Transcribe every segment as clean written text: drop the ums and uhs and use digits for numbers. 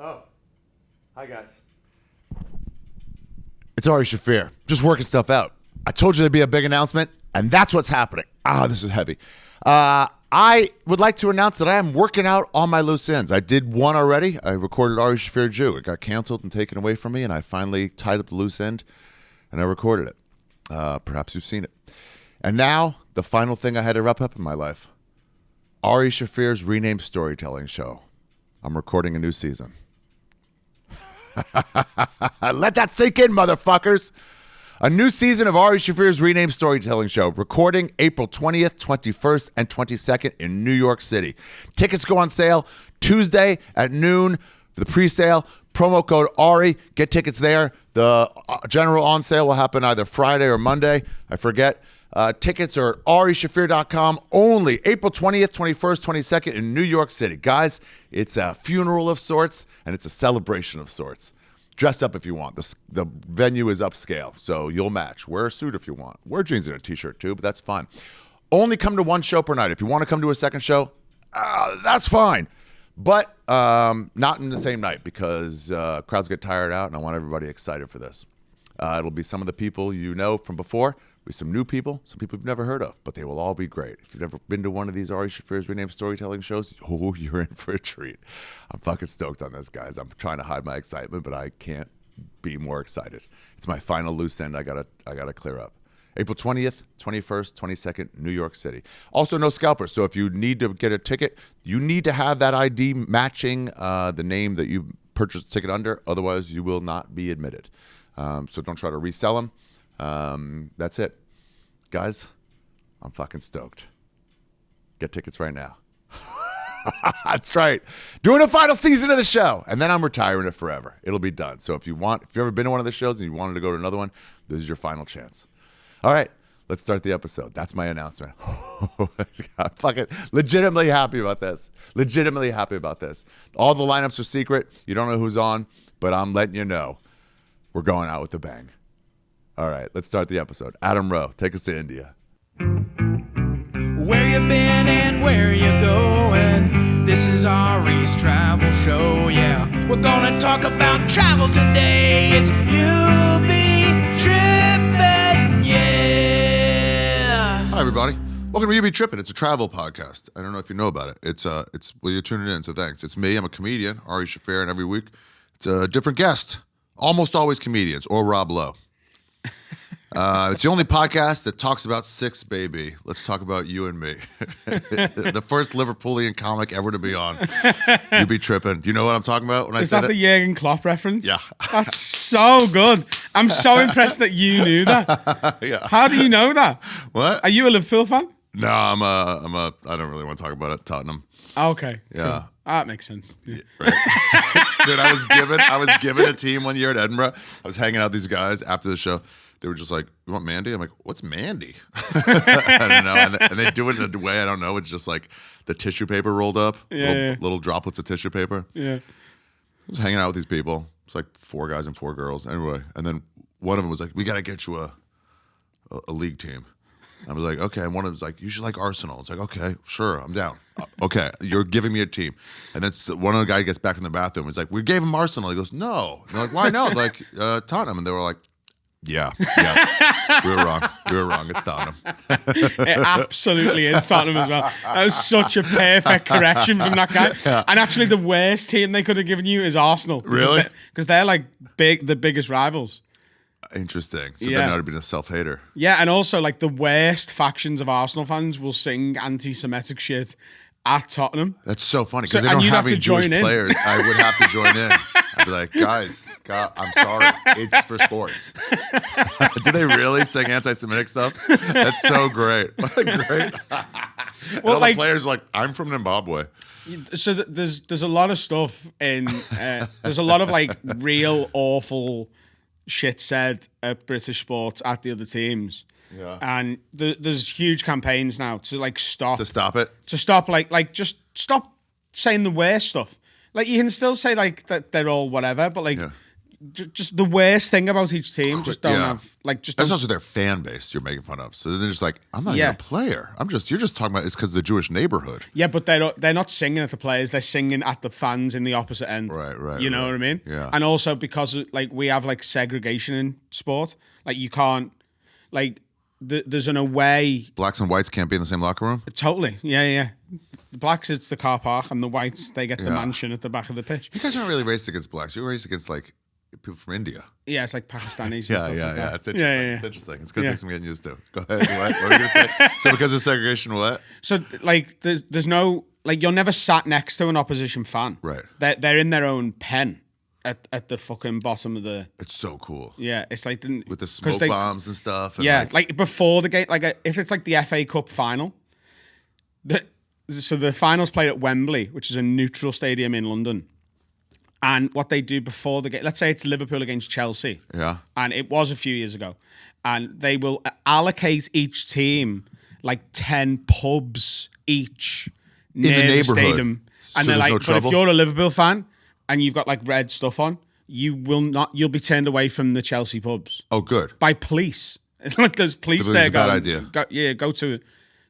Oh. Hi, guys. It's Ari Shaffir. Just working stuff out. I told you there'd be a big announcement, and that's what's happening. This is heavy. I would like to announce that I am working out all my loose ends. I did one already. I recorded Ari Shaffir Jew. It got canceled and taken away from me, and I finally tied up the loose end, and I recorded it. Perhaps you've seen it. And now, the final thing I had to wrap up in my life. Ari Shaffir's renamed storytelling show. I'm recording a new season. Let that sink in, motherfuckers. A new season of Ari Shaffir's renamed storytelling show, recording April 20th, 21st, and 22nd in New York City. Tickets go on sale Tuesday at noon for the pre-sale. Promo code Ari. Get tickets there. The general on sale will happen either Friday or Monday. I forget. Tickets are at arishafir.com only. April 20th, 21st, 22nd in New York City. Guys, it's a funeral of sorts, and it's a celebration of sorts. Dress up if you want. The venue is upscale, so you'll match. Wear a suit if you want. Wear jeans and a t-shirt too, but that's fine. Only come to one show per night. If you want to come to a second show, that's fine. But not in the same night because crowds get tired out, and I want everybody excited for this. It'll be some of the people you know from before. With some new people, some people you've never heard of, but they will all be great. If you've never been to one of these Ari Shaffir's renamed storytelling shows, you're in for a treat. I'm fucking stoked on this, guys. I'm trying to hide my excitement, but I can't be more excited. It's my final loose end I gotta clear up. April 20th, 21st, 22nd, New York City. Also, no scalpers. So if you need to get a ticket, you need to have that ID matching the name that you purchased the ticket under. Otherwise, you will not be admitted. So don't try to resell them. That's it. Guys, I'm fucking stoked. Get tickets right now. That's right. Doing a final season of the show. And then I'm retiring it forever. It'll be done. So if you've ever been to one of the shows and you wanted to go to another one, this is your final chance. All right, let's start the episode. That's my announcement. I'm fucking legitimately happy about this. Legitimately happy about this. All the lineups are secret. You don't know who's on, but I'm letting you know. We're going out with a bang. All right, let's start the episode. Adam Rowe, take us to India. Where you been and where you going? This is Ari's travel show, yeah. We're gonna talk about travel today. It's You Be Trippin, yeah. Hi, everybody. Welcome to You Be Trippin. It's a travel podcast. I don't know if you know about it. It's well, you're tuning in, so thanks. It's me. I'm a comedian, Ari Shaffir, and every week it's a different guest. Almost always comedians or Rob Lowe. It's the only podcast that talks about sex, baby. Let's talk about you and me. The first Liverpoolian comic ever to be on. You Be Trippin. Do you know what I'm talking about when I say that? Is that the Jurgen Klopp reference? Yeah. That's so good. I'm so impressed that you knew that. Yeah. How do you know that? What? Are you a Liverpool fan? No, I don't really want to talk about it. Tottenham. Okay. Yeah. Cool. That makes sense. Yeah. Right. Dude, I was given a team one year at Edinburgh. I was hanging out with these guys after the show. They were just like, "You want Mandy?" I'm like, "What's Mandy?" I don't know. And they do it in a way I don't know. It's just like the tissue paper rolled up, little droplets of tissue paper. Yeah. I was hanging out with these people. It's like 4 guys and 4 girls. Anyway, and then one of them was like, "We got to get you a league team." I was like, "Okay." And one of them was like, "You should like Arsenal." It's like, "Okay, sure, I'm down." Okay, you're giving me a team. And then one of the guys gets back in the bathroom. He's like, "We gave him Arsenal." He goes, "No." And they're like, "Why no?" Like Tottenham. And they were like, Yeah. We were wrong. It's Tottenham. It absolutely is Tottenham as well. That was such a perfect correction from that guy. Yeah. And actually, the worst team they could have given you is Arsenal. Really? Because they're like the biggest rivals. Interesting. So then I would have been a self-hater. Yeah, and also like the worst factions of Arsenal fans will sing anti-Semitic shit at Tottenham. That's so funny because they don't have any Jewish players. I would have to join in. I'd be like, guys, God, I'm sorry. It's for sports. Do they really sing anti-Semitic stuff? That's so great. Great. Well, all the players are like, I'm from Zimbabwe. So there's a lot of stuff in, there's a lot of like real awful shit said at British sports at the other teams. Yeah. And there's huge campaigns now to like stop. To stop it? To stop like just stop saying the worst stuff. Like you can still say like that they're all whatever, but like just the worst thing about each team. Just don't have like just. That's don't, also their fan base you're making fun of. So they're just like, I'm not even Yeah. a player. You're just talking about it's because of the Jewish neighborhood. yeah, but they're not singing at the players. They're singing at the fans in the opposite end. Right. You know what I mean? Yeah. And also because like we have like segregation in sport. Like you can't like there's an away. Blacks and whites can't be in the same locker room. Totally. Yeah. The blacks, it's the car park, and the whites, they get the Yeah. mansion at the back of the pitch. You guys aren't really racist against blacks. You're racist against like people from India. Yeah, it's like Pakistanis. and Yeah. stuff like that. It's interesting. Yeah. It's interesting. It's gonna Yeah. take some getting used to. Go ahead. What were you gonna say? So because of segregation, what? So like, there's no like you're never sat next to an opposition fan. Right. They're in their own pen at the fucking bottom of the. It's so cool. Yeah, it's like With the smoke bombs and stuff. And Yeah, like before the game, like if it's like the FA Cup final, so the finals played at Wembley, which is a neutral stadium in London. And what they do before the game, let's say it's Liverpool against Chelsea. Yeah. And it was a few years ago. And they will allocate each team like 10 pubs each near the neighborhood. stadium. And So they're there's like, no but trouble? if you're a Liverpool fan and you've got like red stuff on, you'll be turned away from the Chelsea pubs Oh, good. by police. It's like there's police That's there a bad going, idea. go to,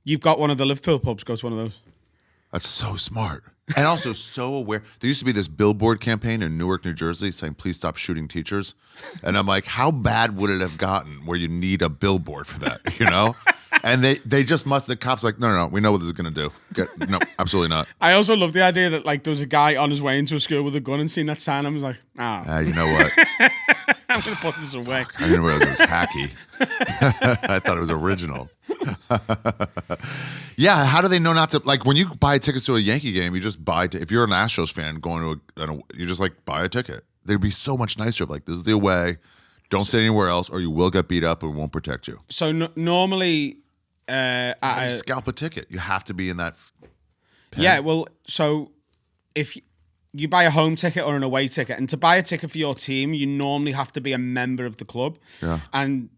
you've got one of the Liverpool pubs, go to one of those. That's so smart. And also so aware. There used to be this billboard campaign in Newark, New Jersey saying, please stop shooting teachers. And I'm like, how bad would it have gotten where you need a billboard for that, you know? And they just must, the cops like, no, we know what this is going to do. No, absolutely not. I also love the idea that like there was a guy on his way into a school with a gun and seen that sign and was like, You know what? I'm going to put this away. I didn't realize it was hacky. I thought it was original. Yeah, how do they know not to, like when you buy tickets to a Yankee game, you just buy, if you're an Astros fan going to you just like buy a ticket. They'd be so much nicer if like, this is the away, don't sit anywhere else or you will get beat up and we won't protect you. So normally, You scalp a ticket. You have to be in that pen. yeah, well, so if you buy a home ticket or an away ticket, and to buy a ticket for your team, you normally have to be a member of the club. Yeah. And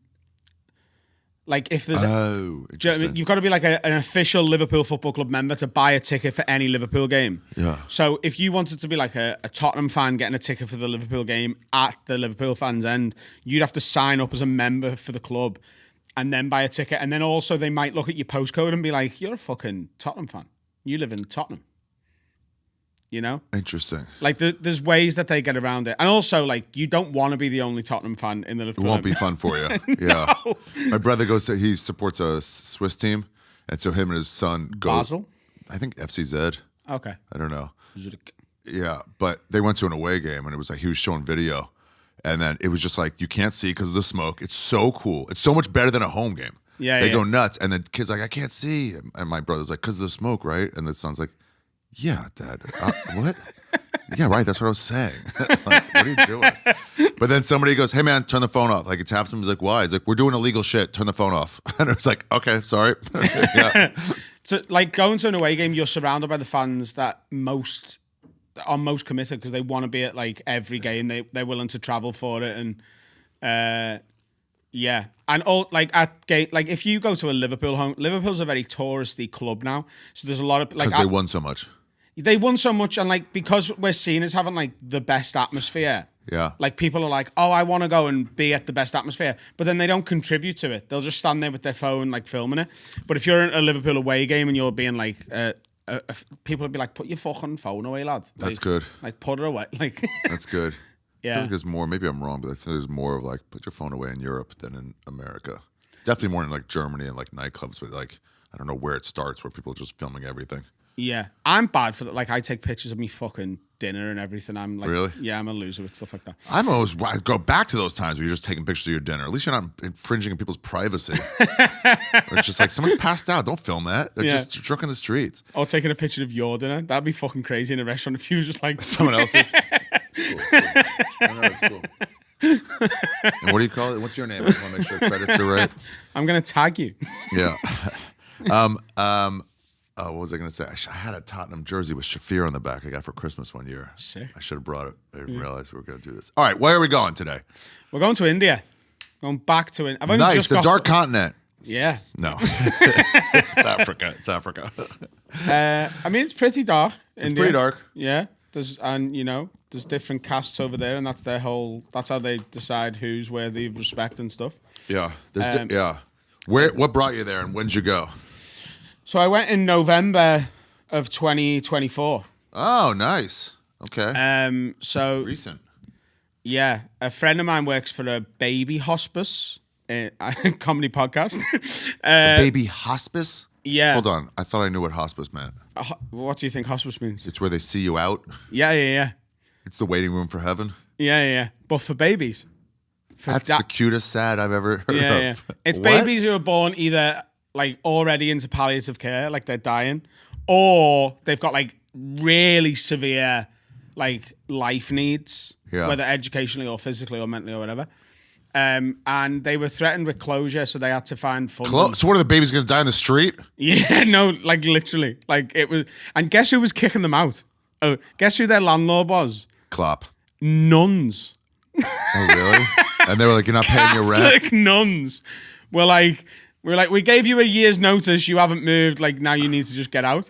like if there's Oh, do you know what I interesting. mean? You've got to be like an official Liverpool Football Club member to buy a ticket for any Liverpool game. Yeah. So if you wanted to be like a Tottenham fan getting a ticket for the Liverpool game at the Liverpool fans' end, you'd have to sign up as a member for the club and then buy a ticket. And then also they might look at your postcode and be like, you're a fucking Tottenham fan. You live in Tottenham. You know? Interesting. Like there's ways that they get around it. And also like you don't want to be the only Tottenham fan in the It Liverpool. won't be fun for you. Yeah. My brother he supports a Swiss team. And so him and his son go. Basel? I think FCZ. Okay. I don't know. Yeah. But they went to an away game and it was like he was showing video. And then it was just like, you can't see because of the smoke. It's so cool. It's so much better than a home game. Yeah, They yeah. go nuts. And the kid's like, I can't see. And my brother's like, because of the smoke, right? And the son's like, yeah, Dad. What? Yeah, right. That's what I was saying. Like, what are you doing? But then somebody goes, hey, man, turn the phone off. Like, it taps him. He's like, why? He's like, we're doing illegal shit. Turn the phone off. And it was like, okay, sorry. Yeah. So like going to an away game, you're surrounded by the fans that are most committed because they want to be at like every game. They're willing to travel for it. And yeah. And all like at game, like if you go to a Liverpool home, Liverpool's a very touristy club now. So there's a lot of like Because they won so much. they won so much, and like because we're seen as having like the best atmosphere. Yeah. Like people are like, oh, I want to go and be at the best atmosphere, but then they don't contribute to it. They'll just stand there with their phone like filming it. But if you're in a Liverpool away game and you're being like, people would be like, put your fucking phone away, lad. That's Like, good. Like put it away. Like That's good. I yeah. feel like there's more, maybe I'm wrong, but I feel there's more of like, put your phone away in Europe than in America. Definitely more in like Germany and like nightclubs, but like, I don't know where it starts where people are just filming everything. Yeah, I'm bad for that. Like I take pictures of me fucking dinner and everything. I'm like, Really? Yeah, I'm a loser with stuff like that. I go back to those times where you're just taking pictures of your dinner. At least you're not infringing on people's privacy. Or it's just like someone's passed out. Don't film that. They're Yeah. just drunk in the streets. Or taking a picture of your dinner. That'd be fucking crazy in a restaurant if you was just like Someone else's. Cool. I know, it's cool. And what do you call it? What's your name? I just want to make sure credits are right. I'm gonna tag you. Yeah. What was I going to say? I had a Tottenham jersey with Shaffir on the back I got for Christmas one year. Sick. I should have brought it. I didn't realize we were going to do this. All right, where are we going today? We're going to India. Going back to it. Nice, the dark continent. Yeah. No. It's Africa. It's Africa. I mean, it's pretty dark. It's pretty dark. Yeah. there's different castes over there, and that's how they decide who's worthy of respect and stuff. Yeah. Yeah. What brought you there, and when did you go? So I went in November of 2024. Oh, nice. Okay. So Recent. yeah, a friend of mine works for a baby hospice, comedy podcast. Baby hospice? Yeah. Hold on. I thought I knew what hospice meant. What do you think hospice means? It's where they see you out. Yeah. It's the waiting room for heaven. Yeah. But for babies. That's the cutest sad I've ever heard of. It's What? babies who are born either like already into palliative care, like they're dying, or they've got like really severe like life needs, whether educationally or physically or mentally or whatever. And they were threatened with closure, so they had to find funding. So what, are the babies going to die in the street? Yeah, no, like literally. Like it was. And guess who was kicking them out? Oh, guess who their landlord was? Klopp. Nuns. Oh, really? And they were like, you're not paying your rent? Catholic nuns. We're like, we gave you a year's notice. You haven't moved. Like, now you need to just get out.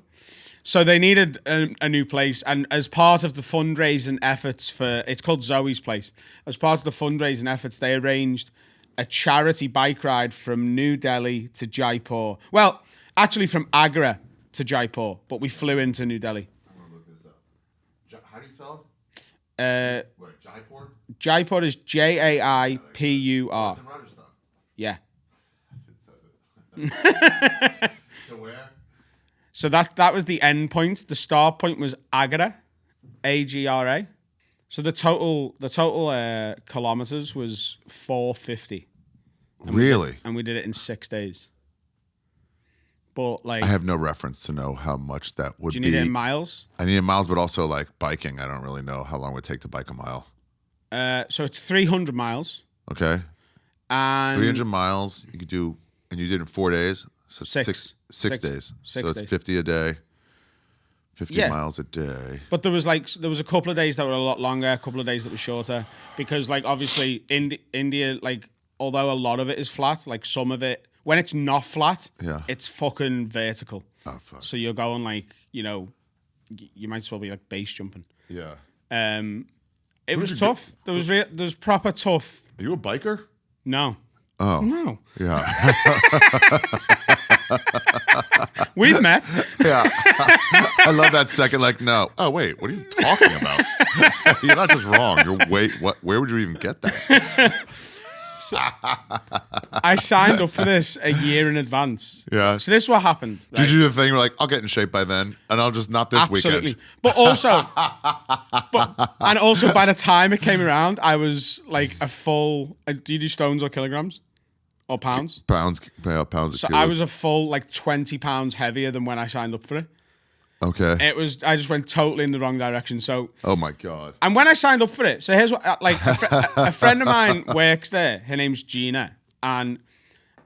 So they needed a new place. And as part of the fundraising efforts it's called Zoe's Place. As part of the fundraising efforts, they arranged a charity bike ride from New Delhi to Jaipur. Well, actually from Agra to Jaipur, but we flew into New Delhi. I'm going to look this up. How do you spell it? What, Jaipur? Jaipur is Jaipur. It's in Rajasthan. Yeah. It says it. To where? So that was the end point. The start point was Agra, Agra. So the total kilometers was 450. Really? And we did it in 6 days. But like, I have no reference to know how much that would do be. you need it in miles? I need it in miles, but also like biking. I don't really know how long it would take to bike a mile. So it's 300 miles. Okay. And 300 miles you could do, and you did it in 4 days. So six days. So it's 50 a day. 50 miles a day. But there was a couple of days that were a lot longer, a couple of days that were shorter, because like obviously India, like although a lot of it is flat, like some of it, when it's not flat, it's fucking vertical. Oh fuck. So you're going like, you might as well be like base jumping. Yeah. It was tough. There was proper tough. Are you a biker? No. Oh. No. Yeah. We've met. Yeah. I love that second, like, no. Oh, wait, what are you talking about? You're not just wrong. Where would you even get that? I signed up for this a year in advance. Yeah. So this is what happened. Right? Did you do the thing where like, I'll get in shape by then, and I'll just not this Absolutely. weekend. But also, by the time it came around, I was like a full. Do you do stones or kilograms? Or pounds? Pounds. So Kilos. I was a full like 20 pounds heavier than when I signed up for it. Okay. I just went totally in the wrong direction. So. Oh my God. And when I signed up for it, so here's what, like a friend of mine works there. Her name's Gina. And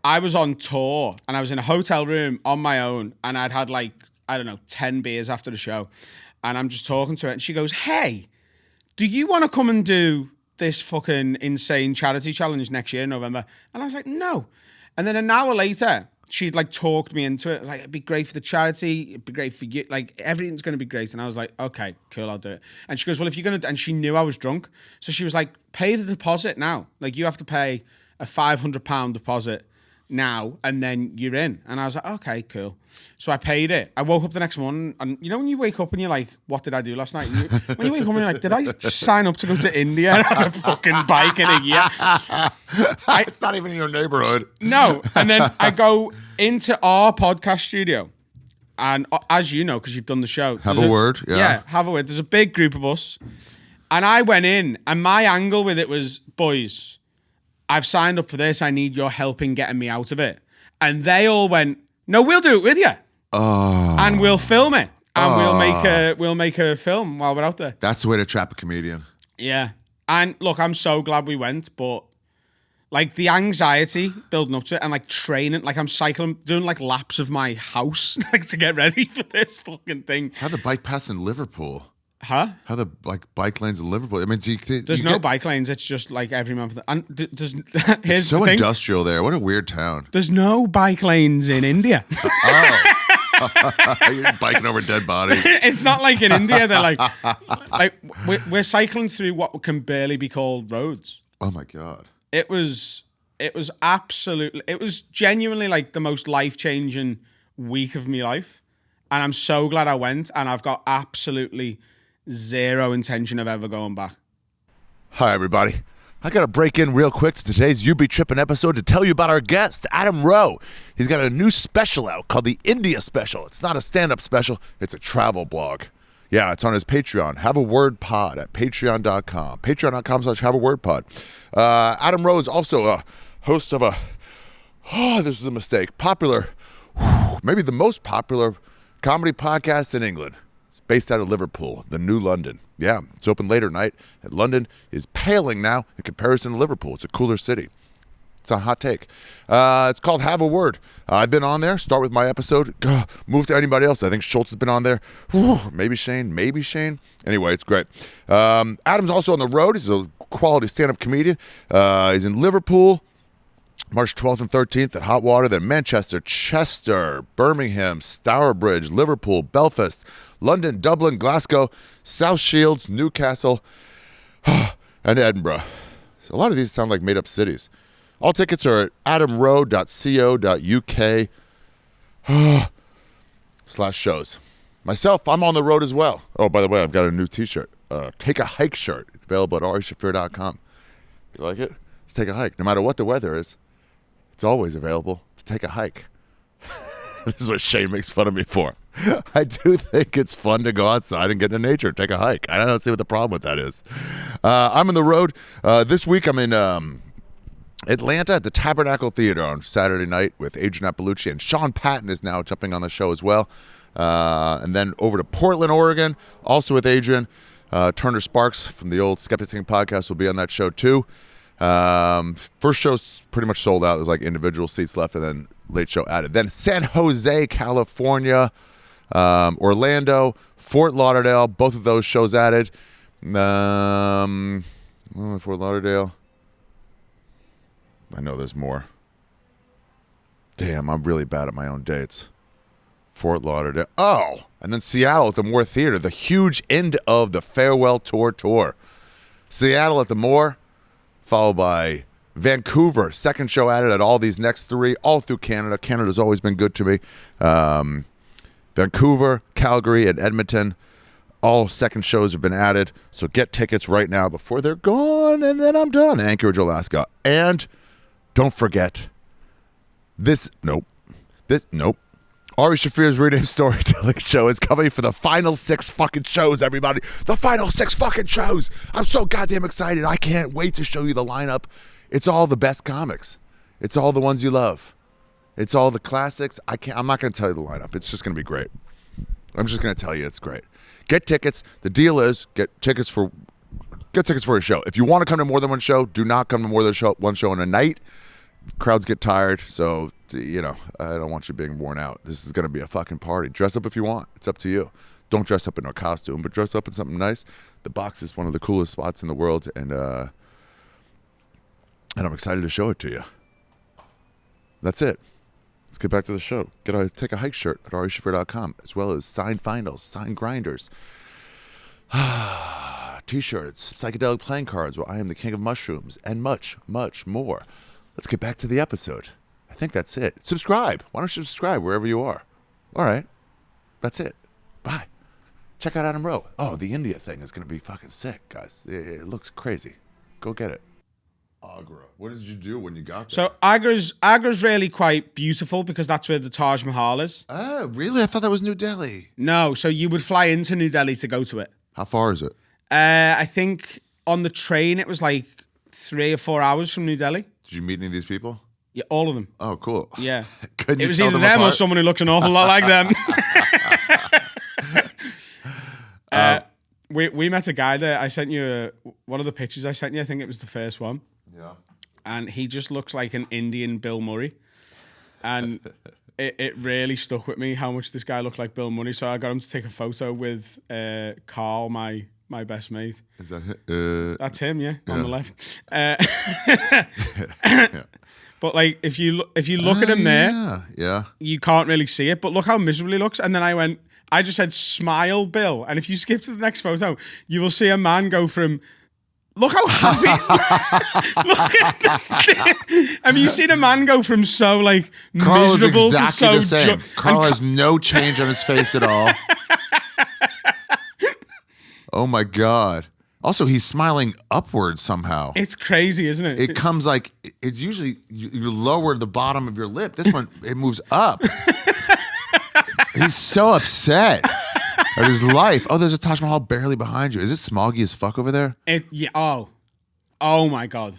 I was on tour and I was in a hotel room on my own. And I'd had like, I don't know, 10 beers after the show. And I'm just talking to her and she goes, hey, do you want to come and do this fucking insane charity challenge next year in November? And I was like, no. And then an hour later, she'd like talked me into it. Like, it'd be great for the charity. It'd be great for you. Like, everything's going to be great. And I was like, okay, cool, I'll do it. And she goes, well, if you're going to, and she knew I was drunk. So she was like, pay the deposit now. Like, you have to pay a £500 deposit now, and then you're in. And I was like, okay, cool. So I paid it. I woke up the next morning, and you know when you wake up and you're like, what did I do last night? When you wake up and you're like, did I just sign up to go to India and have a fucking bike in a year? It's not even in your neighborhood. No. And then I go into our podcast studio, and as you know, because you've done the show. Have a word. Yeah, have a word. There's a big group of us. And I went in, and my angle with it was, boys, I've signed up for this. I need your help in getting me out of it. And they all went, no, we'll do it with you. Oh. And we'll film it. And we'll make a film while we're out there. That's the way to trap a comedian. Yeah. And look, I'm so glad we went, but like the anxiety building up to it and like training, like I'm cycling, doing like laps of my house like to get ready for this fucking thing. How the bike pass in Liverpool? Huh? How the bike lanes in Liverpool? I mean, there's no bike lanes. It's just like every month. And here's it's so the thing. industrial there. What a weird town. There's no bike lanes in India. Oh. You're biking over dead bodies. It's not like in India. They're like we're cycling through what can barely be called roads. Oh my God. It was absolutely, it was genuinely like the most life-changing week of my life. And I'm so glad I went, and I've got absolutely zero intention of ever going back. Hi, everybody. I got to break in real quick to today's You Be Trippin' episode to tell you about our guest, Adam Rowe. He's got a new special out called the India Special. It's not a stand-up special. It's a travel blog. Yeah, it's on his Patreon. Have a Word Pod at patreon.com. Patreon.com/haveawordpod. Adam Rowe is also a host of this is a mistake, maybe the most popular comedy podcast in England. It's based out of Liverpool, the New London. Yeah, it's open later night, and London is paling now in comparison to Liverpool. It's a cooler city. It's a hot take. It's called Have a Word. I've been on there. Start with my episode. Move to anybody else. I think Schultz has been on there. Maybe Shane. Anyway, it's great. Adam's also on the road. He's a quality stand-up comedian. He's in Liverpool, March 12th and 13th at Hot Water, then Manchester, Chester, Birmingham, Stourbridge, Liverpool, Belfast, London, Dublin, Glasgow, South Shields, Newcastle, and Edinburgh. So a lot of these sound like made-up cities. All tickets are at adamrowe.co.uk/shows. Myself, I'm on the road as well. Oh, by the way, I've got a new t-shirt. Take a Hike shirt, available at arishaffir.com. You like it? Let's take a hike. No matter what the weather is, it's always available to take a hike. This is what Shane makes fun of me for. I do think it's fun to go outside and get into nature, take a hike. I don't see what the problem with that is. I'm on the road. This week I'm in Atlanta at the Tabernacle Theater on Saturday night with Adrian Appalucci, and Sean Patton is now jumping on the show as well. And then over to Portland, Oregon, also with Adrian. Turner Sparks from the old Skeptic Thing podcast will be on that show too. First show's pretty much sold out. There's like individual seats left, and then late show added. Then San Jose, California, Orlando, Fort Lauderdale, both of those shows added. Fort Lauderdale. I know there's more. Damn, I'm really bad at my own dates. Fort Lauderdale. Oh, and then Seattle at the Moore Theater, the huge end of the farewell tour. Seattle at the Moore, followed by Vancouver. Second show added at all these next three, all through Canada. Canada's always been good to me. Vancouver, Calgary, and Edmonton. All second shows have been added. So get tickets right now before they're gone, and then I'm done. Anchorage, Alaska. And don't forget, Ari Shaffir's Rename Storytelling Show is coming for the final 6 fucking shows, everybody. The final 6 fucking shows. I'm so goddamn excited. I can't wait to show you the lineup. It's all the best comics. It's all the ones you love. It's all the classics. I'm not going to tell you the lineup. It's just going to be great. I'm just going to tell you it's great. Get tickets. The deal is get tickets for a show. If you want to come to more than one show, do not come to more than one show in a night. Crowds get tired, so I don't want you being worn out. This is going to be a fucking party. Dress up if you want. It's up to you. Don't dress up in a costume, but dress up in something nice. The box is one of the coolest spots in the world, and I'm excited to show it to you. That's it. Let's get back to the show. Take a Hike shirt at arishaffir.com, as well as signed vinyls, signed grinders, t-shirts, psychedelic playing cards where I am the king of mushrooms, and much, much more. Let's get back to the episode. I think that's it. Subscribe. Why don't you subscribe wherever you are? All right. That's it. Bye. Check out Adam Rowe. Oh, the India thing is going to be fucking sick, guys. It looks crazy. Go get it. Agra. What did you do when you got there? So Agra's really quite beautiful because that's where the Taj Mahal is. Oh, really? I thought that was New Delhi. No, so you would fly into New Delhi to go to it. How far is it? I think on the train it was like 3 or 4 hours from New Delhi. Did you meet any of these people? Yeah, all of them. Oh, cool. Yeah. Could you it was tell either them them apart? or someone who looks an awful lot like them. We met a guy there. I sent you one of the pictures I sent you. I think it was the first one. Yeah. And he just looks like an Indian Bill Murray. And it really stuck with me how much this guy looked like Bill Murray. So I got him to take a photo with Carl, my my best mate. Is that That's him, yeah, on Yeah. the left. But like, if you look at him there, Yeah. you can't really see it. But look how miserable he looks. And then I just said, "Smile, Bill." And if you skip to the next photo, you will see a man go from. Look how happy. Look at that. Have you seen a man go from so like Carl is miserable exactly to the so same. Carl has no change on his face at all. Oh my God. Also, he's smiling upward somehow. It's crazy, isn't it? It comes like, it's usually, you lower the bottom of your lip. This one, it moves up. He's so upset at his life. Oh, there's a Taj Mahal barely behind you. Is it smoggy as fuck over there? Oh my God.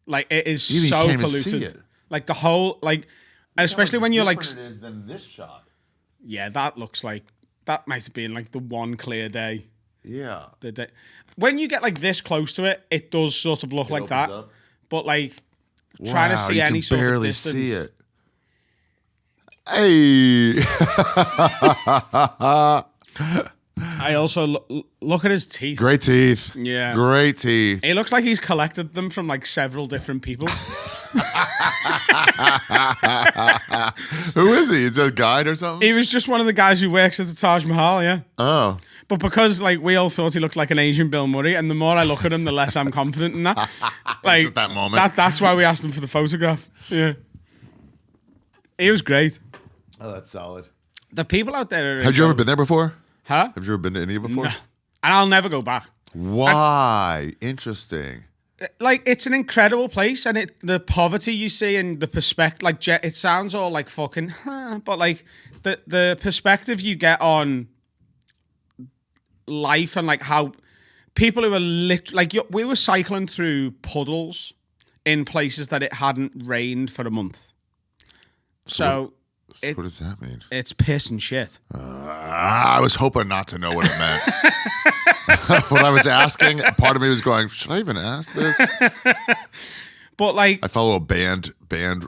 Like, it is You so can't even polluted. see it. Like the whole, like, especially when you're like, it is than this shot. yeah, that looks like, that might have been like the one clear day. Yeah. The day. When you get like this close to it, it does sort of look like that. opens up. But like, trying to see any sort of barely distance. see it. Hey. I also look at his teeth. Great teeth. Yeah. Great teeth. It looks like he's collected them from like several different people. Who is he? Is he a guide or something? He was just one of the guys who works at the Taj Mahal, yeah. Oh. But because like we all thought he looked like an Asian Bill Murray, and the more I look at him, the less I'm confident in that. Like Just that moment. That's why we asked him for the photograph. Yeah. He was great. Oh, that's solid. The people out there are Have you ever been there before? Huh? Have you ever been to India before? No. And I'll never go back. Why? Interesting. Like, it's an incredible place, and the poverty you see and the perspective, like, it sounds all like fucking, but like the perspective you get on life and like how people who are we were cycling through puddles in places that it hadn't rained for a month. So What does that mean? it's piss and shit. I was hoping not to know what it meant. When I was asking, part of me was going, should I even ask this? But like, I follow a band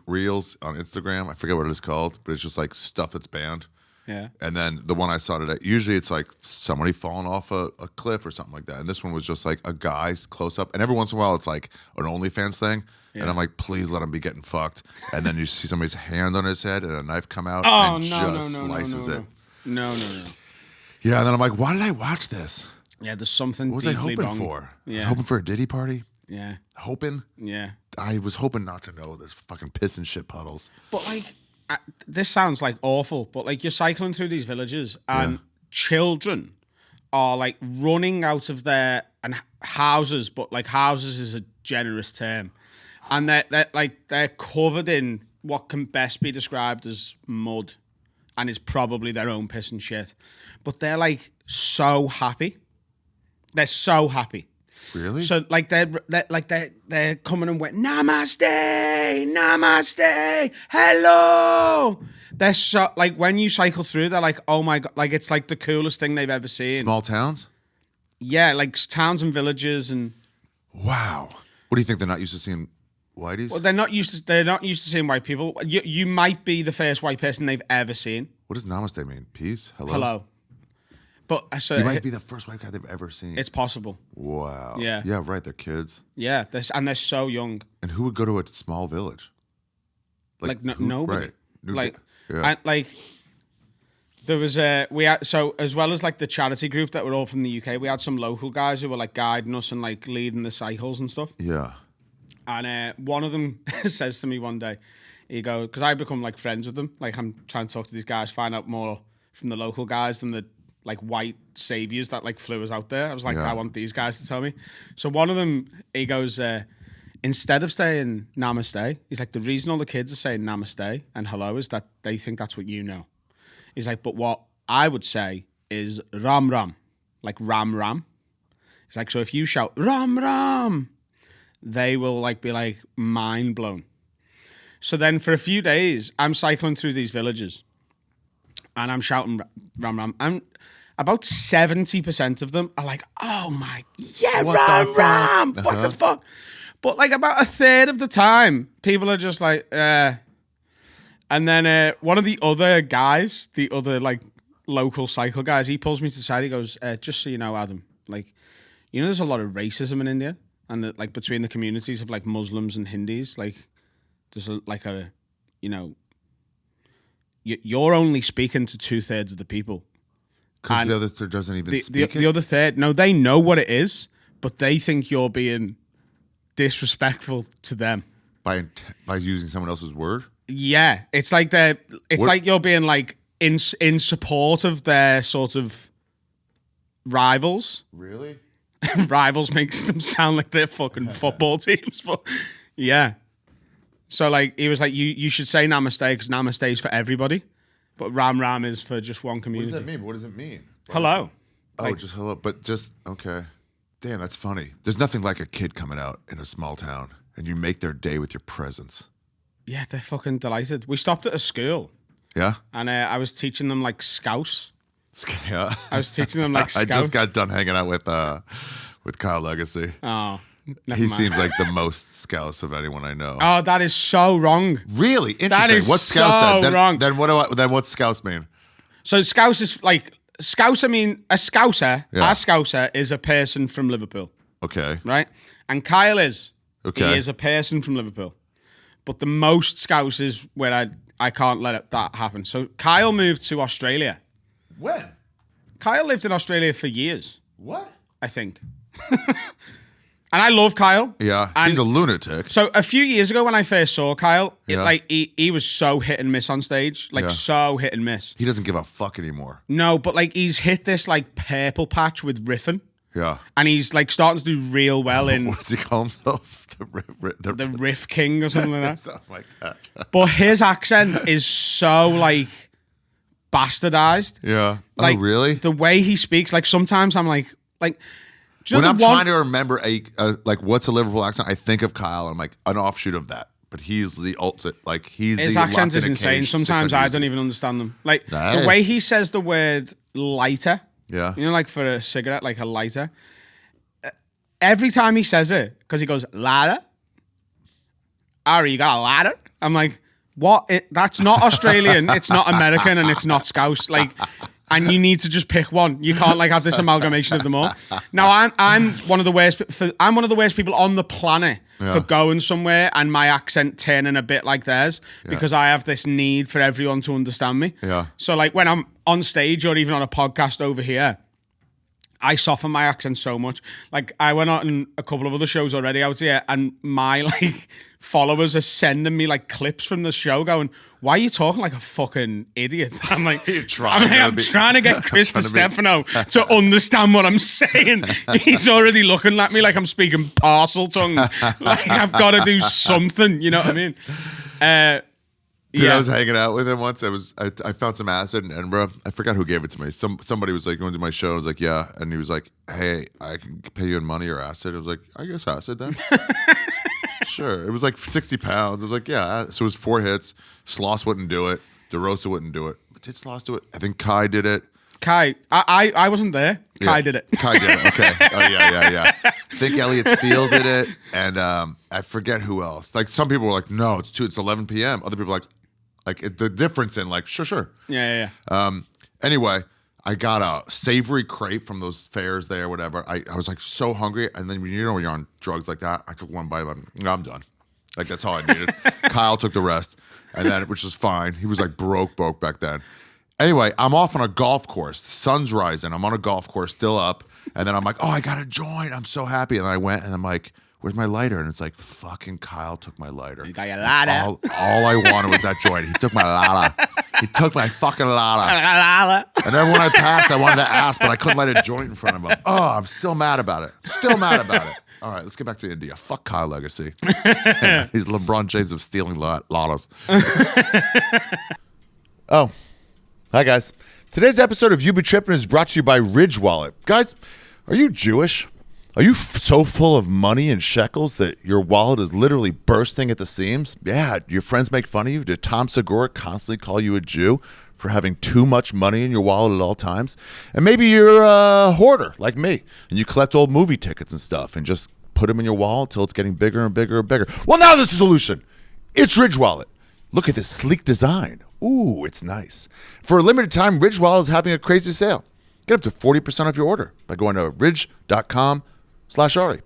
reels on Instagram. I forget what it is called, but it's just like stuff that's banned. yeah. And then the one I saw today, usually it's like somebody falling off a cliff or something like that. And this one was just like a guy's close up. And every once in a while, it's like an OnlyFans thing. Yeah. And I'm like, please let him be getting fucked. And then you see somebody's hand on his head and a knife come out Oh, and no, just slices it. No. Yeah, and then I'm like, why did I watch this? Yeah, there's something What was I deeply hoping wrong. for? I was Yeah. hoping for a Diddy party. Yeah. Hoping? Yeah. I was hoping not to know this fucking piss and shit puddles. But like, this sounds like awful, but like you're cycling through these villages and children are like running out of their houses, but like houses is a generous term, and they're covered in what can best be described as mud, and is probably their own piss and shit, but they're like so happy. They're so happy. Really? So like they're coming and went namaste, hello. They're so like when you cycle through, they're like, oh my God, like it's like the coolest thing they've ever seen. Small towns? Yeah, like towns and villages, and Wow. What do you think? They're not used to seeing whiteys? well, they're not used to seeing white people. You might be the first white person they've ever seen. What does namaste mean? Peace? Hello? Hello. But so You might be the first white guy they've ever seen. it's possible. Wow. Yeah. Yeah, right. They're kids. Yeah, they're so young. And who would go to a small village? Like who- nobody. Right. Like, Yeah. and like there was so as well as like the charity group that were all from the UK, we had some local guys who were like guiding us and like leading the cycles and stuff. Yeah. And one of them says to me one day, he goes, because I become like friends with them, like I'm trying to talk to these guys, find out more from the local guys than the like white saviors that like flew us out there. I was like, Yeah. I want these guys to tell me. So one of them, he goes, instead of saying namaste, he's like, the reason all the kids are saying namaste and hello is that they think that's what you know. He's like, but what I would say is ram ram, like ram ram. He's like, so if you shout ram ram, they will like be like mind blown. So then for a few days, I'm cycling through these villages and I'm shouting ram ram. And about 70% of them are like, oh my, yeah, What ram the fuck? ram, what the fuck? But like about a third of the time, people are just like, And then one of the other guys, the other like local cycle guys, he pulls me to the side. He goes, just so you know, Adam, like, you know, there's a lot of racism in India, and like between the communities of like Muslims and Hindus, like there's you know, you're only speaking to 2/3 of the people. Because the other third doesn't even speak the other third, no, they know what it is, but they think you're being disrespectful to them by using someone else's word. Yeah, it's like like you're being like in support of their sort of rivals. Really? Rivals makes them sound like they're fucking football teams, but yeah. So like he was like, you should say namaste because namaste is for everybody, but Ram Ram is for just one community. What does that mean? What does it mean? Hello. Oh, just hello. But just okay. Damn, that's funny. There's nothing like a kid coming out in a small town and you make their day with your presence. Yeah, they're fucking delighted. We stopped at a school. Yeah? And I was teaching them like Scouse. Yeah. I was teaching them like Scouse. I just got done hanging out with Kyle Legacy. Oh, never he mind. seems like the most Scouse of anyone I know. Oh, that is so wrong. Really? Interesting. That is What's Scouse so wrong. Then what's Scouse mean? So Scouse is like Scouse. I mean, a Scouser. Yeah. A Scouser is a person from Liverpool, Okay. right? And Kyle is. Okay. He is a person from Liverpool. But the most Scouse is where I can't let that happen. So Kyle moved to Australia. When? Kyle lived in Australia for years, What? I think. And I love Kyle. Yeah. And He's a lunatic. so a few years ago when I first saw Kyle, Yeah. he was so hit and miss on stage. Like Yeah. so hit and miss. He doesn't give a fuck anymore. No, but like he's hit this like purple patch with riffing. Yeah. And he's like starting to do real well in What does he call himself? the Riff King or something like that. Something like that. But his accent is so like bastardized. Yeah. Like, oh, really? The way he speaks, like sometimes I'm like, do you When know I'm the one? trying to remember like what's a Liverpool accent, I think of Kyle. I'm like an offshoot of that, but he's the ultimate. Like he's His the accent locked is in a insane. cage, Sometimes 600 I years don't ago. even understand them. Like Nah. the way he says the word lighter. Yeah. You know, like for a cigarette, like a lighter. Every time he says it, because he goes ladder. Ari, you got a ladder? I'm like, what? That's not Australian. It's not American, and it's not Scouse. Like, and you need to just pick one. You can't like have this amalgamation of them all. Now, I'm one of the worst. I'm one of the worst people on the planet for going somewhere and my accent turning a bit like theirs because I have this need for everyone to understand me. Yeah. So, like when I'm on stage or even on a podcast over here, I soften my accent so much. Like I went on a couple of other shows already out here, and my like followers are sending me like clips from the show, going, "Why are you talking like a fucking idiot?" I'm like, I'm trying to get Chris Stefano to understand what I'm saying. He's already looking at me like I'm speaking parcel tongue. Like I've got to do something. You know what I mean? Dude, I was hanging out with him once. I found some acid in Edinburgh. I forgot who gave it to me. Somebody was like going to my show. I was like, yeah, and he was like, hey, I can pay you in money or acid. I was like, I guess acid then. Sure. It was like 60 pounds. I was like, yeah. So it was 4 hits. Sloss wouldn't do it. DeRosa wouldn't do it. But did Sloss do it? I think Kai did it. Kai, I wasn't there. Kai did it. Kai did it. Okay. Oh yeah. I think Elliot Steele did it, and I forget who else. Like some people were like, no, it's 11 p.m. Other people were like the difference in like sure. Yeah. Anyway, I got a savory crepe from those fairs there, whatever. I was like so hungry, and then when you're on drugs like that, I took one bite. I'm done. Like that's all I needed. Kyle took the rest, and then which was fine. He was like broke back then. Anyway, I'm off on a golf course. The sun's rising. I'm on a golf course, still up, and then I'm like, oh, I got a joint. I'm so happy. And then I went, and I'm like, where's my lighter? And it's like, fucking Kyle took my lighter. You got your lighter. All I wanted was that joint. He took my lighter. He took my fucking lighter. And then when I passed, I wanted to ask, but I couldn't light a joint in front of him. Oh, I'm still mad about it. All right, let's get back to India. Fuck Kyle Legacy. He's LeBron James of stealing lottos. Oh, hi guys. Today's episode of You Be Trippin is brought to you by Ridge Wallet. Guys, are you Jewish? Are you so full of money and shekels that your wallet is literally bursting at the seams? Yeah, do your friends make fun of you? Did Tom Segura constantly call you a Jew for having too much money in your wallet at all times? And maybe you're a hoarder like me, and you collect old movie tickets and stuff and just put them in your wallet until it's getting bigger and bigger and bigger. Well, now there's a solution. It's Ridge Wallet. Look at this sleek design. Ooh, it's nice. For a limited time, Ridge Wallet is having a crazy sale. Get up to 40% off your order by going to ridge.com/Ari.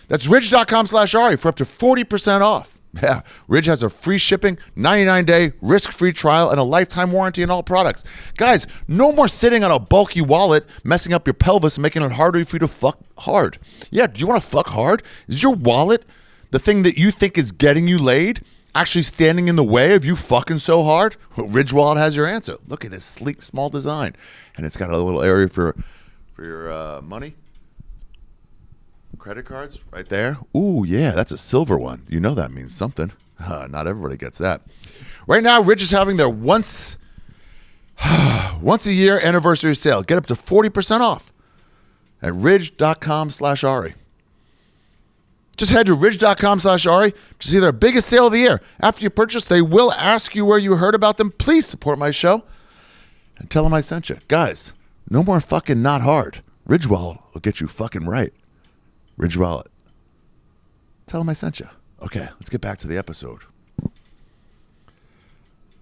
That's ridge.com/Ari for up to 40% off. Yeah, Ridge has a free shipping, 99-day risk-free trial, and a lifetime warranty on all products. Guys, no more sitting on a bulky wallet, messing up your pelvis and making it harder for you to fuck hard. Yeah, do you want to fuck hard? Is your wallet, the thing that you think is getting you laid, actually standing in the way of you fucking so hard? Well, Ridge Wallet has your answer. Look at this sleek, small design. And it's got a little area for your money. Credit cards right there. Ooh, yeah, that's a silver one. You know that means something. Not everybody gets that. Right now, Ridge is having their once a year anniversary sale. Get up to 40% off at ridge.com/Ari. Just head to ridge.com/Ari to see their biggest sale of the year. After you purchase, they will ask you where you heard about them. Please support my show and tell them I sent you. Guys, no more fucking not hard. Ridge Wallet will get you fucking right. Ridge Wallet. Tell them I sent you. Okay, let's get back to the episode.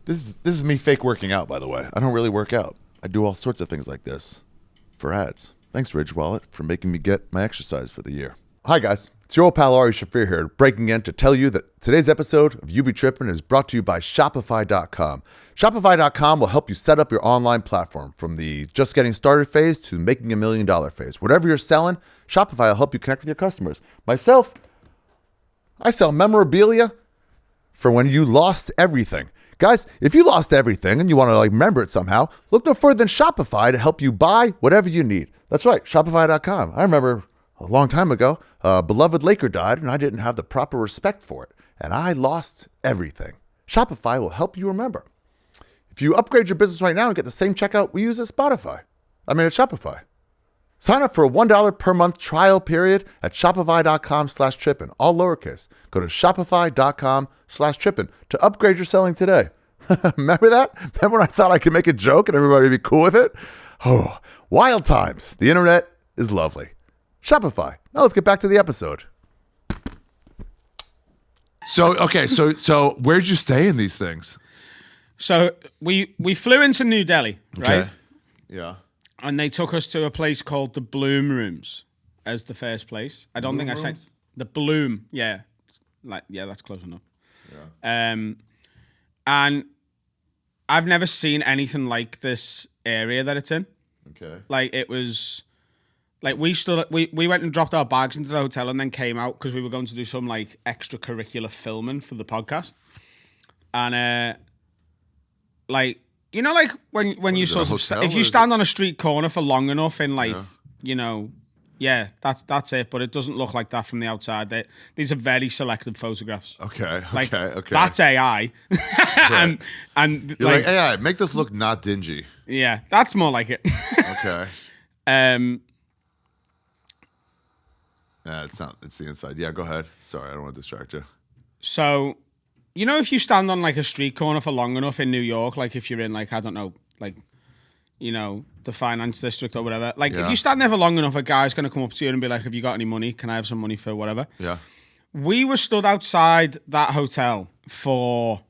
This is me fake working out, by the way. I don't really work out. I do all sorts of things like this for ads. Thanks, Ridge Wallet, for making me get my exercise for the year. Hi, guys. It's your old pal Ari Shaffir here, breaking in to tell you that today's episode of You Be Trippin is brought to you by Shopify.com. Shopify.com will help you set up your online platform from the just getting started phase to making $1 million phase. Whatever you're selling, Shopify will help you connect with your customers. Myself, I sell memorabilia for when you lost everything. Guys, if you lost everything and you want to remember it somehow, look no further than Shopify to help you buy whatever you need. That's right, Shopify.com. I remember a long time ago, a beloved Laker died and I didn't have the proper respect for it. And I lost everything. Shopify will help you remember. If you upgrade your business right now and get the same checkout we use at Shopify. Sign up for a $1 per month trial period at shopify.com/trippin, all lowercase. Go to shopify.com/trippin to upgrade your selling today. Remember that? Remember when I thought I could make a joke and everybody would be cool with it? Oh, wild times. The internet is lovely. Shopify. Now let's get back to the episode. So where'd you stay in these things? So we flew into New Delhi, right? Okay. Yeah. And they took us to a place called the Bloom Rooms as the first place. I don't think I said the Bloom. Yeah, that's close enough. Yeah. And I've never seen anything like this area that it's in. Okay. Like it was, like we went and dropped our bags into the hotel and then came out because we were going to do some like extracurricular filming for the podcast, and like. You know, like when you sort of if you stand on a street corner for long enough in like that's it. But it doesn't look like that from the outside. These are very selective photographs. Okay, like, okay. That's AI. and you're like AI. Make this look not dingy. Yeah, that's more like it. Okay. It's not. It's the inside. Yeah, go ahead. Sorry, I don't want to distract you. So. You know, if you stand on like a street corner for long enough in New York, like if you're in like, I don't know, like, you know, the finance district or whatever, like if you stand there for long enough, a guy's going to come up to you and be like, have you got any money? Can I have some money for whatever? Yeah. We were stood outside that hotel for,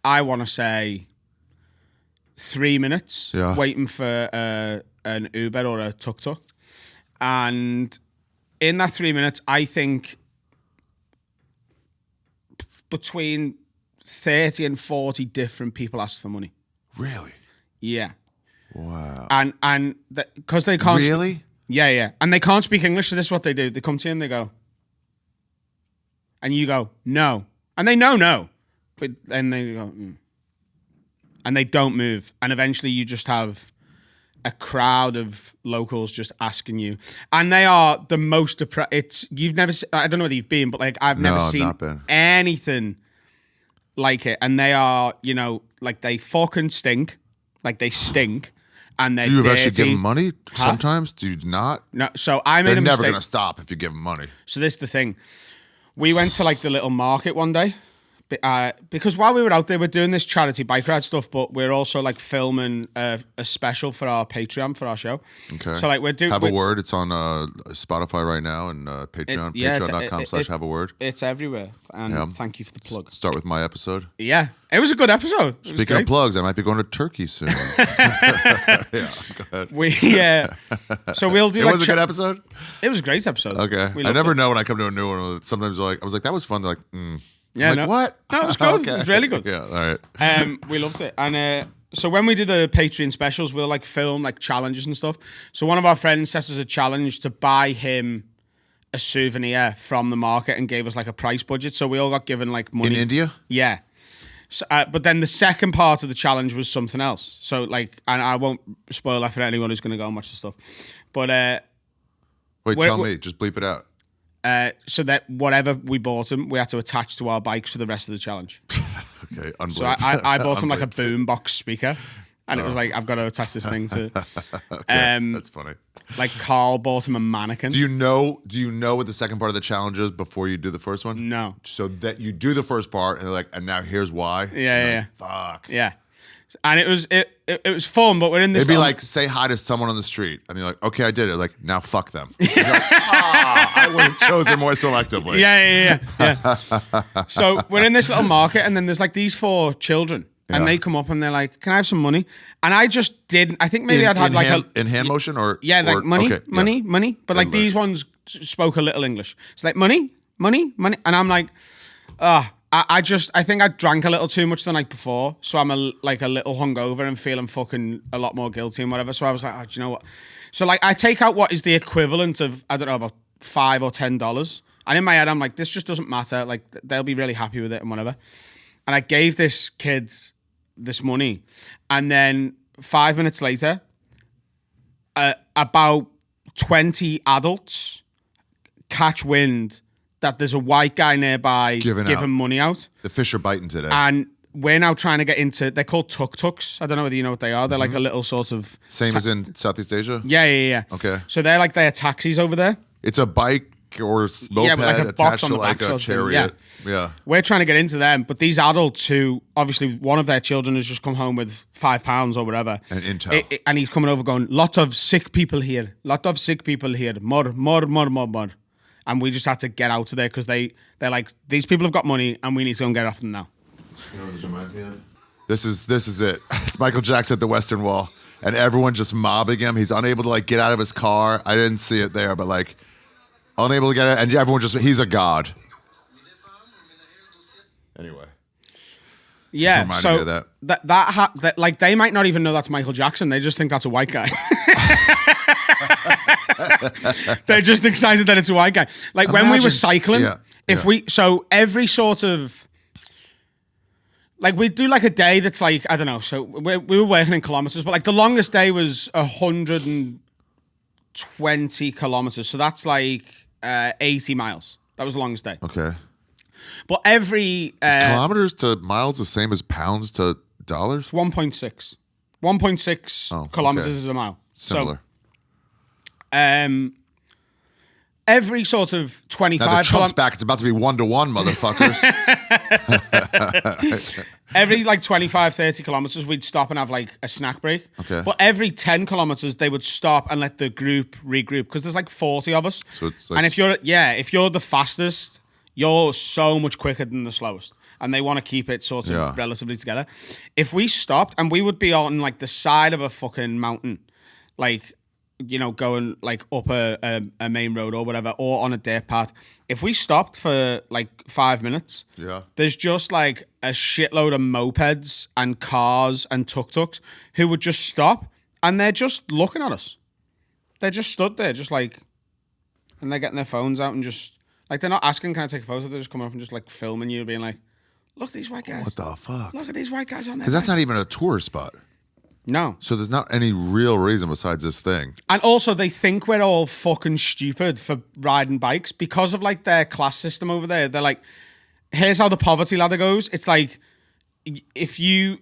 I want to say, 3 minutes waiting for an Uber or a tuk-tuk. And in that 3 minutes, I think between 30 and 40 different people asked for money. Really? Yeah. Wow. And because they can't... Really? Yeah. And they can't speak English, so this is what they do. They come to you and they go... And you go, no. And they know no. But then they go... And they don't move. And eventually you just have a crowd of locals just asking you. And they are the most depressed... You've never... I don't know whether you've been, but like I've never seen anything like it. And they are, you know, like they fucking stink. Like they stink. And they're Do you dirty. actually give them money sometimes? Do you not? No. So I made They're a mistake. never going to stop if you give them money. So this is the thing. We went to like the little market one day Because while we were out there, we're doing this charity bike ride stuff, but we're also like filming a special for our Patreon for our show. Okay. So like we're doing Have a Word. It's on Spotify right now and Patreon. Patreon.com/Have a Word. It's everywhere. And thank you for the plug. Start with my episode. Yeah, it was a good episode. Speaking of plugs, I might be going to Turkey soon. Yeah, go ahead. So we'll do. It was a good episode. It was a great episode. Okay. I never know when I come to a new one. Sometimes I was like, that was fun. They're like, Yeah, I'm like, what? No, it was good. Okay. It was really good. Yeah, all right. We loved it. And so when we do the Patreon specials, we'll like film like challenges and stuff. So one of our friends set us a challenge to buy him a souvenir from the market and gave us like a price budget. So we all got given like money. In India? Yeah. So, but then the second part of the challenge was something else. So like, and I won't spoil that for anyone who's going to go and watch the stuff. But wait, tell me. Just bleep it out. So that whatever we bought him, we had to attach to our bikes for the rest of the challenge. Okay, unbelievable. So I bought him like a boombox speaker, and it was like, I've got to attach this thing to. Okay, that's funny. Like Carl bought him a mannequin. Do you know what the second part of the challenge is before you do the first one? No. So that you do the first part and they're like, and now here's why. Yeah. Fuck. Yeah. And it was fun, but we're in this. It'd be like, say hi to someone on the street, and you're like, okay, I did it. Like, now fuck them. You're like, I would have chosen more selectively. Yeah. So we're in this little market, and then there's like these 4 children, and they come up and they're like, "Can I have some money?" And I just didn't. I think maybe I'd had like in hand motion or money, okay, money. But like these ones spoke a little English. It's like money, and I'm like, I think I drank a little too much the night before, so I'm a little hungover and feeling fucking a lot more guilty and whatever. So I was like, do you know what? So like I take out what is the equivalent of, I don't know, about $5 or $10, and in my head I'm like, this just doesn't matter. Like they'll be really happy with it and whatever. And I gave this kid this money, and then 5 minutes later, about 20 adults catch wind that there's a white guy nearby giving money out. The fish are biting today. And we're now trying to get into, they're called tuk-tuks. I don't know whether you know what they are. They're like a little sort of... Same as in Southeast Asia? Yeah. Okay. So they're like, they are taxis over there. It's a bike or moped like attached to like a chariot. Yeah. We're trying to get into them, but these adults who, obviously one of their children has just come home with £5 or whatever. And intel. And he's coming over going, lot of sick people here. More. And we just had to get out of there because they're like, these people have got money and we need to go and get off them now. You know what this reminds me of? This is it. It's Michael Jackson at the Western Wall, and everyone just mobbing him. He's unable to like get out of his car. I didn't see it there, but like unable to get it, and everyone he's a god. Anyway. Yeah, so me of that like they might not even know that's Michael Jackson. They just think that's a white guy. They're just excited that it's a white guy. Like when we were cycling, so every sort of like we do like a day that's like, I don't know. So we were working in kilometers, but like the longest day was 120 kilometers. So that's like 80 miles. That was the longest day. Okay. But every is kilometers to miles the same as pounds to dollars? 1.6. 1.6 kilometers is a mile. Similar. So, every sort of 25 now the Trump's back. It's about to be 1-to-1, motherfuckers. Every like 25, 30 kilometers, we'd stop and have like a snack break. Okay. But every 10 kilometers, they would stop and let the group regroup because there's like 40 of us. So it's like, and if you're the fastest, you're so much quicker than the slowest. And they want to keep it sort of relatively together. If we stopped and we would be on like the side of a fucking mountain, like, you know, going like up a main road or whatever, or on a dirt path. If we stopped for like 5 minutes, there's just like a shitload of mopeds and cars and tuk-tuks who would just stop and they're just looking at us. They're just stood there, just like, and they're getting their phones out and just, like, they're not asking, can I take a photo? They're just coming up and just like filming you, being like, look at these white guys. What the fuck? Look at these white guys on there. Because that's not even a tourist spot. No. So there's not any real reason besides this thing. And also they think we're all fucking stupid for riding bikes because of like their class system over there. They're like, here's how the poverty ladder goes. It's like, if you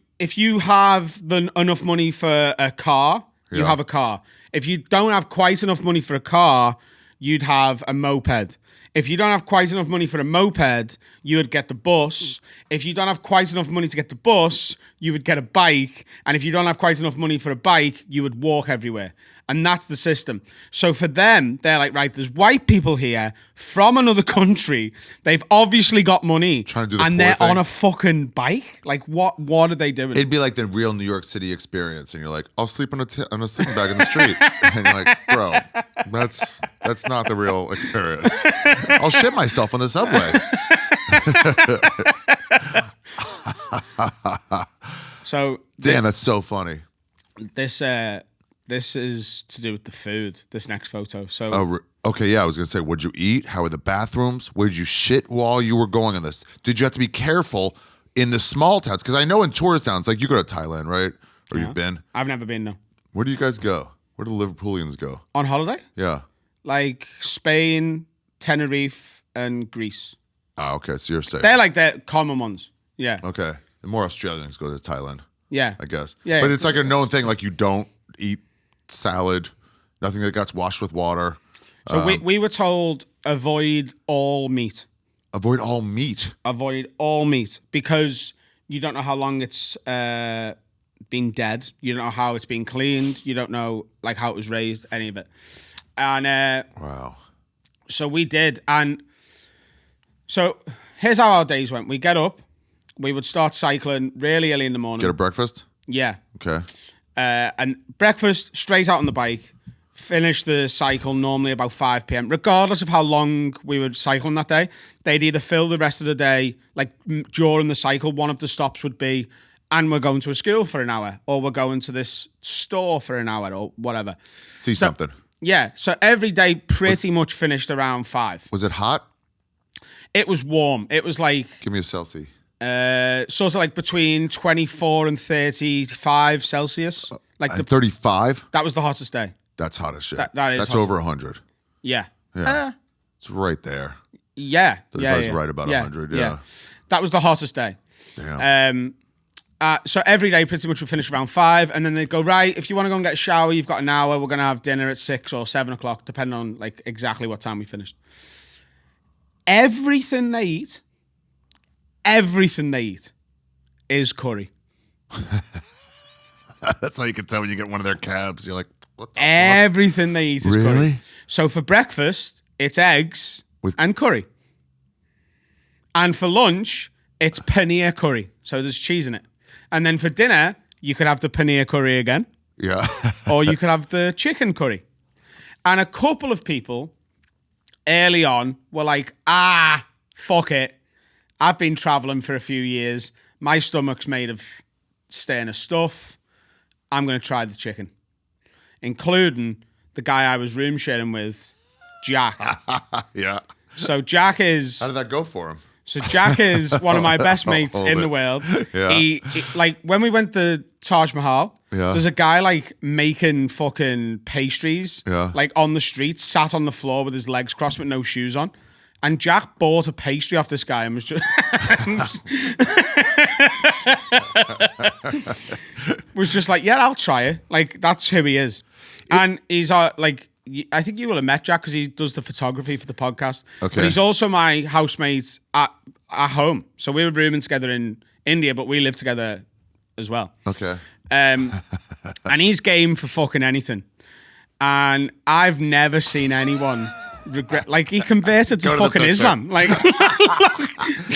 have enough money for a car, you have a car. If you don't have quite enough money for a car, you'd have a moped. If you don't have quite enough money for a moped, you would get the bus. If you don't have quite enough money to get the bus, you would get a bike. And if you don't have quite enough money for a bike, you would walk everywhere. And that's the system. So for them, they're like, right, there's white people here from another country. They've obviously got money. Trying to do the and poor they're thing. on a fucking bike. Like, what are they doing? It'd be like the real New York City experience, and you're like, I'll sleep on a sleeping bag in the street, and you're like, bro, that's not the real experience. I'll shit myself on the subway. So Damn, that's so funny. this is to do with the food. This next photo. So Okay, yeah, I was gonna say, what'd you eat? How were the bathrooms? Where did you shit while you were going on this? Did you have to be careful in the small towns? Because I know in tourist towns, like you go to Thailand, right? Or you've been. I've never been, no. Where do you guys go? Where do the Liverpoolians go? On holiday? Yeah. Like Spain, Tenerife, and Greece. Oh, okay, so you're safe. They're like the common ones. Yeah. Okay. The more Australians go to Thailand, Yeah. I guess. Yeah. But it's like a known thing, like you don't eat salad, nothing that got washed with water. So we were told avoid all meat. Avoid all meat. Avoid all meat because you don't know how long it's been dead. You don't know how it's been cleaned. You don't know like how it was raised, any of it. And Wow. so we did. And so here's how our days went. We get up. We would start cycling really early in the morning. Get a breakfast? Yeah. Okay. And breakfast, straight out on the bike. Finish the cycle normally about 5 p.m. Regardless of how long we were cycling that day, they'd either fill the rest of the day, like during the cycle, one of the stops would be, and we're going to a school for an hour, or we're going to this store for an hour, or whatever. See something. Yeah, so every day pretty much finished around 5. Was it hot? It was warm. It was like, Give me a Celsius. sort of like between 24 and 35 Celsius. Like And 35? that was the hottest day. That's hot as shit. That is That's hot. over 100. Yeah. Yeah. It's right there. Yeah. 35 is right about 100, yeah. That was the hottest day. Damn. So every day pretty much would finish around 5, and then they'd go, right, if you want to go and get a shower, you've got an hour. We're going to have dinner at 6 or 7 o'clock, depending on like exactly what time we finished. Everything they eat is curry. That's how you can tell when you get one of their cabs. You're like, what the fuck? Everything they eat is curry. Really? So for breakfast, it's eggs and curry. And for lunch, it's paneer curry. So there's cheese in it. And then for dinner, you could have the paneer curry again, Yeah. or you could have the chicken curry. And a couple of people early on were like, fuck it. I've been traveling for a few years. My stomach's made of Sterner stuff. I'm going to try the chicken. Including the guy I was room sharing with, Jack. Yeah. So Jack is... How did that go for him? So Jack is one of my best mates in the world. Yeah. He like when we went to Taj Mahal, Yeah. there's a guy like making fucking pastries, Yeah. like on the street, sat on the floor with his legs crossed with no shoes on. And Jack bought a pastry off this guy and was just was just like, yeah, I'll try it. Like that's who he is. And he's like, I think you will have met Jack because he does the photography for the podcast. Okay. But he's also my housemate at home. So we were rooming together in India, but we live together as well. Okay. And he's game for fucking anything. And I've never seen anyone regret, like he converted to Go to the fucking picture. Islam. Like,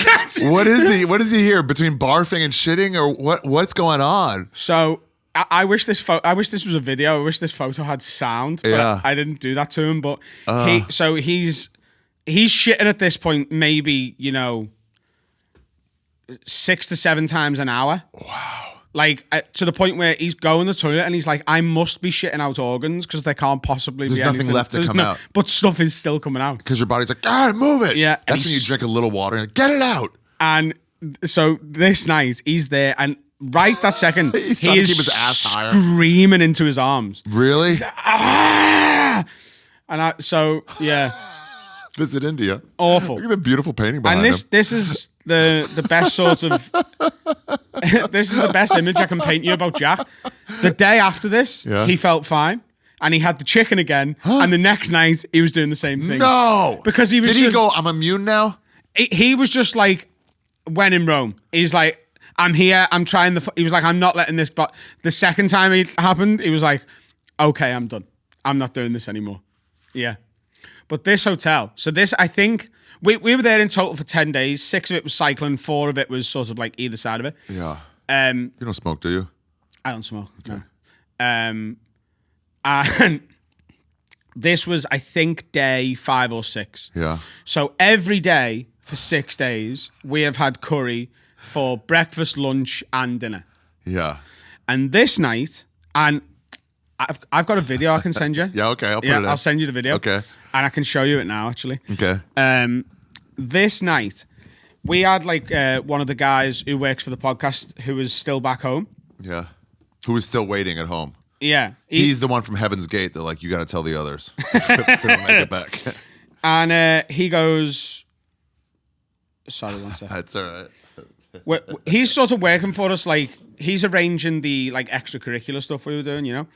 that's, What is he? What is he here? Between barfing and shitting, or what? What's going on? so I wish this I wish this was a video. I wish this photo had sound, but Yeah. I didn't do that to him. But he's shitting at this point, maybe 6 to 7 times an hour. Wow. Like to the point where he's going to the toilet and he's like, I must be shitting out organs because there can't possibly There's be nothing anything left to come out. But stuff is still coming out. Because your body's like, God, move it. Yeah, and That's when you he's- drink a little water and you're like, get it out. And so this night he's there, and right that second He's he trying to is keep his ass higher. screaming into his arms. Really? Ah! And yeah, Visit India. awful. Look at the beautiful painting behind And him. this is the best sort of this is the best image I can paint you about Jack. The day after this, Yeah. he felt fine. and he had the chicken again. And the next night, he was doing the same thing. No, because he was. Did he go? I'm immune now. He was just like, when in Rome, he's like, I'm here. I'm trying he was like, I'm not letting this. But the second time it happened, he was like, okay, I'm done. I'm not doing this anymore. Yeah. But this hotel, so this, I think, we were there in total for 10 days. 6 of it was cycling. 4 of it was sort of like either side of it. Yeah. You don't smoke, do you? I don't smoke. Okay. No. And this was, I think, day 5 or 6. Yeah. So every day for 6 days, we have had curry for breakfast, lunch, and dinner. Yeah. And this night, and I've got a video I can send you. Yeah, okay, I'll put it in. I'll send you the video. Okay. And I can show you it now, actually. Okay. This night, we had like one of the guys who works for the podcast who was still back home. Yeah. Who is still waiting at home? Yeah. He's the one from Heaven's Gate. They're like, you got to tell the others if we don't make it back. And he goes, sorry, one second. That's all right. He's sort of working for us, like he's arranging the like extracurricular stuff we were doing, you know.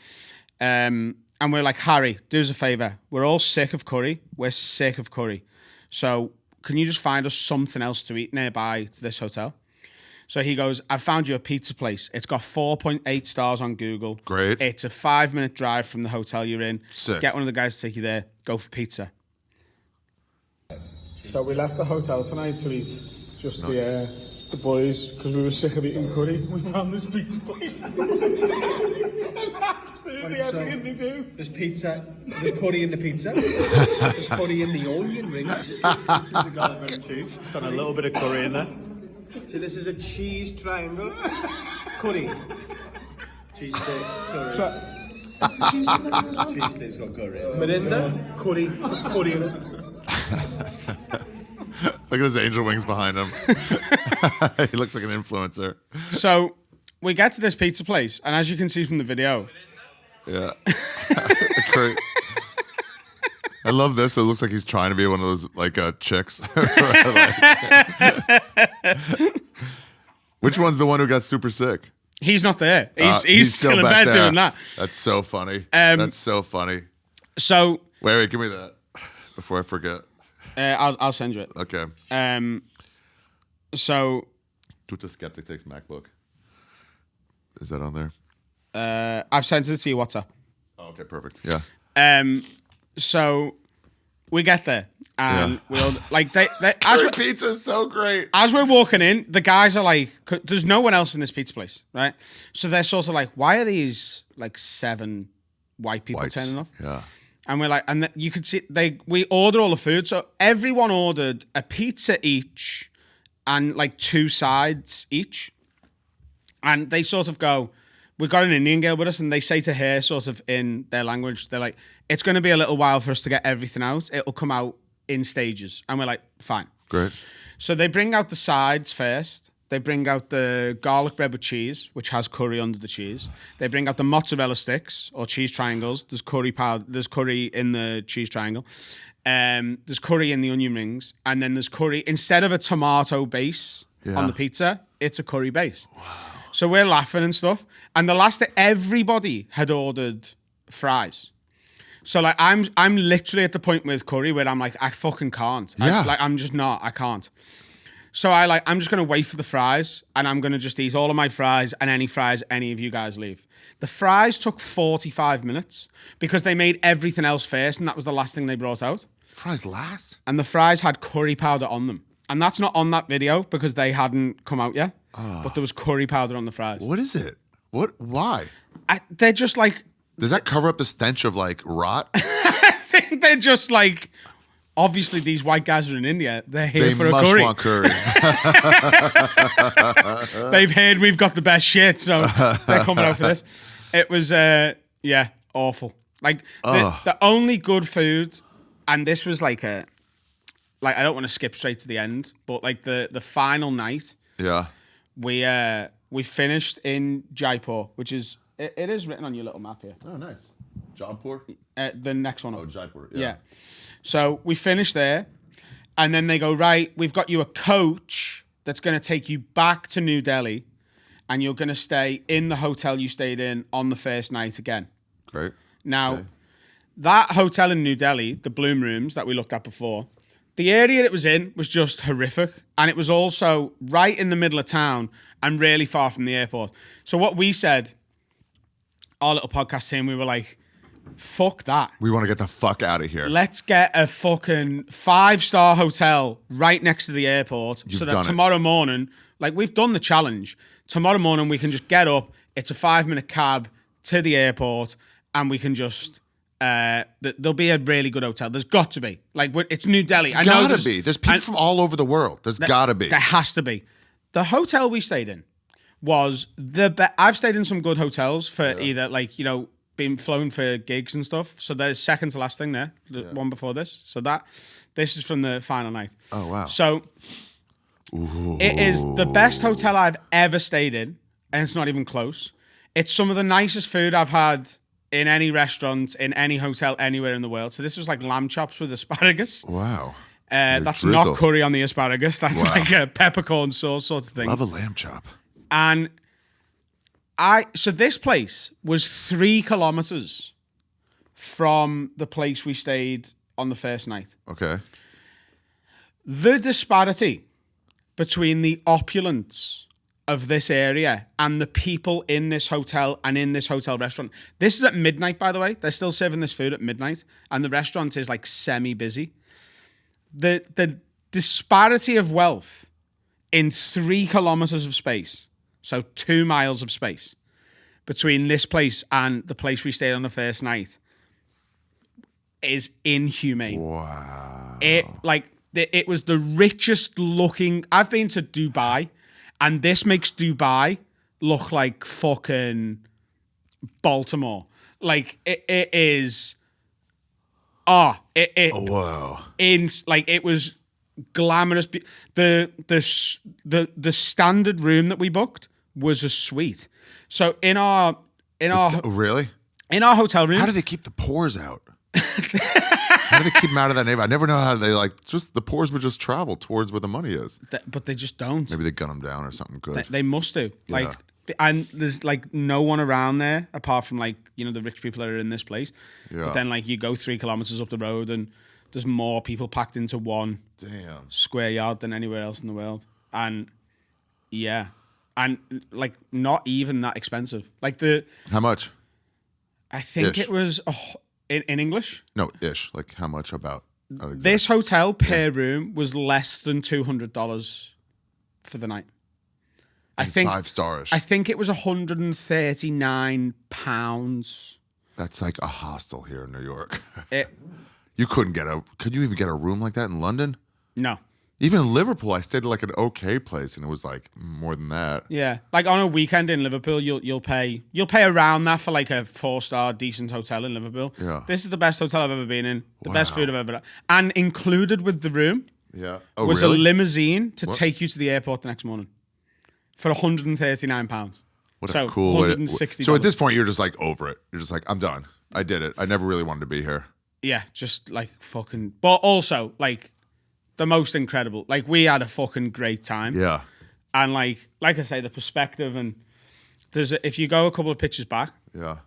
And we're like, Harry, do us a favor. We're all sick of curry. We're sick of curry. So can you just find us something else to eat nearby to this hotel? So he goes, I've found you a pizza place. It's got 4.8 stars on Google. Great. It's a 5-minute drive from the hotel you're in. Sick. Get one of the guys to take you there. Go for pizza. So we left the hotel tonight to eat just the boys because we were sick of eating curry. We found this pizza place. Absolutely everything they do. There's pizza. There's curry in the pizza. There's curry in the onion rings. This is the garlic and cheese. It's got a little bit of curry in there. So this is a cheese triangle. Curry. Cheese stick. Curry. Cheese stick's got curry. Merinda. Curry. Curry in it. Look at his angel wings behind him. He looks like an influencer. So we get to this pizza place, and as you can see from the video, Yeah. Great. I love this. It looks like he's trying to be one of those like chicks. Which one's the one who got super sick? he's not there. He's still in back bed there. doing that. That's so funny. That's so funny. So Wait, give me that before I forget. I'll send you it. Okay. So Tuta Skeptic takes MacBook. Is that on there? I've sent it to your WhatsApp. Oh, okay, perfect. Yeah. So we get there and we all like they Curry pizza is so great. as we're walking in, the guys are like, there's no one else in this pizza place, right? So they're sort of like, why are these like 7 white people Whites. turning up? Yeah. And we're like, and you could see we order all the food. So everyone ordered a pizza each and like 2 sides each. And they sort of go, we've got an Indian girl with us, and they say to her sort of in their language, they're like, it's going to be a little while for us to get everything out. It'll come out in stages. And we're like, fine. Great. So they bring out the sides first. They bring out the garlic bread with cheese, which has curry under the cheese. They bring out the mozzarella sticks or cheese triangles. There's curry powder. There's curry in the cheese triangle. There's curry in the onion rings, and then there's curry instead of a tomato base on the pizza. It's a curry base. Wow. So we're laughing and stuff. And the last day, everybody had ordered fries. So like I'm literally at the point with curry where I'm like, I fucking can't. Yeah. I'm just not. I can't. So I'm just going to wait for the fries, and I'm going to just eat all of my fries and any fries any of you guys leave. The fries took 45 minutes because they made everything else first, and that was the last thing they brought out. Fries last? And the fries had curry powder on them. And that's not on that video because they hadn't come out yet. But there was curry powder on the fries. What is it? Why? They're just like... Does that cover up the stench of like rot? I think they're just like... Obviously, these white guys are in India. They're here for a curry. They must want curry. They've heard we've got the best shit, so they're coming out for this. It was, awful. Like, the only good food, and this was like I don't want to skip straight to the end, but like the final night, Yeah. we finished in Jaipur, which is, it is written on your little map here. Oh, nice. Jaipur? The next one up. Oh, Jaipur. Yeah. So we finished there, and then they go, right, we've got you a coach that's going to take you back to New Delhi, and you're going to stay in the hotel you stayed in on the first night again. Great. Now, Okay. that hotel in New Delhi, the Bloom Rooms that we looked at before, the area it was in was just horrific. And it was also right in the middle of town and really far from the airport. So what we said, our little podcast team, we were like, fuck that. We want to get the fuck out of here. Let's get a fucking 5-star hotel right next to the airport so that tomorrow morning, like we've done the challenge, tomorrow morning we can just get up, it's a 5-minute cab to the airport and we can just... there'll be a really good hotel. There's got to be. Like, it's New Delhi. There's gotta be. There's people from all over the world. There's gotta be. There has to be. The hotel we stayed in was the best. I've stayed in some good hotels for either, like, you know, being flown for gigs and stuff. So there's second to last thing there. The one before this. So this is from the final night. Oh, wow. So it is the best hotel I've ever stayed in. And it's not even close. It's some of the nicest food I've had in any restaurant, in any hotel, anywhere in the world. So this was like lamb chops with asparagus. Wow. That's drizzle. not curry on the asparagus. That's like a peppercorn sauce sort of thing. Love a lamb chop. And so this place was 3 kilometers from the place we stayed on the first night. Okay. The disparity between the opulence of this area and the people in this hotel and in this hotel restaurant. This is at midnight, by the way. They're still serving this food at midnight, and the restaurant is like semi-busy. The disparity of wealth in 3 kilometers of space, so 2 miles of space, between this place and the place we stayed on the first night is inhumane. Wow. It was the richest looking... I've been to Dubai, and this makes Dubai look like fucking Baltimore. Like, it is... Oh, wow. It was glamorous. The standard room that we booked was a suite. So in our really? In our hotel room... How do they keep the pores out? How do they keep them out of that neighborhood? I never know how they just the pores would just travel towards where the money is. But they just don't. Maybe they gun them down or something good. They must do. Yeah. And there's like no one around there apart from like, you know, the rich people that are in this place. Yeah. But then like you go 3 kilometers up the road and there's more people packed into one square yard than anywhere else in the world. And yeah. And like not even that expensive. Like How much? I think Ish. it was in English. No, ish. Like how much about? This hotel per room was less than $200 for the night. I think 5-star-ish. I think it was £139. That's like a hostel here in New York. Could you even get a room like that in London? No. Even in Liverpool, I stayed at like an okay place and it was like more than that. Yeah. Like on a weekend in Liverpool, you'll pay around that for like a 4-star decent hotel in Liverpool. Yeah. This is the best hotel I've ever been in. The best food I've ever had. And included with the room was really? a limousine to take you to the airport the next morning. For £139. What a cool way $160. So at this point, you're just like over it. You're just like, I'm done. I did it. I never really wanted to be here. Yeah, just like fucking... But also, like, the most incredible. Like, we had a fucking great time. Yeah. And like I say, the perspective and... if you go a couple of pictures back... Yeah.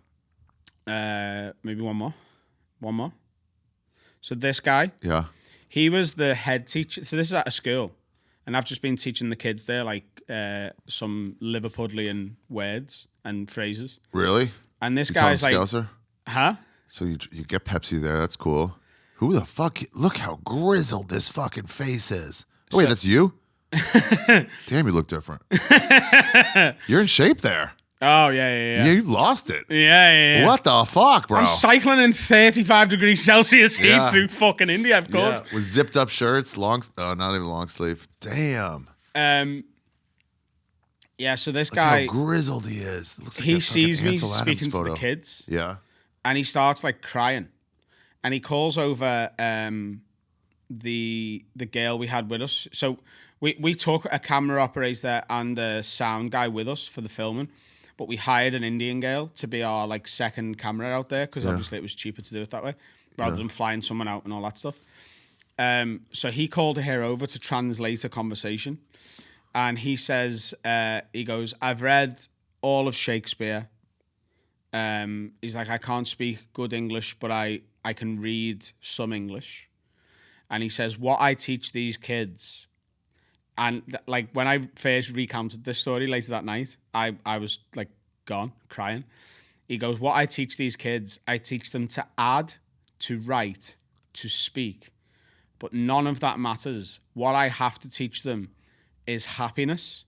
Maybe one more. So this guy... Yeah. He was the head teacher. So this is at a school. And I've just been teaching the kids there, like, some Liverpudlian words and phrases. Really? And this you guy's like... Scouser? Huh? So you get Pepsi there. That's cool. Who the fuck? Look how grizzled this fucking face is. Oh, wait, that's you? Damn, you look different. You're in shape there. Oh, yeah. You've lost it. Yeah. What the fuck, bro? I'm cycling in 35 degrees Celsius heat through fucking India, of course. Yeah. With zipped up shirts, not even long sleeve. Damn. Yeah, so this Look guy... how grizzled he is. Looks like he a sees me Ansel Adams speaking photo. to the kids. Yeah. And he starts like crying. And he calls over the girl we had with us. So we took a camera operator and a sound guy with us for the filming. But we hired an Indian girl to be our like second camera out there because obviously it was cheaper to do it that way rather than flying someone out and all that stuff. So he called her over to translate a conversation. And he says, he goes, I've read all of Shakespeare. He's like, I can't speak good English, but I I can read some English. And he says, what I teach these kids, and like when I first recounted this story later that night, I was like gone, crying. He goes, what I teach these kids, I teach them to add, to write, to speak. But none of that matters. What I have to teach them is happiness,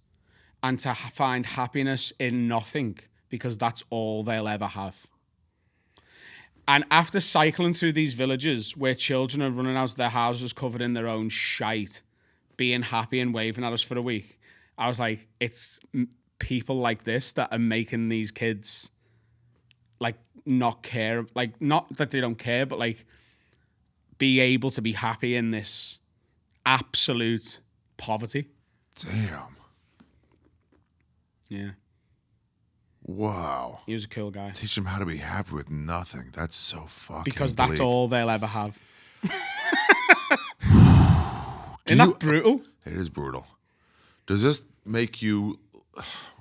and to find happiness in nothing, because that's all they'll ever have. And after cycling through these villages where children are running out of their houses covered in their own shite, being happy and waving at us for a week, I was like, it's people like this that are making these kids like not care, like not that they don't care, but like be able to be happy in this absolute poverty. Damn. Yeah. Wow. He was a cool guy. Teach them how to be happy with nothing. That's so fucking Because bleak. that's all they'll ever have. Isn't that brutal? It is brutal. Does this make you...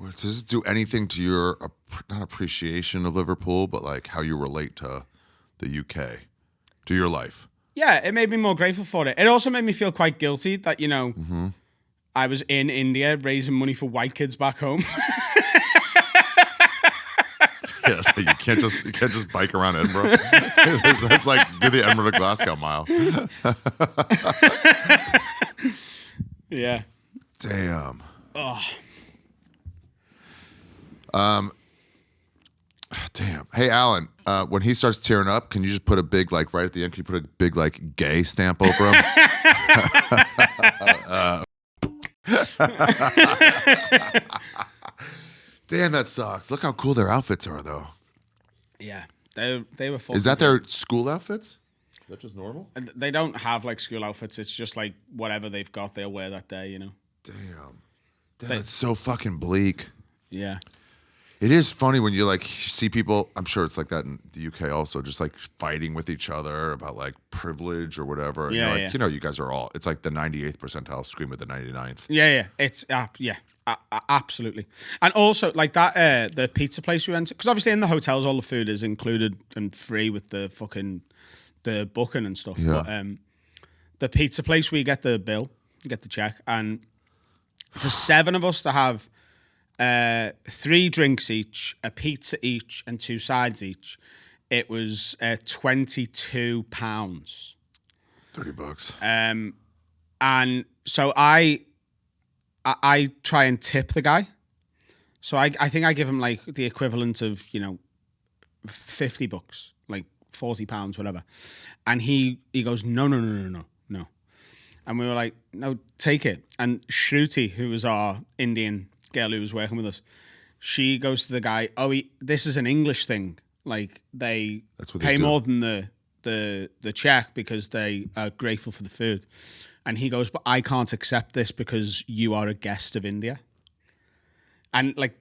Does this do anything to your, not appreciation of Liverpool, but like how you relate to the UK, to your life? Yeah, it made me more grateful for it. It also made me feel quite guilty that, you know, I was in India raising money for white kids back home. Yeah, so you can't just bike around Edinburgh. It's like do the Edinburgh to Glasgow mile. Yeah. Damn. Oh. Damn. Hey, Alan, when he starts tearing up, can you just put a big, like, right at the end, can you put a big, like, gay stamp over him? Damn, that sucks. Look how cool their outfits are, though. Yeah. They were full. Is that their school outfits? Is that just normal? They don't have, like, school outfits. It's just, like, whatever they've got, they'll wear that day, you know? Damn, it's so fucking bleak. Yeah. It is funny when you like see people, I'm sure it's like that in the UK also, just like fighting with each other about like privilege or whatever. And Yeah, you're like, yeah. you know, you guys are all, it's like the 98th percentile scream at the 99th. Yeah. It's, absolutely. And also, like that, the pizza place we went to, because obviously in the hotels, all the food is included and free with the booking and stuff. Yeah. But the pizza place, we get the bill, you get the check, and for 7 of us to have 3 drinks each, a pizza each, and 2 sides each, it was £22. $30. And so I try and tip the guy. So I think I give him like the equivalent of, you know, $50, like £40, whatever. And he goes, no. And we were like, no, take it. And Shruti, who was our Indian girl who was working with us, she goes to the guy, this is an English thing. Like they pay more than the check because they are grateful for the food. And he goes, but I can't accept this because you are a guest of India. And like,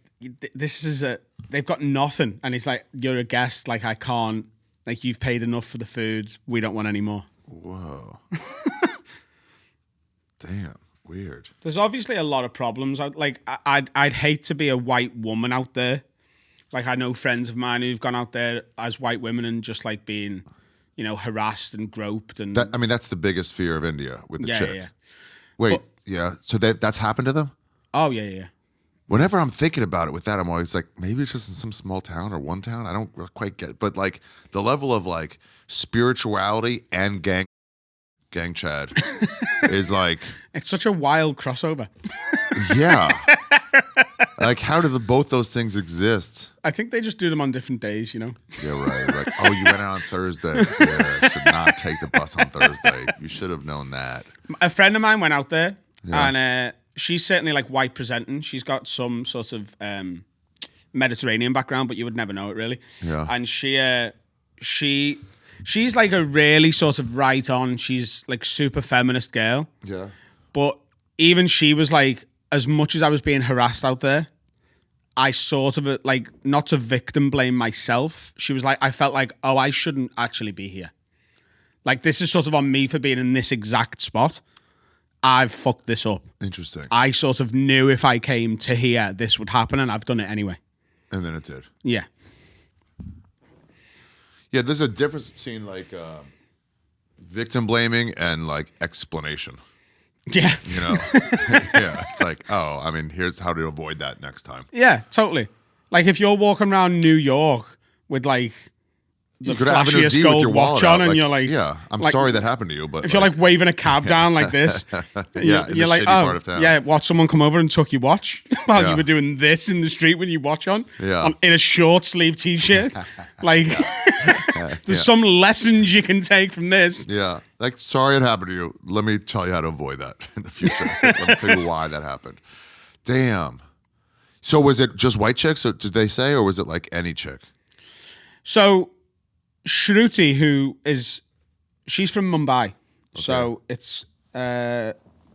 this is they've got nothing. And he's like, you're a guest. Like I can't, like you've paid enough for the food. We don't want any more. Whoa. Damn. Weird. There's obviously a lot of problems. I'd hate to be a white woman out there. Like I know friends of mine who've gone out there as white women and just like being, you know, harassed and groped and. That's the biggest fear of India with the chick. Yeah. Wait, yeah. So that's happened to them? Oh yeah. Whenever I'm thinking about it with that, I'm always like, maybe it's just in some small town or one town. I don't quite get it. But like the level of like spirituality and gang Chad is like. It's such a wild crossover. Yeah. Like, how do both those things exist? I think they just do them on different days, you know? Yeah, right. Like, oh, you went out on Thursday. Yeah, I should not take the bus on Thursday. You should have known that. A friend of mine went out there, and she's certainly like white presenting. She's got some sort of Mediterranean background, but you would never know it really. Yeah. And she's like a really sort of right on. She's like super feminist girl. Yeah. But even she was like, as much as I was being harassed out there, I sort of like, not to victim blame myself. She was like, I felt like, I shouldn't actually be here. Like, this is sort of on me for being in this exact spot. I've fucked this up. Interesting. I sort of knew if I came to here, this would happen, and I've done it anyway. And then it did. Yeah. Yeah, there's a difference between like victim blaming and like explanation. Yeah. You know, yeah, it's like, oh, I mean, here's how to avoid that next time. Yeah, totally. Like if you're walking around New York with like the You could have an flashiest OD with gold your wallet watch on, out, and you're like, yeah, I'm like, sorry that happened to you, but if you're like waving a cab down like this, yeah, in you're the like, shitty oh, part of town. yeah, watch someone come over and took your watch while Yeah. you were doing this in the street with your watch on, Yeah. in a short sleeve t-shirt. Like, there's some lessons you can take from this. Yeah. Like, sorry it happened to you. Let me tell you how to avoid that in the future. Let me tell you why that happened. Damn. So was it just white chicks, or did they say, or was it like any chick? So, Shruti, she's from Mumbai. So it's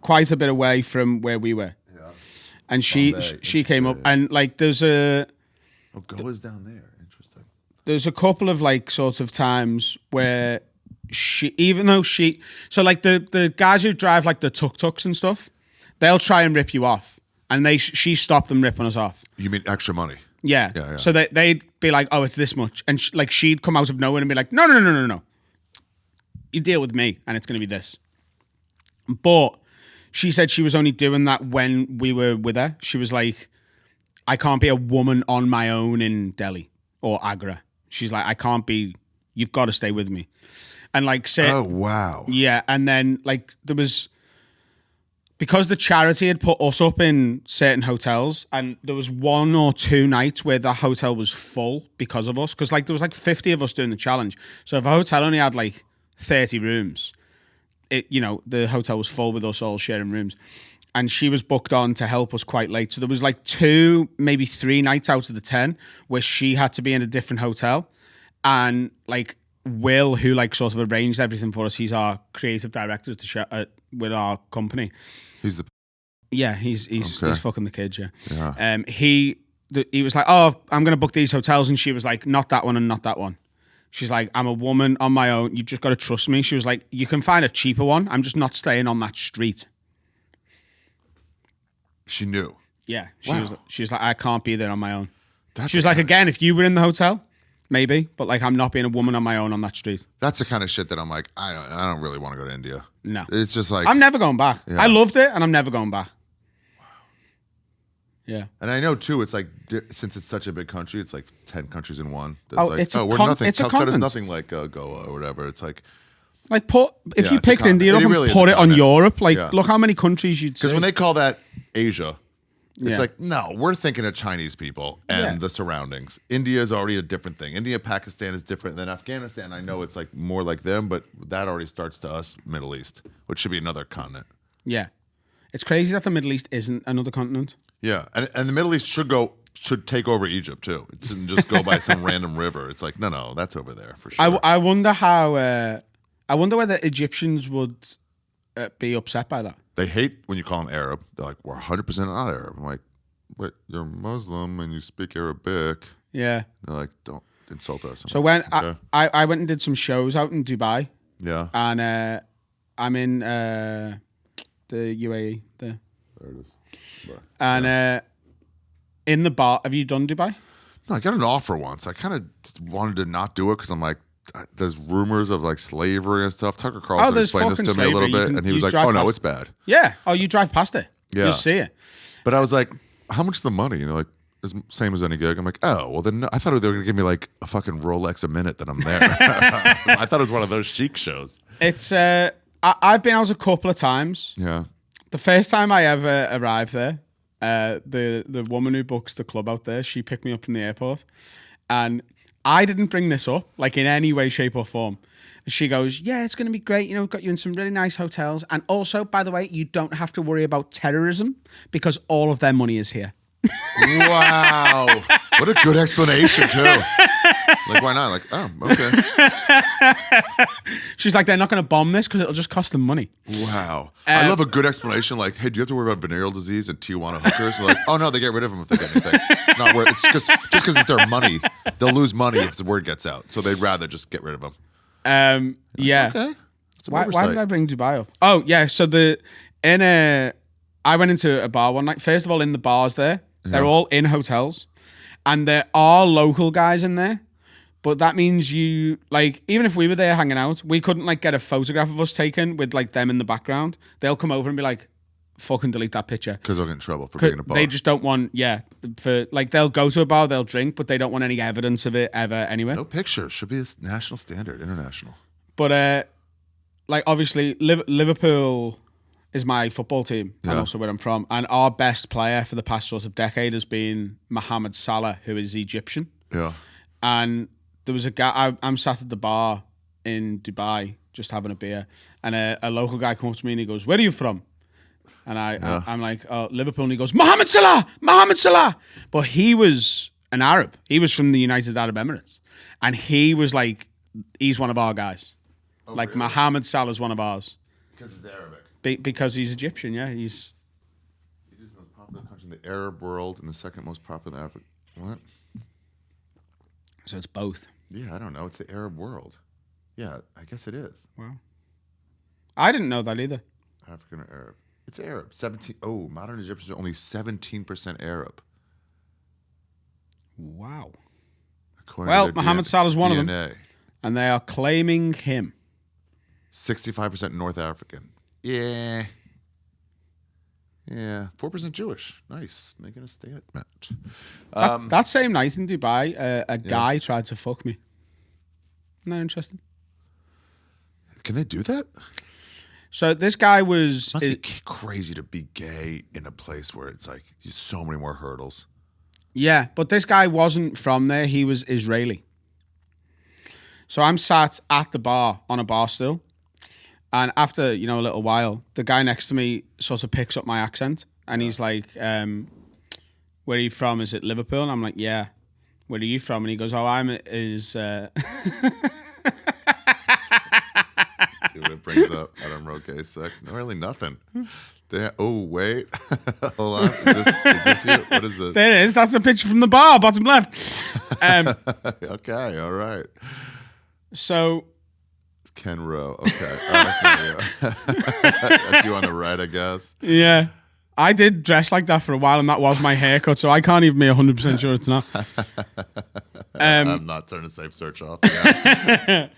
quite a bit away from where we were. Yeah. And she came up, and like there's a Goa's down there. Interesting. There's a couple of like sort of times where even though so like the guys who drive like the tuk-tuks and stuff, they'll try and rip you off, and she stopped them ripping us off. You mean extra money? Yeah. Yeah. So they'd be like, oh, it's this much. And she'd come out of nowhere and be like, no. You deal with me and it's going to be this. But she said she was only doing that when we were with her. She was like, I can't be a woman on my own in Delhi or Agra. She's like, I can't be, you've got to stay with me. And like, say, Oh, wow. yeah. And then like there was, because the charity had put us up in certain hotels, and there was 1 or 2 nights where the hotel was full because of us. Because like there was like 50 of us doing the challenge. So if a hotel only had like 30 rooms, the hotel was full with us all sharing rooms. And she was booked on to help us quite late. So there was like 2, maybe 3 nights out of the 10 where she had to be in a different hotel. And like Will, who like sort of arranged everything for us, he's our creative director with our company. He's the. Yeah, he's fucking the kids. Yeah. He was like, oh, I'm gonna book these hotels, and she was like, not that one and not that one. She's like, I'm a woman on my own. You just got to trust me. She was like, you can find a cheaper one. I'm just not staying on that street. She knew. Yeah, she was like, I can't be there on my own. That's She was like, again, if you were in the hotel, maybe, but like, I'm not being a woman on my own on that street. That's the kind of shit that I'm like, I don't really want to go to India. No, It's just like I'm never going back. Yeah. I loved it, and I'm never going back. Yeah. And I know too, it's like since it's such a big country, it's like 10 countries in one. There's Oh, like, it's a we're con- nothing. it's a Calcutta is continent. nothing like Goa or whatever. It's like If Yeah, you it's a picked continent. India up It really and is put a it on continent. Europe, like Yeah. look how many countries you'd see. because when they call that Asia, it's Yeah. like no, we're thinking of Chinese people and Yeah. the surroundings. India is already a different thing. India, Pakistan is different than Afghanistan. I know it's like more like them, but that already starts to us Middle East, which should be another continent. Yeah. It's crazy that the Middle East isn't another continent. Yeah, and the Middle East should take over Egypt too. It shouldn't just go by some random river. It's like no, that's over there for sure. I wonder how. I wonder whether Egyptians would be upset by that. They hate when you call them Arab. They're like, we're 100% not Arab. I'm like, but you're Muslim and you speak Arabic. Yeah. They're like, don't insult us. I'm So like, when okay. I went and did some shows out in Dubai, Yeah, and I'm in the UAE there, there it is. But, and in the bar. Have you done Dubai? no, I got an offer once. I kind of wanted to not do it because I'm like, there's rumors of like slavery and stuff. Tucker Carlson there's explained this to fucking me a little slavery. bit, and he You was like, drive oh no, past- it's bad. Yeah. Oh, you drive past it. Yeah. You'll see it. But I was like, how much is the money? And they're like, it's the same as any gig. I'm like, oh, well then I thought they were going to give me like a fucking Rolex a minute that I'm there. I thought it was one of those chic shows. It's I've been out a couple of times. Yeah. The first time I ever arrived there, the woman who books the club out there, she picked me up from the airport, and I didn't bring this up like in any way, shape, or form. She goes, "Yeah, it's going to be great. You know, we've got you in some really nice hotels, and also, by the way, you don't have to worry about terrorism because all of their money is here." Wow. What a good explanation, too. Like, why not? Like, oh, okay. She's like, "They're not going to bomb this because it'll just cost them money." Wow. I love a good explanation. Like, hey, do you have to worry about venereal disease and Tijuana hookers? They're like, oh, no, they get rid of them if they get anything. It's not worth it. Just because it's their money. They'll lose money if the word gets out. So they'd rather just get rid of them. Yeah. Okay. It's a Why oversight. did I bring Dubai up? Oh, yeah. So I went into a bar one night. First of all, in the bars there, they're all in hotels, and there are local guys in there, But that means you, like, even if we were there hanging out, we couldn't, like, get a photograph of us taken with, like, them in the background. They'll come over and be like, fucking delete that picture. Because they'll get in trouble for being in a bar. They just don't want, for, like, they'll go to a bar, they'll drink, but they don't want any evidence of it ever anywhere. No pictures. Should be a national standard, international. But, like, obviously, Liverpool is my football team, and also where I'm from. And our best player for the past sort of decade has been Mohamed Salah, who is Egyptian. Yeah. And there was a guy, I'm sat at the bar in Dubai, just having a beer, and a local guy come up to me and he goes, "Where are you from?" And I'm like, "Oh, Liverpool." And he goes, "Mohamed Salah, Mohamed Salah." But he was an Arab. He was from the United Arab Emirates. And he was like, he's one of our guys. Like, really? Mohamed Salah's one of ours. Because he's Arabic. Because he's Egyptian, yeah. It is the most popular country in the Arab world and the second most popular in Africa. What? So it's both. Yeah, I don't know. It's the Arab world. Yeah, I guess it is. Wow. I didn't know that either. African or Arab. It's Arab. 17. Oh, modern Egyptians are only 17% Arab. Wow. According to Mohamed Salah's one of them. DNA. And they are claiming him. 65% North African. Yeah. Yeah. 4% Jewish. Nice. Making a statement. That same night in Dubai, a guy tried to fuck me. Isn't that interesting? Can they do that? So this guy was... Must be crazy to be gay in a place where it's like so many more hurdles. Yeah, but this guy wasn't from there. He was Israeli. So I'm sat at the bar on a bar stool. And after, a little while, the guy next to me sort of picks up my accent. And he's like, where are you from? Is it Liverpool? And I'm like, yeah. Where are you from? And he goes, oh, See what it brings up. Adam Rowe gay sex. No, really nothing. Oh, wait. Hold on. Is this you? What is this? There it is. That's the picture from the bar, bottom left. Okay, all right. So... It's Ken Rowe. Okay. Oh, that's not you. That's you on the right, I guess. Yeah. I did dress like that for a while, and that was my haircut, so I can't even be 100% sure it's not. I'm not turning safe search off. Yeah.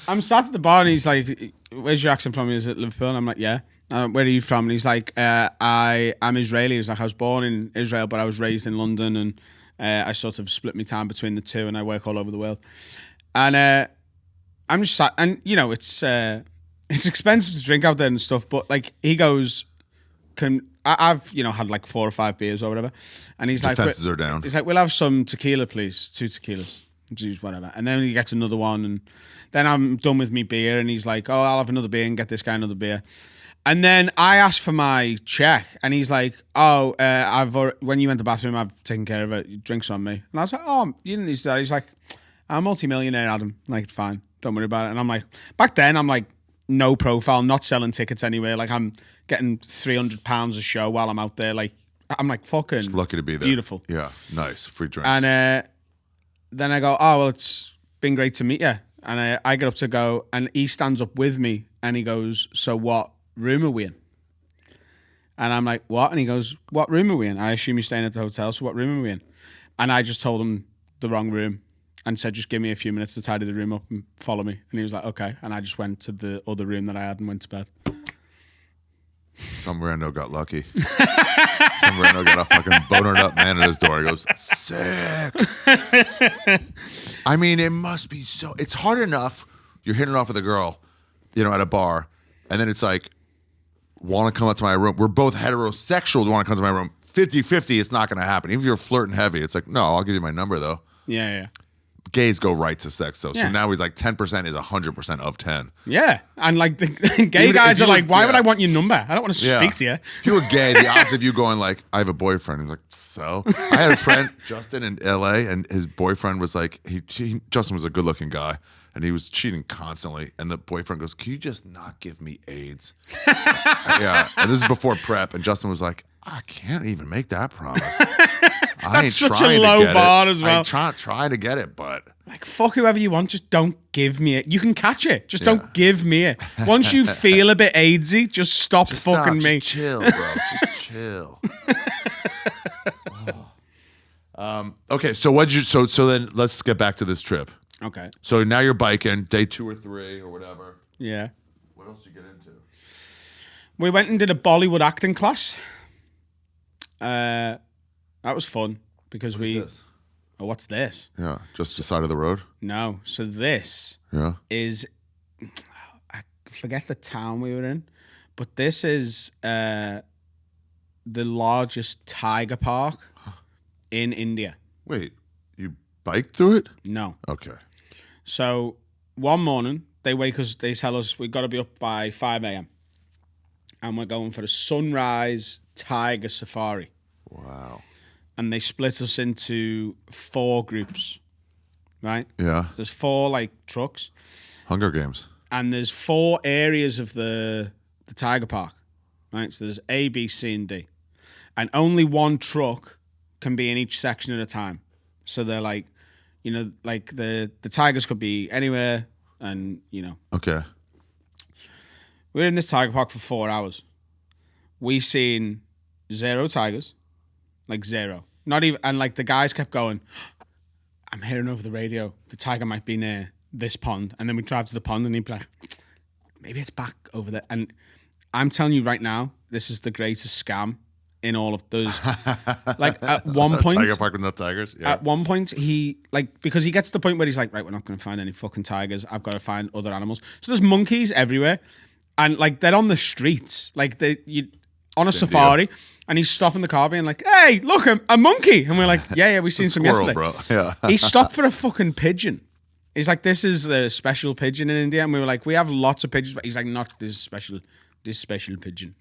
I'm sat at the bar, and he's like, where's your accent from? Is it Liverpool? And I'm like, yeah. Where are you from? And he's like, I'm Israeli. He's like, I was born in Israel, but I was raised in London, and I sort of split my time between the two, and I work all over the world. And I'm just sat, and it's expensive to drink out there and stuff, but like he goes, I've had like 4 or 5 beers or whatever, and he's like, defenses are down. He's like, we'll have some tequila, please, 2 tequilas, juice, whatever, and then he gets another one, and then I'm done with me beer, and he's like, oh, I'll have another beer and get this guy another beer. And then I asked for my check, and he's like, "Oh, when you went to the bathroom, I've taken care of it. Drinks on me." And I was like, "Oh, you didn't need to do that." He's like, "I'm a multi-millionaire, Adam. Like, it's fine. Don't worry about it." And I'm like, back then, I'm like, no profile, not selling tickets anywhere. Like, I'm getting £300 a show while I'm out there. Like, I'm like, fucking just lucky to be there. Beautiful. Yeah, nice. Free drinks. And then I go, "Oh, well, it's been great to meet you." And I get up to go, and he stands up with me, and he goes, "So what room are we in?" And I'm like, "What?" And he goes, "What room are we in?" I assume he's staying at the hotel, so what room are we in? And I just told him the wrong room and said, just give me a few minutes to tidy the room up and follow me. And he was like, okay. And I just went to the other room that I had and went to bed. Some rando got lucky. Some rando got a fucking bonered up man at his door. He goes, sick. I mean, it must be so... It's hard enough. You're hitting it off with a girl, at a bar. And then it's like, want to come up to my room. We're both heterosexual to want to come to my room. 50-50, it's not going to happen. Even if you're flirting heavy, it's like, no, I'll give you my number, though. Yeah. Gays go right to sex, though. Yeah. So now he's like 10% is 100% of 10. Yeah. And like the gay guys are like, why would I want your number? I don't want to speak to you. If you were gay, the odds of you going like, I have a boyfriend. He's like, so? I had a friend, Justin, in LA, and his boyfriend was like, Justin was a good looking guy. And he was cheating constantly. And the boyfriend goes, can you just not give me AIDS? Yeah. And this is before prep. And Justin was like, I can't even make that promise. I ain't such trying a low to get bar it. as well. I'm trying to get it, but... Like, fuck whoever you want. Just don't give me it. You can catch it. Just don't give me it. Once you feel a bit AIDSy, just stop fucking me. Just chill, bro. Just chill. Okay, so so then let's get back to this trip. Okay. So now you're biking, day 2 or 3 or whatever. Yeah. What else did you get into? We went and did a Bollywood acting class. That was fun because What is this? Oh, what's this? Yeah, just the side of the road. No. So this Yeah. is, I forget the town we were in, but this is the largest tiger park in India. Wait, you biked through it? No. Okay. So one morning they tell us we've got to be up by 5 a.m. and we're going for a sunrise tiger safari. Wow. And they split us into 4 groups, right? Yeah. There's 4 like trucks, Hunger Games. and there's 4 areas of the tiger park, right? So there's A, B, C, and D, and only one truck can be in each section at a time. So they're like, you know, like the tigers could be anywhere, and you know. Okay. We were in this tiger park for 4 hours. We seen 0 tigers, like 0. Not even, and like the guys kept going, I'm hearing over the radio, the tiger might be near this pond. And then we drive to the pond and he'd be like, maybe it's back over there. And I'm telling you right now, this is the greatest scam in all of those. Like at one point, Tiger park with no tigers. Yeah. at one point, he like because he gets to the point where he's like, right, we're not going to find any fucking tigers. I've got to find other animals. So there's monkeys everywhere, and like they're on the streets, like on a safari, and he's stopping the car, being like, "Hey, look, a monkey!" And we're like, "Yeah, we've seen some Squirrel, yesterday." bro. Yeah. He stopped for a fucking pigeon. He's like, "This is the special pigeon in India," and we were like, "We have lots of pigeons," but he's like, "Not this special." This special pigeon.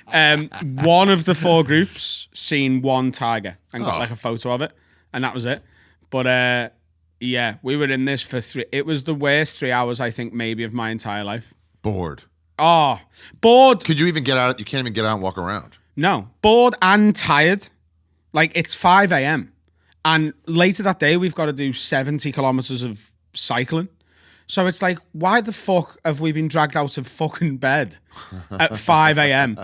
One of the 4 groups seen 1 tiger and got like a photo of it, and that was it. But yeah, we were in this for 3. It was the worst 3 hours I think maybe of my entire life. Bored. Oh, bored. Could you even get out? You can't even get out and walk around. No, bored and tired. Like it's 5 a.m. and later that day we've got to do 70 kilometers of cycling. So it's like, why the fuck have we been dragged out of fucking bed at 5 a.m.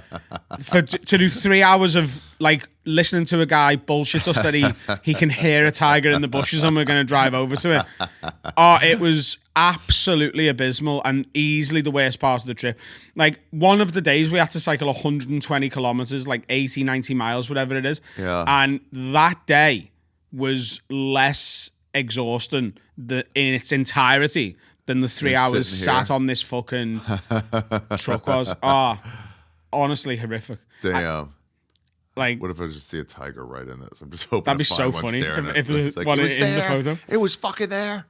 to do 3 hours of like listening to a guy bullshit us that he can hear a tiger in the bushes and we're going to drive over to it. Oh, it was absolutely abysmal and easily the worst part of the trip. Like one of the days we had to cycle 120 kilometers, like 80, 90 miles, whatever it is. Yeah. And that day was less exhausting in its entirety than the 3 hours sat on this fucking truck was. Honestly horrific. Damn. Like, What if I just see a tiger right in this? I'm just hoping that'd be to so find one funny staring at if me. there's It's like, one it was in the there. photo. It was fucking there.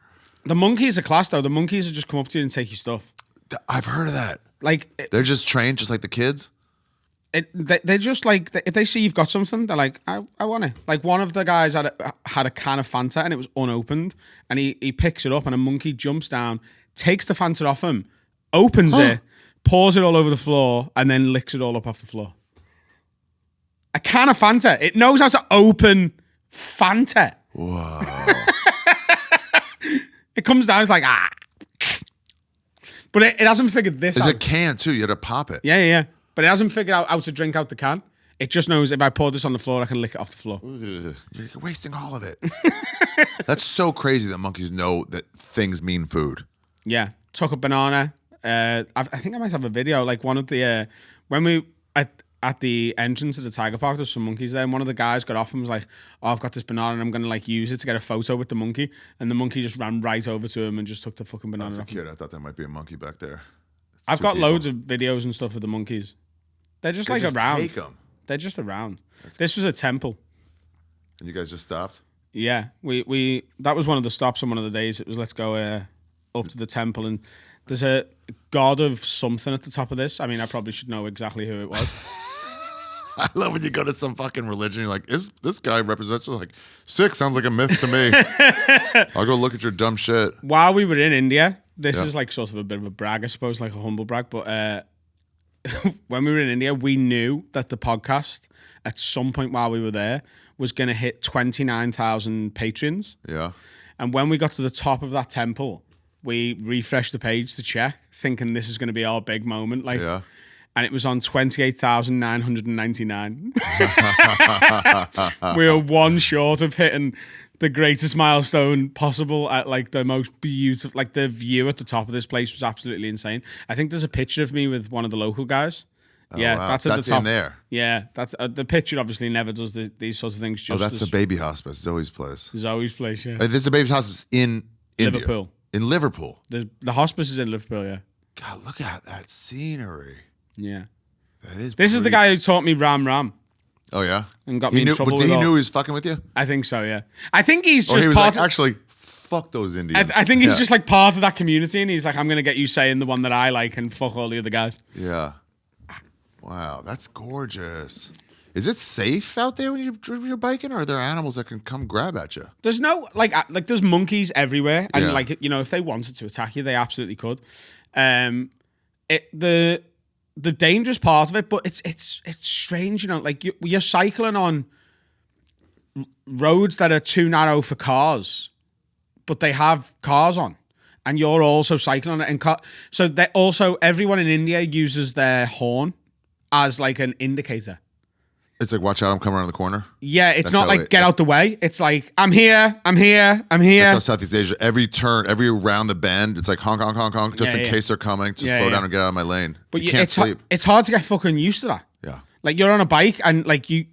The monkeys are class though. The monkeys will just come up to you and take your stuff. I've heard of that. Like They're just trained just like the kids. they just like if they see you've got something, they're like, I want it. Like one of the guys had a can of Fanta and it was unopened, and he picks it up and a monkey jumps down, takes the Fanta off him, opens it, pours it all over the floor, and then licks it all up off the floor. A can of Fanta. It knows how to open Fanta. Whoa. It comes down, it's like, But it hasn't figured this There's out. a can too. You had to pop it. Yeah. But it hasn't figured out how to drink out the can. It just knows if I pour this on the floor, I can lick it off the floor. Ugh, you're wasting all of it. That's so crazy that monkeys know that things mean food. Yeah. Took a banana. I think I might have a video. Like one of the when we at the entrance of the tiger park, there's some monkeys there, and one of the guys got off and was like, "Oh, I've got this banana, and I'm gonna like use it to get a photo with the monkey." And the monkey just ran right over to him and just took the fucking banana. As a off him. kid, I thought there might be a monkey back there. I've got loads of videos and stuff of the monkeys. They're just like just around. take 'em. They're just around. This was a temple. And you guys just stopped? Yeah, we that was one of the stops on one of the days. It was let's go up to the temple, and there's a god of something at the top of this. I mean, I probably should know exactly who it was. I love when you go to some fucking religion. You're like, is this guy represents? Like, sick sounds like a myth to me. I'll go look at your dumb shit. While we were in India, this is like sort of a bit of a brag, I suppose, like a humble brag. But when we were in India, we knew that the podcast at some point while we were there was going to hit 29,000 patrons. Yeah. And when we got to the top of that temple, we refreshed the page to check, thinking this is going to be our big moment. Like, Yeah. and it was on 28,999. We were one short of hitting the greatest milestone possible at like the most beautiful, like the view at the top of this place was absolutely insane. I think there's a picture of me with one of the local guys. Yeah, wow. that's at That's the top. in there. Yeah, that's the picture. Obviously, never does these sorts of things. Just That's the baby hospice, Zoe's place. Zoe's place. Yeah, This is a baby hospice in India. Liverpool. In Liverpool. The hospice is in Liverpool. Yeah. God, look at that scenery. Yeah. That is. This is the guy who taught me Ram. Oh yeah, And got me in trouble with He all- knew he was fucking with you. I think so. Yeah. I think he's Or just he was part. like, actually, fuck those Indians. I think he's Yeah. just like part of that community, and he's like, I'm gonna get you saying the one that I like, and fuck all the other guys. Yeah. Wow, that's gorgeous. Is it safe out there when you're biking, or are there animals that can come grab at you? There's no like there's monkeys everywhere, and Yeah. like if they wanted to attack you, they absolutely could. The dangerous part of it, but it's strange, like you're cycling on roads that are too narrow for cars, but they have cars on, and you're also cycling on it. And so they also everyone in India uses their horn as like an indicator. It's like, watch out, I'm coming around the corner. Yeah, it's That's not how like it- get out the way. It's like I'm here. That's how Southeast Asia, every turn, every round the bend, it's like honk, honk, honk, honk, just Yeah, in yeah. case they're coming to Yeah, slow yeah. down and get out of my lane. But you can't it's sleep. it's hard to get fucking used to that. Yeah. Like you're on a bike and like you're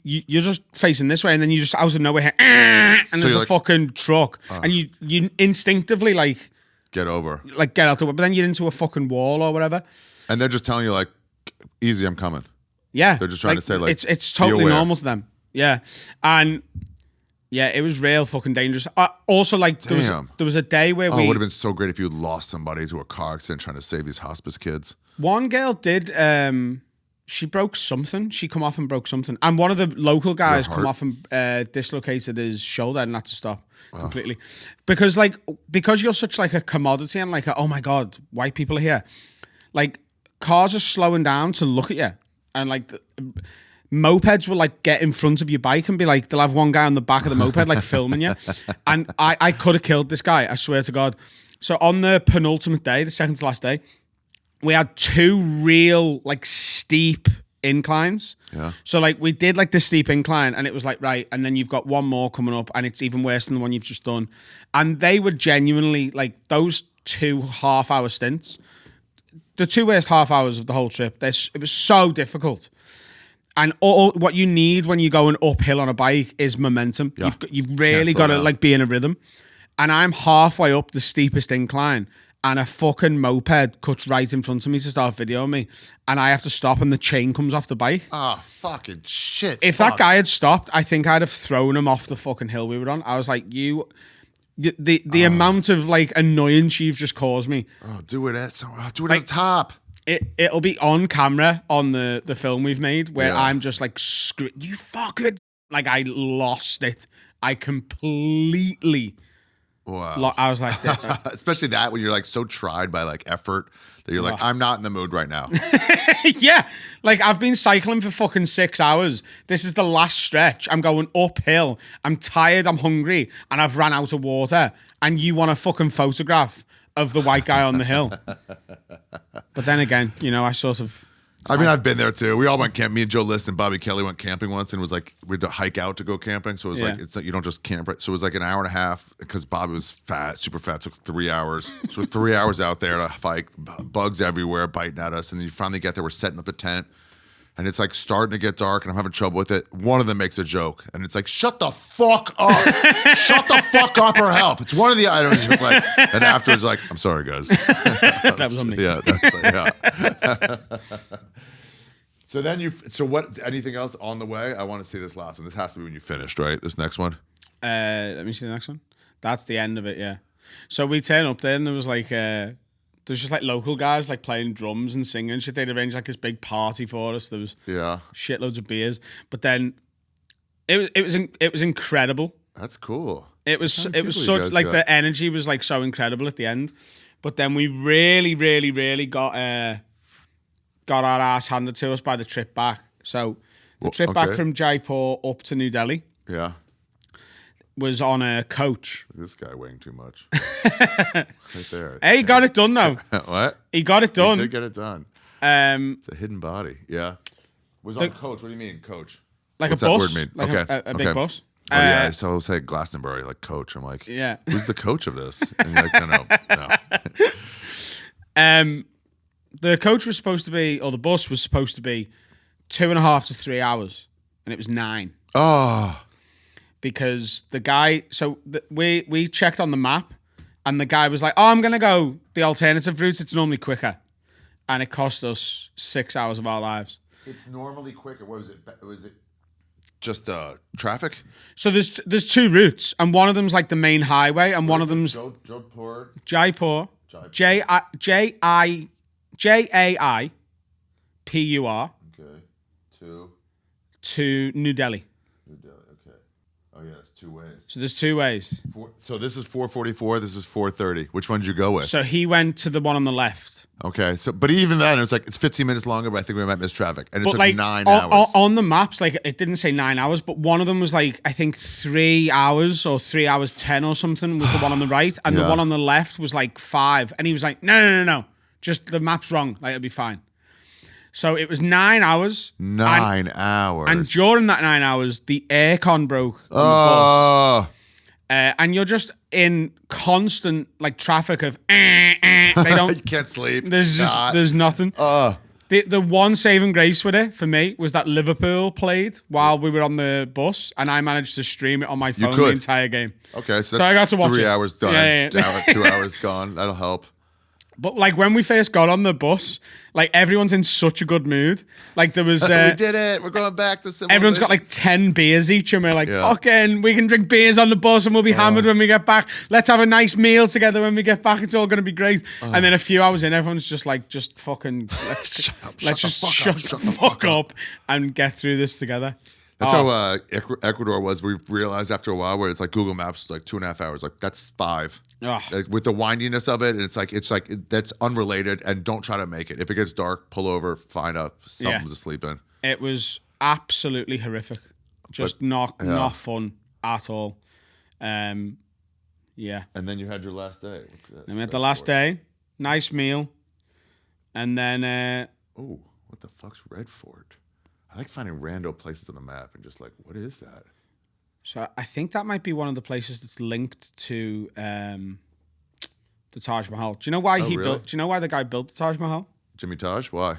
just facing this way, and then you just out of nowhere, and there's you're a like, fucking truck, and you instinctively like Get over. get out the way, but then you're into a fucking wall or whatever. And they're just telling you, like, easy, I'm coming. Yeah, They're just trying to say, like, it's be totally aware. normal to them. Yeah, and yeah, it was real fucking dangerous. Also, like Damn. there was a day where Oh, we it would have been so great if you had lost somebody to a car accident trying to save these hospice kids. one girl did. She broke something. She come off and broke something, and one of the local guys come heart? off and dislocated his shoulder and had to stop completely, because you're such like a commodity and like oh my god, white people are here. Like cars are slowing down to look at you, and like mopeds will like get in front of your bike and be like, they'll have one guy on the back of the moped like filming you, and I could have killed this guy, I swear to God. So on the penultimate day, the second to last day, we had two real like steep inclines. Yeah. So like we did like the steep incline, and it was like right, and then you've got one more coming up, and it's even worse than the one you've just done. And they were genuinely like those 2 half-hour stints, the 2 worst half hours of the whole trip. It was so difficult. And all what you need when you're going uphill on a bike is momentum. Yeah. You've really slow got to down. like be in a rhythm. And I'm halfway up the steepest incline, and a fucking moped cuts right in front of me to start videoing me, and I have to stop, and the chain comes off the bike. Ah, fucking shit. If that guy had stopped, I think I'd have thrown him off the fucking hill we were on. I was like, the amount of like annoyance you've just caused me. Oh, do it at the top. It'll be on camera on the film we've made where Yeah. I'm just like, you fucking, like I lost it. I completely, Wow. I was like, Especially that when you're like so tried by like effort that you're like, I'm not in the mood right now. yeah, like I've been cycling for fucking 6 hours. This is the last stretch. I'm going uphill. I'm tired. I'm hungry, and I've ran out of water. And you want a fucking photograph of the white guy on the hill? But then again, I sort of. I mean, I've been there too. We all went camping. Me and Joe List and Bobby Kelly went camping once, and it was like we had to hike out to go camping. So it was like it's like you don't just camp. Right? So it was like an hour and a half because Bobby was fat, super fat. Took 3 hours. So we're 3 hours out there to hike, bugs everywhere biting at us, and then you finally get there. We're setting up the tent, and it's like starting to get dark, and I'm having trouble with it. One of them makes a joke, and it's like, "Shut the fuck up! Shut the fuck up or help!" It's one of the items. Just like, and afterwards, like, "I'm sorry, guys." That was on me. Yeah, that's yeah. So then what, anything else on the way? I want to see this last one. This has to be when you finished, right? This next one? Let me see the next one. That's the end of it, yeah. So we turn up there, and there was like, there's just like local guys like playing drums and singing shit. They'd arranged like this big party for us. There was shitloads of beers. But then it was incredible. That's cool. It was How many people you such guys like got? the energy was like so incredible at the end. But then we really, really, really got our ass handed to us by the trip back. So the trip back from Jaipur up to New Delhi Yeah. was on a coach. This guy weighing too much. Right there. Hey, he got it done though. What? He got it He done. did get it done. It's a hidden body. Yeah. Was on coach. What do you mean, coach? Like What's a bus. that word mean? Like Okay. a big bus. Oh, yeah. So I'll say Glastonbury, like coach. I'm like, Yeah. who's the coach of this? And you're like, no. The coach was supposed to be, or the bus was supposed to be 2.5 to 3 hours, and it was 9. Oh, Because the guy, we checked on the map, and the guy was like, "Oh, I'm gonna go the alternative route. It's normally quicker," and it cost us 6 hours of our lives. it's normally quicker. What was it? Was it just traffic? So there's 2 routes, and one of them's like the main highway, and one of them's Jodhpur. Jaipur, Jaipur, Okay. to New Delhi. New Delhi. Okay. Oh yeah, it's 2 ways. So there's 2 ways. So this is 444. This is 430. Which one did you go with? So he went to the one on the left. Okay. So, but even then, it's like it's 15 minutes longer. But I think we might miss traffic, and it But took like 9 hours. on the maps, like it didn't say 9 hours, but one of them was like I think 3 hours or 3 hours 10 or something was the one on the right, and the Yeah. one on the left was like 5. And he was like, no, just the map's wrong. Like it'll be fine. So it was 9 hours. 9 hours. And during that 9 hours, the aircon broke on the Oh, bus. And you're just in constant like traffic of they you don't. can't sleep. There's nothing. The one saving grace with it for me was that Liverpool played while we were on the bus, and I managed to stream it on my phone the could. entire game. Okay, so So I got to watch 3 it. hours done. Yeah. Down at 2 hours gone. That'll help. But like when we first got on the bus, like everyone's in such a good mood. Like there was We did it. We're going back to civilization. everyone's got like 10 beers each, and we're like, Yeah. fucking, we can drink beers on the bus and we'll be hammered when we get back. Let's have a nice meal together when we get back. It's all going to be great. And then a few hours in, everyone's just like, just fucking, let's just shut the fuck up and get through this together. That's how Ecuador was. We realized after a while where it's like Google Maps is like 2.5 hours. Like that's 5. Ugh. Like, with the windiness of it, and it's like that's unrelated. And don't try to make it. If it gets dark, pull over, find something to sleep in. It was absolutely horrific. Just not fun at all. Yeah. And then you had your last day. What's this? And we had the last day, nice meal, and then Oh, what the fuck's Red Fort? I like finding rando places on the map and just like, what is that? so I think that might be one of the places that's linked to the Taj Mahal. Do you know why really? built? Do you know why the guy built the Taj Mahal? Jimmy Taj? Why?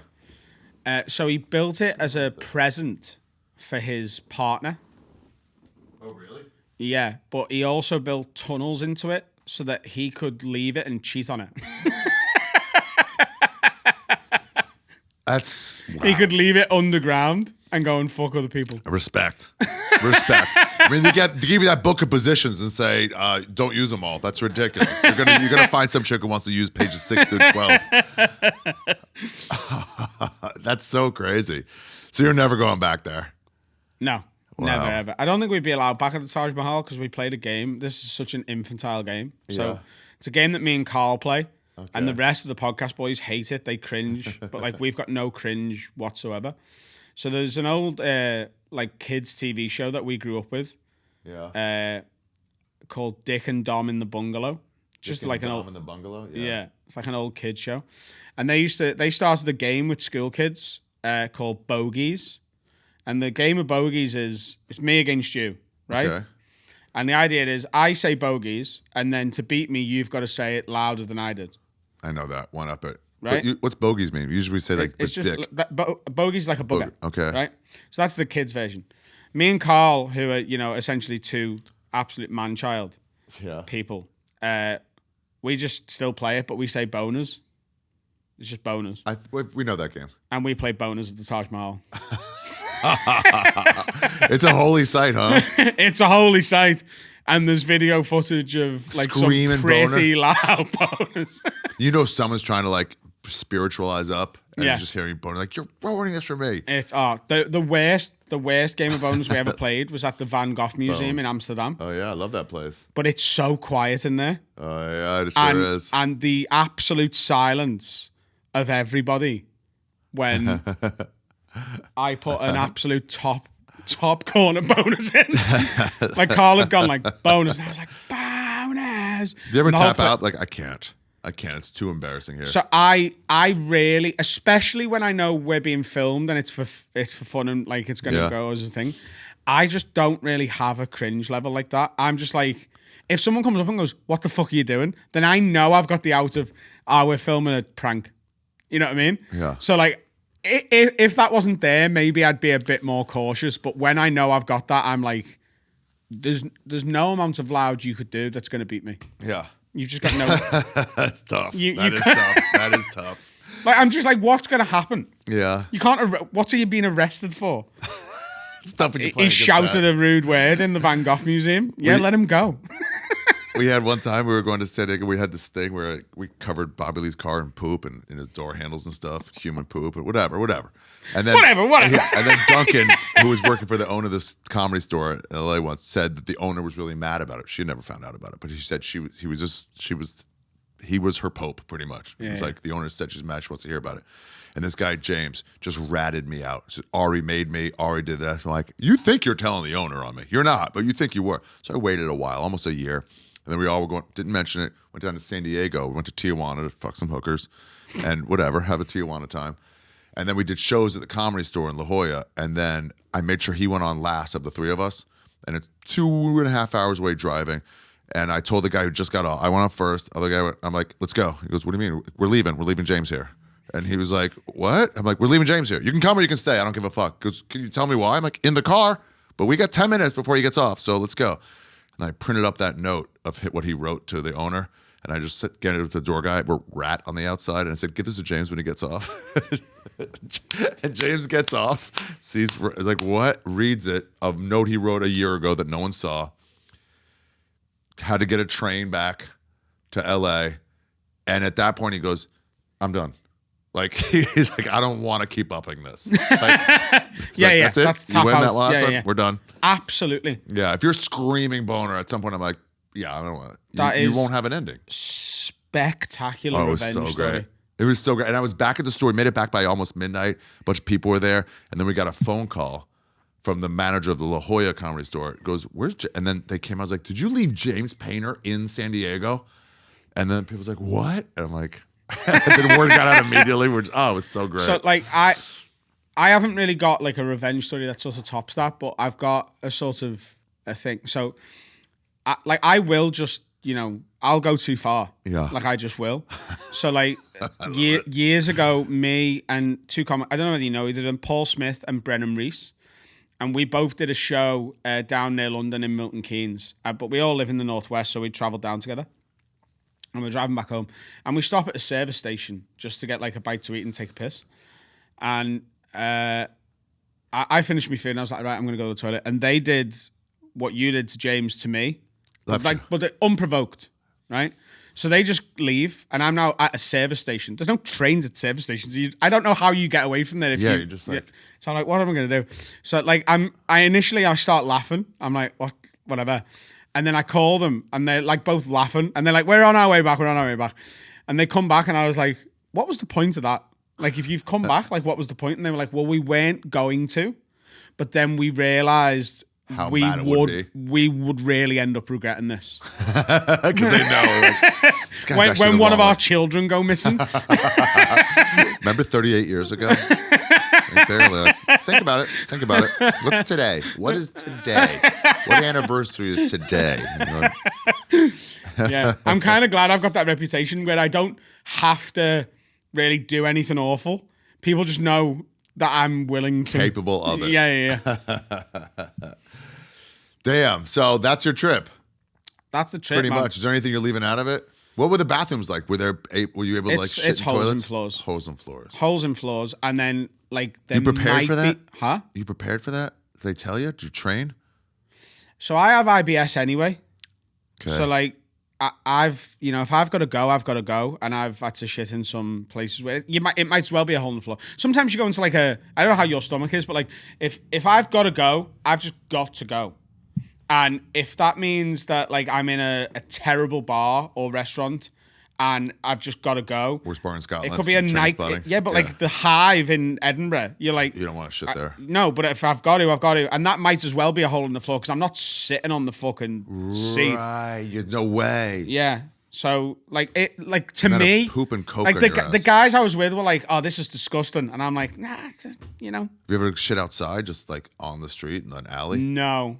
So he built it as a present for his partner. Oh, really? Yeah, but he also built tunnels into it so that he could leave it and cheat on it. That's wow. He could leave it underground and go and fuck other people. Respect. I mean, they give you that book of positions and say, don't use them all. That's ridiculous. You're gonna find some chick who wants to use pages 6 through 12. That's so crazy. So you're never going back there. No, never ever. I don't think we'd be allowed back at the Taj Mahal because we played a game. This is such an infantile game. So Yeah. it's a game that me and Carl play. Okay. And the rest of the podcast boys hate it. They cringe. But like we've got no cringe whatsoever. So there's an old like kids TV show that we grew up with. Yeah. Called Dick and Dom in the Bungalow. Just like an old in the bungalow. yeah, it's like an old kid show. And they started a game with school kids called Bogies. And the game of Bogies is it's me against you, right? Okay. And the idea is I say bogeys, and then to beat me, you've got to say it louder than I did. I know that. One up it. Right? But what's bogeys mean? Usually we say like It's with just dick. bogey's like a bugger. Okay. Right? So that's the kids' version. Me and Carl, who are, essentially two absolute man-child people, we just still play it, but we say boners. It's just boners. We know that game. And we play boners at the Taj Mahal. It's a holy sight, huh? It's a holy sight. And there's video footage of like Screaming some pretty loud boners. You know someone's trying to like spiritualize up and Yeah. you're just hearing boner like, you're ruining this for me. It's the worst game of boners we ever played was at the Van Gogh Museum in Amsterdam. Oh yeah, I love that place. But it's so quiet in there. Oh yeah, it sure is. And the absolute silence of everybody when I put an absolute top corner bonus in. Like Carl had gone like bonus, and I was like bonus. Do you ever And the whole tap out? Like I can't. I can't. It's too embarrassing here. So I really, especially when I know we're being filmed and it's for fun and like it's gonna go as a thing, I just don't really have a cringe level like that. I'm just like, if someone comes up and goes, "What the fuck are you doing?" then I know I've got the out of, we're filming a prank. You know what I mean? Yeah. So like, if that wasn't there, maybe I'd be a bit more cautious. But when I know I've got that, I'm like, there's no amount of loud you could do that's gonna beat me. Yeah. You've just got no. That's tough. You That is tough. That is tough. Like, I'm just like, what's going to happen? Yeah. You can't. What's he being arrested for? It's tough when you play He against shouted that. a rude word in the Van Gogh Museum. Yeah, let him go. We had one time we were going to San Diego. We had this thing where we covered Bobby Lee's car in poop and in his door handles and stuff, human poop and whatever. And then Whatever. Yeah, and then Duncan, who was working for the owner of this comedy store in LA once, said that the owner was really mad about it. She had never found out about it, but she said he was her pope pretty much. It was like the owner said she's mad, she wants to hear about it. And this guy, James, just ratted me out. He said, Ari made me, Ari did that. So I'm like, you think you're telling the owner on me. You're not, but you think you were. So I waited a while, almost a year. And then we all were going, didn't mention it, went down to San Diego. We went to Tijuana to fuck some hookers and whatever, have a Tijuana time. And then we did shows at the Comedy Store in La Jolla. And then I made sure he went on last of the three of us. And it's 2.5 hours away driving. And I told the guy who just got off, I went off first. Other guy went, I'm like, let's go. He goes, what do you mean? We're leaving James here. And he was like, what? I'm like, we're leaving James here. You can come or you can stay. I don't give a fuck. He goes, can you tell me why? I'm like, in the car. But we got 10 minutes before he gets off. So let's go. And I printed up that note of what he wrote to the owner. And I just get it with the door guy. We're rat on the outside. And I said, give this to James when he gets off. And James gets off, sees, is like, what? Reads it, a note he wrote a year ago that no one saw. Had to get a train back to LA. And at that point, he goes, I'm done. Like, he's like, I don't want to keep upping this. Like, that's it. That's you win top that out. last one. Yeah. We're done. Absolutely. Yeah. If you're screaming boner at some point, I'm like, yeah, I don't want That you is won't have an ending. Spectacular It was revenge so story. great. It was so great. And I was back at the store. We made it back by almost midnight. A bunch of people were there. And then we got a phone call from the manager of the La Jolla Comedy Store. It goes, where's and then they came. I was like, did you leave James Painter in San Diego? And then people was like, what? And I'm like, and then word got out immediately. It was so great. So like I haven't really got like a revenge story that sort of tops that, but I've got a sort of a thing. So I will just, I'll go too far. Yeah. Like I just will. So like years ago, me and I don't know whether you know either of them, Paul Smith and Brennan Reese. And we both did a show down near London in Milton Keynes. But we all live in the Northwest, so we travelled down together. And we're driving back home. And we stop at a service station just to get like a bite to eat and take a piss. And I finished my food and I was like, right, I'm going to go to the toilet. And they did what you did to James to me. But they're unprovoked, right? So they just leave, and I'm now at a service station. There's no trains at service stations. I don't know how you get away from there. You're just like... So I'm like, what am I going to do? So like, I start laughing. I'm like, whatever. And then I call them, and they're like both laughing, and they're like, we're on our way back. And they come back, and I was like, what was the point of that? Like, if you've come back, like, what was the point? And they were like, well, we weren't going to, but then we realized how bad it would be. We would really end up regretting this. Because they know. Like, when one of our children go missing. Remember 38 years ago? Like, barely. Think about it. What's today? What is today? What anniversary is today? Yeah, I'm kind of glad I've got that reputation where I don't have to really do anything awful. People just know that I'm willing to. Capable of it. Yeah. Damn. So that's your trip. That's the trip, Pretty man. much. Is there anything you're leaving out of it? What were the bathrooms like? Were you able to like shit it's in holes toilets? in floors. Holes in floors. Holes in floors, and then like You prepared for that? Huh? You prepared for that? Did they tell you? Did you train? So I have IBS anyway. Okay. So like I've if I've got to go, I've got to go, and I've had to shit in some places where it might as well be a hole in the floor. Sometimes you go into like I don't know how your stomach is, but like if I've got to go, I've just got to go. And if that means that like I'm in a terrible bar or restaurant and I've just got to go. Worst bar in Scotland. It could be a night. Like the Hive in Edinburgh. You're like... You don't want to shit there. No, but if I've got to, I've got to. And that might as well be a hole in the floor because I'm not sitting on the fucking seat. Right. No way. Yeah. So like to You gotta me, poop and coke like on the, your ass. the guys I was with were like, "Oh, this is disgusting," and I'm like, "Nah, you know." You ever shit outside, just like on the street in an alley? No.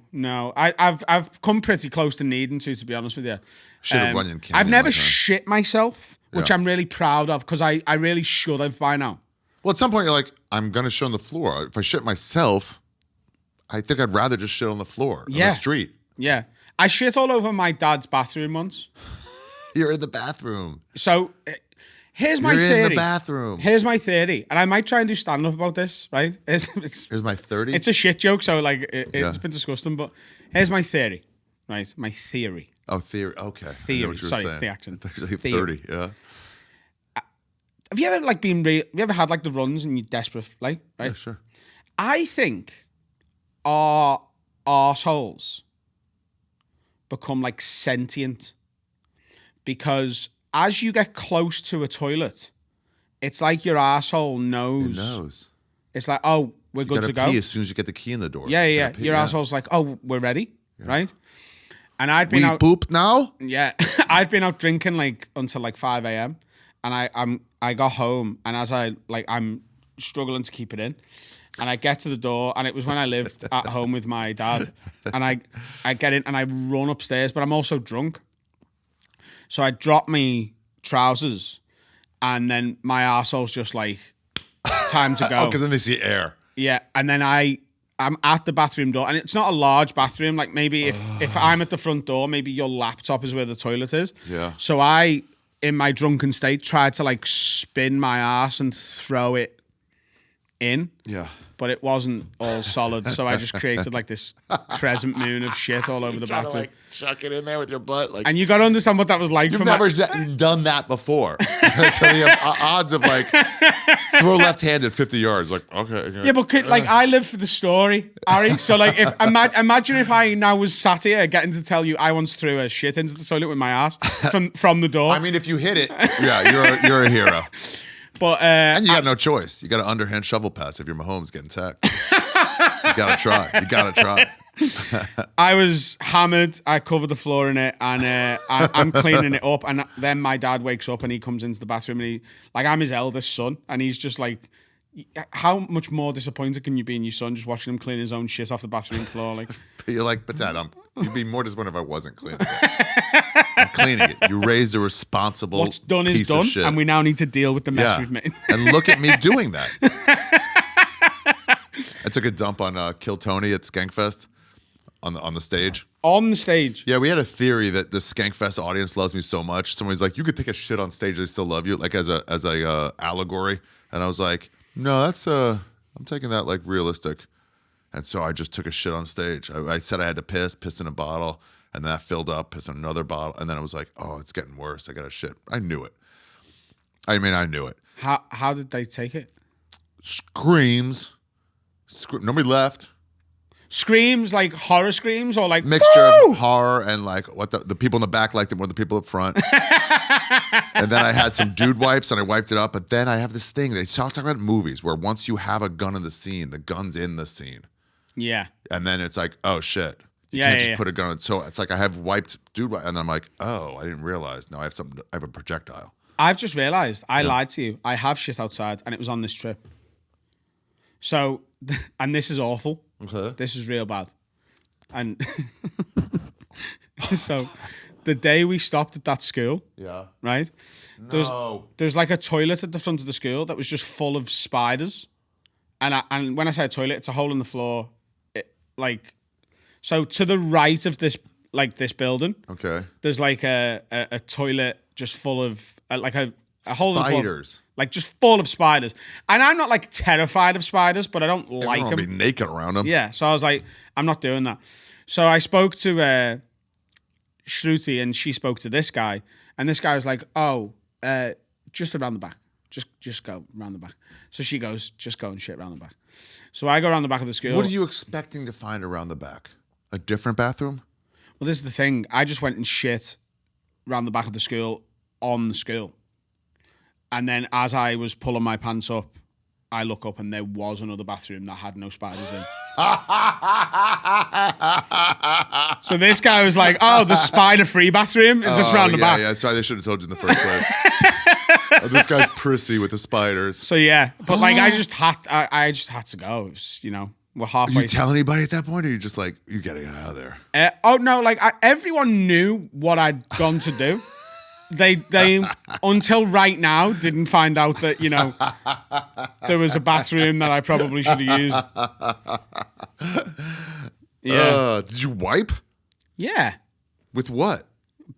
I've come pretty close to needing to be honest with you. Shit at Runyon Canyon I've never one time. shit myself, which Yeah. I'm really proud of because I really should have by now. Well, at some point you're like, I'm gonna shit on the floor. If I shit myself, I think I'd rather just shit on the floor, on Yeah. the street. Yeah, I shit all over my dad's bathroom once. You're in the bathroom. So here's my You're theory. in the bathroom. Here's my theory, and I might try and do stand up about this. Right? Here's my 30. It's a shit joke, so like it's Yeah. been disgusting. But here's my theory. Right, my theory. Oh, theory. Okay. I know Theory. what you were Sorry, saying. it's the accent. I thought you were like Theory. 30. Yeah. Have you ever like been? Have you ever had like the runs and you're desperate, like right? Yeah, sure. I think our arseholes become like sentient because as you get close to a toilet, it's like your arsehole knows. It knows. It's like, oh, we're You good gotta to go. pee as soon as you get the key in the door. Yeah. You gotta pee, Your asshole's like, oh, we're ready, right? And I'd been We out. poop now? Yeah, I'd been out drinking like until like 5 a.m. and I got home and as I'm struggling to keep it in, and I get to the door and it was when I lived at home with my dad, and I get in and I run upstairs, but I'm also drunk, so I drop my trousers, and then my arsehole's just like, time to go. Oh, because then they see air. Yeah, and then I'm at the bathroom door, and it's not a large bathroom. Like maybe if I'm at the front door, maybe your laptop is where the toilet is. Yeah. So I, in my drunken state, tried to like spin my ass and throw it in. Yeah. But it wasn't all solid, so I just created like this crescent moon of shit all over the Trying to bathroom. like chuck it in there with your butt. Like, And you got to understand what that was like. you've for never done that before. So the odds of like throw left-handed 50 yards. Like, okay. Yeah, but like I live for the story, Ari. So like, if imagine if I now was sat here getting to tell you I once threw a shit into the toilet with my ass from the door. I mean, if you hit it, yeah, you're a hero. But And you got no choice. You got an underhand shovel pass if you're Mahomes getting tacked. You gotta try. You gotta try. I was hammered. I covered the floor in it, and I'm cleaning it up. And then my dad wakes up and he comes into the bathroom, and I'm his eldest son, and he's just like, how much more disappointed can you be in your son just watching him clean his own shit off the bathroom floor? Like, But you're like, but Dad, you'd be more disappointed if I wasn't cleaning it. I'm cleaning it. You raised a responsible what's done is piece done, of shit. and we now need to deal with the mess yeah. we've made. And look at me doing that. I took a dump on Kill Tony at Skankfest on the stage. On the stage. Yeah, we had a theory that the Skankfest audience loves me so much. Somebody's like, you could take a shit on stage, they still love you, like as a allegory. And I was like, no, that's I'm taking that like realistic. And so I just took a shit on stage. I said I had to piss in a bottle, and then I filled up, piss in another bottle, and then I was like, oh, it's getting worse. I got to shit. I knew it. I mean, I knew it. How did they take it? Screams. Nobody left. Screams, like horror screams, or like Mixture "Woo!" of horror and like what the people in the back liked it more than the people up front. And then I had some dude wipes and I wiped it up. But then I have this thing they talk about movies where once you have a gun in the scene, the gun's in the scene. Yeah. And then it's like, oh shit. You Yeah, can't yeah, just yeah. put a gun in. So it's like I have wiped dude wipe, and then I'm like, oh, I didn't realize. Now I have a projectile. I've just realised I lied to you. I have shit outside, and it was on this trip. So, and this is awful. Okay. This is real bad. And so, the day we stopped at that school, Yeah. right? There's like a toilet at the front of the school that was just full of spiders. And when I say a toilet, it's a hole in the floor. So to the right of this building, Okay. there's like a toilet just full of like a hole in the floor. Spiders. Like just full of spiders. And I'm not like terrified of spiders, but I don't like Everyone them. be naked around them. Yeah, so I was like, I'm not doing that. So I spoke to Shruti, and she spoke to this guy, and this guy was like, oh, just around the back. Just go around the back. So she goes, just go and shit around the back. So I go around the back of the school. What are you expecting to find around the back? A different bathroom? Well, this is the thing. I just went and shit around the back of the school on the school. And then as I was pulling my pants up, I look up and there was another bathroom that had no spiders in. So this guy was like, "Oh, the spider-free bathroom is just round the back." Yeah, sorry, they should have told you in the first place. This guy's prissy with the spiders. So yeah, but like I just had to go. It was, we're halfway. You tell anybody at that point, or you just like, you gotta get out of there? Oh no, like everyone knew what I'd gone to do. They until right now didn't find out that there was a bathroom that I probably should have used. Yeah. Did you wipe? Yeah. With what?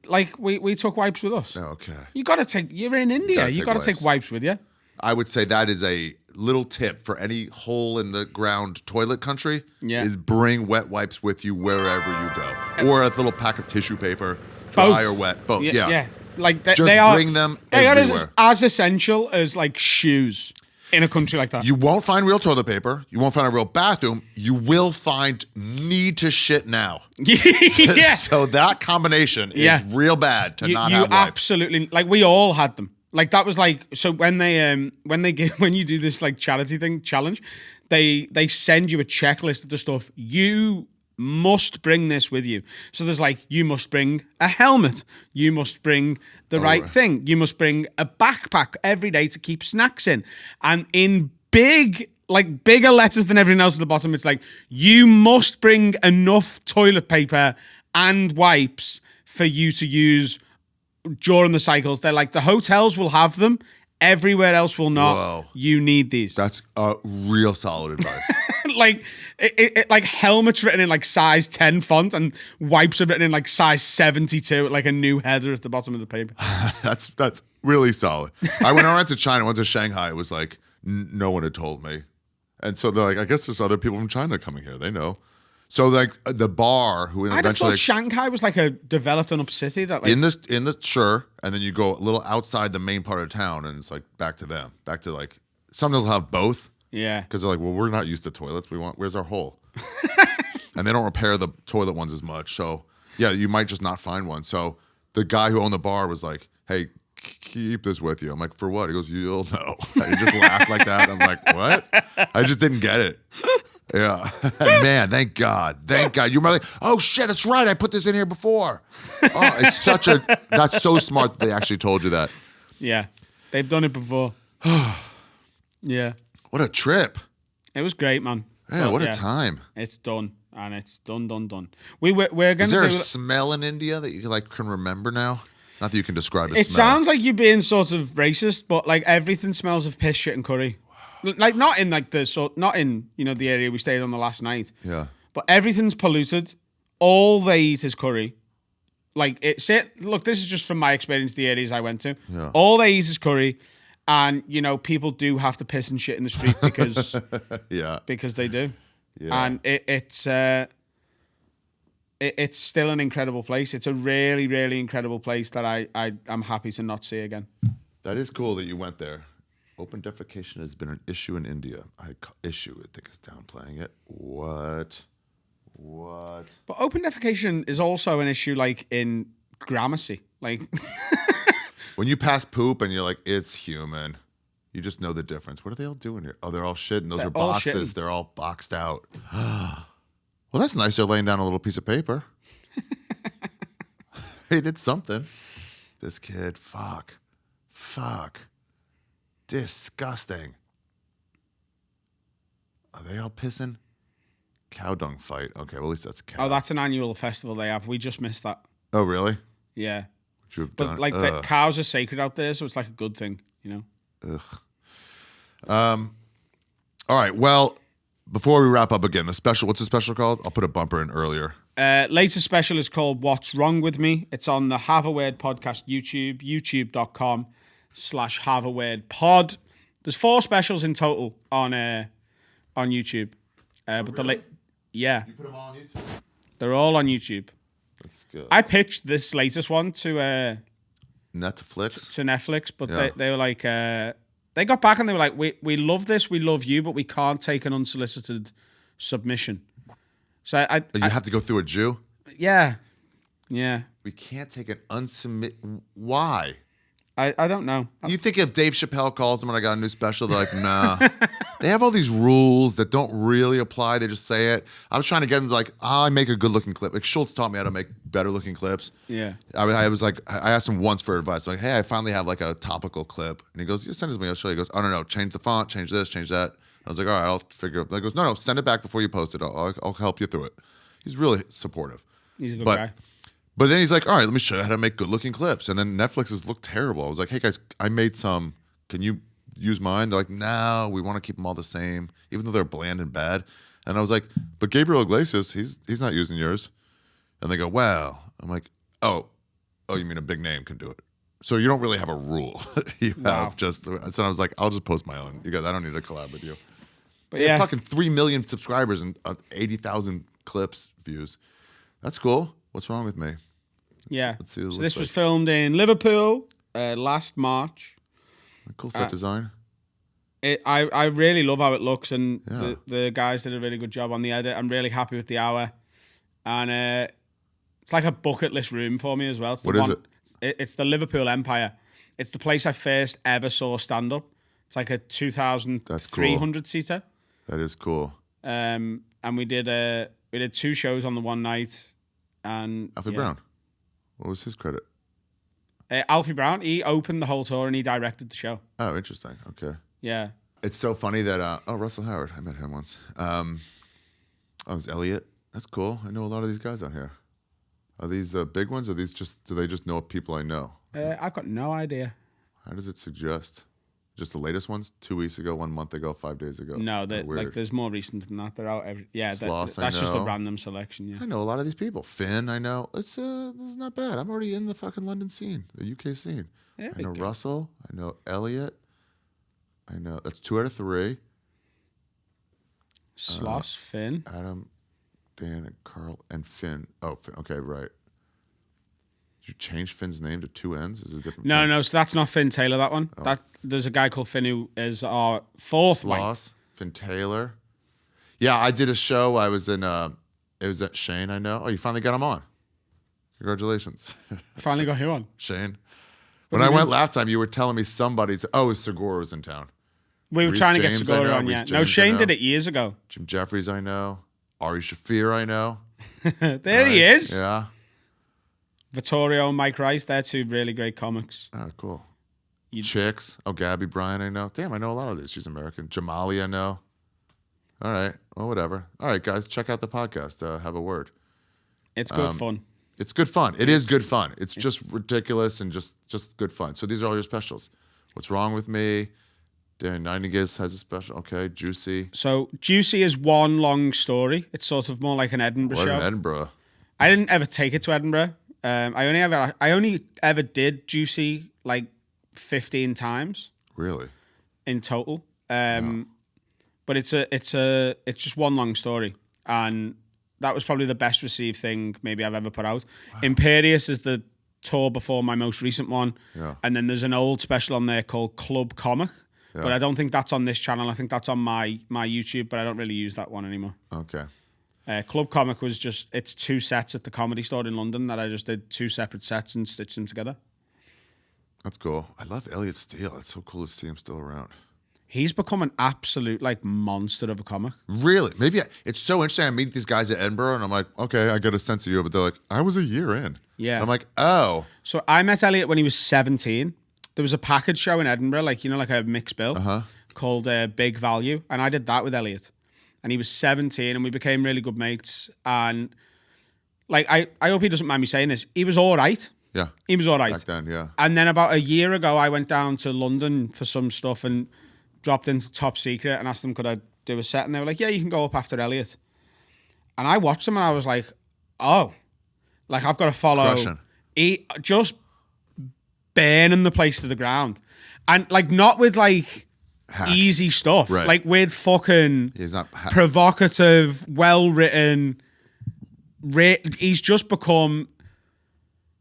Like we took wipes with us. Okay. You're in India. You got to take wipes with you. I would say that is a little tip for any hole in the ground toilet country. Yeah. Is bring wet wipes with you wherever you go, or a little pack of tissue paper, dry or wet, both. Yeah. Like just bring them they everywhere. are as essential as like shoes in a country like that. You won't find real toilet paper. You won't find a real bathroom. You will find need to shit now. Yeah. So that combination is real bad to not have wipes. Absolutely, like we all had them. Like that was like, so when you do this like charity thing challenge, they send you a checklist of the stuff you must bring this with you. So there's like, you must bring a helmet, you must bring the right thing, you must bring a backpack every day to keep snacks in, and in bigger letters than everything else at the bottom, it's like, you must bring enough toilet paper and wipes for you to use during the cycles. They're like, the hotels will have them, everywhere else will not. Whoa. You need these. That's real solid advice. Like like helmets written in like size 10 font, and wipes are written in like size 72, like a new header at the bottom of the paper. That's really solid. When I went to China, went to Shanghai, it was like no one had told me, and so they're like, I guess there's other people from China coming here. They know. So like the bar who I just thought Shanghai was like a developed enough city that like in the sure, and then you go a little outside the main part of town, and it's like back to like some will have both. Yeah, because they're like, well, we're not used to toilets. Where's our hole? And they don't repair the toilet ones as much. So yeah, you might just not find one. So the guy who owned the bar was like, hey, keep this with you. I'm like, for what? He goes, you'll know. And he just laughed like that. I'm like, what? I just didn't get it. Yeah. Man, thank God. You remember like, oh shit, that's right. I put this in here before. Oh, that's so smart that they actually told you that. Yeah. They've done it before. Yeah. What a trip. It was great, man. Yeah, what a time. It's done. And it's done. We're going to Is there a smell in India that you can remember now? Not that you can describe a smell. It sounds like you're being sort of racist, but like everything smells of piss, shit, and curry. Like not in like not in the area we stayed on the last night. Yeah. But everything's polluted. All they eat is curry. Like look, this is just from my experience, the areas I went to. Yeah. All they eat is curry, and people do have to piss and shit in the street because because they do. Yeah. And it's still an incredible place. It's a really, really incredible place that I'm happy to not see again. That is cool that you went there. Open defecation has been an issue in India. I think it's downplaying it. What? But open defecation is also an issue like in Gramercy. Like when you pass poop and you're like, it's human. You just know the difference. What are they all doing here? Oh, they're all shitting. Those are boxes. They're all boxed out. Well, that's nice. They're laying down a little piece of paper. They did something. This kid, fuck. Disgusting. Are they all pissing? Cow dung fight. Okay, well, at least that's cow. Oh, that's an annual festival they have. We just missed that. Oh, really? Yeah. What you have but done? Like the cows are sacred out there, so it's like a good thing, Ugh. All right. Well, before we wrap up again, what's the special called? I'll put a bumper in earlier. Latest special is called What's Wrong With Me. It's on the Have a Word podcast YouTube, youtube.com/Have a Word pod. There's 4 specials in total on YouTube. But really? Yeah. You put them all on YouTube? They're all on YouTube. That's good. I pitched this latest one to Netflix, but they were like, they got back and they were like, we love this, we love you, but we can't take an unsolicited submission. So you have to go through a Jew? Yeah. We can't take an unsubmit. Why? I don't know. You think if Dave Chappelle calls them when I got a new special, they're like, nah. They have all these rules that don't really apply. They just say it. I was trying to get them to like, I make a good looking clip. Like Schultz taught me how to make better looking clips. Yeah. I was like, I asked him once for advice. I'm like, hey, I finally have like a topical clip. And he goes, yeah, send it to me. I'll show you. He goes, oh, no, change the font, change this, change that. I was like, all right, I'll figure it out. He goes, no, send it back before you post it. I'll help you through it. He's really supportive. He's a good guy. But then he's like, all right, let me show you how to make good-looking clips. And then Netflix's looked terrible. I was like, hey, guys, I made some. Can you use mine? They're like, no, we want to keep them all the same, even though they're bland and bad. And I was like, but Gabriel Iglesias, he's not using yours. And they go, well. I'm like, oh, you mean a big name can do it. So you don't really have a rule. You have just, so I was like, I'll just post my own. You guys, I don't need to collab with you. But They have fucking 3 million subscribers and 80,000 clips views. That's cool. What's wrong with me? Let's see what it So looks this was like. filmed in Liverpool last March. Cool set design. I really love how it looks, and Yeah. the guys did a really good job on the edit. I'm really happy with the hour, and it's like a bucket list room for me as well. It's What is it? It's the Liverpool Empire. It's the place I first ever saw stand up. It's like a 2,300 seater. That is cool. And we did 2 shows on the one night. And Alfie Brown. What was his credit? Alfie Brown. He opened the whole tour and he directed the show. Oh, interesting. Okay. Yeah. It's so funny that Russell Howard. I met him once. It was Elliot. That's cool. I know a lot of these guys on here. Are these the big ones? Or do they just know people I know? I've got no idea. How does it suggest? Just the latest ones? 2 weeks ago, 1 month ago, 5 days ago. No, Weird. there's more recent than that. They're out every Sloss, that's I just a know. random selection. Yeah. I know a lot of these people. Finn, I know. This is not bad. I'm already in the fucking London scene, the UK scene. Yeah, I know good. Russell. I know Elliot. I know that's 2 out of 3. Sloss, Finn. Adam, Dan, and Carl, and Finn. Oh, Finn. Okay, right. Did you change Finn's name to 2 N's? Is it a different? No, Finn? no. So that's not Finn Taylor. That one. There's a guy called Finn who is our 4th mate. Sloss, Finn Taylor. Yeah, I did a show. I was in. It was at Shane. I know. Oh, you finally got him on. Congratulations, I finally got you on. Shane. When I went last time, you were telling me somebody's. Oh, Segura was in town. We were Reece trying to get James, I Segura know. on. Reece Yeah. No, James, I Shane know. did it years ago. Jim Jeffries, I know. Ari Shaffir, I know. There he Nice. is. Yeah. Vittorio and Mike Rice. They're 2 really great comics. Oh, cool. Chicks. Oh, Gabby Bryan, I know. Damn, I know a lot of these. She's American. Jamali, I know. All right. Well, whatever. All right, guys, check out the podcast. Have a word. It's good fun. It's good fun. It is good fun. It's just ridiculous and just good fun. So these are all your specials. What's Wrong with Me? Darren Nightingale has a special. Okay, Juicy. So Juicy is one long story. It's sort of more like an Edinburgh What show. in Edinburgh? I didn't ever take it to Edinburgh. I only ever did Juicy like 15 times Really? in total. But it's just one long story, and that was probably the best received thing maybe I've ever put out. Wow. Imperious is the tour before my most recent one, and then there's an old special on there called Club Comic. Yeah. But I don't think that's on this channel. I think that's on my YouTube, but I don't really use that one anymore. Okay. Club Comic was it's 2 sets at the Comedy Store in London that I just did 2 separate sets and stitched them together. That's cool. I love Elliot Steele. It's so cool to see him still around. He's become an absolute like monster of a comic. Really? Maybe it's so interesting. I meet these guys at Edinburgh and I'm like, okay, I get a sense of you, but they're like, I was a year in. Yeah. And I'm like, oh. So I met Elliot when he was 17. There was a package show in Edinburgh, like a mixed bill called Big Value. And I did that with Elliot. And he was 17 and we became really good mates. And like, I hope he doesn't mind me saying this. He was all right. Yeah. He was all right. Back then, yeah. And then about a year ago, I went down to London for some stuff and dropped into Top Secret and asked them, could I do a set? And they were like, yeah, you can go up after Elliot. And I watched them and I was like, oh, like I've got to follow. Crushing. He just burning the place to the ground. And like, not with like easy stuff, Right. like with fucking He's not provocative, well-written. He's just become...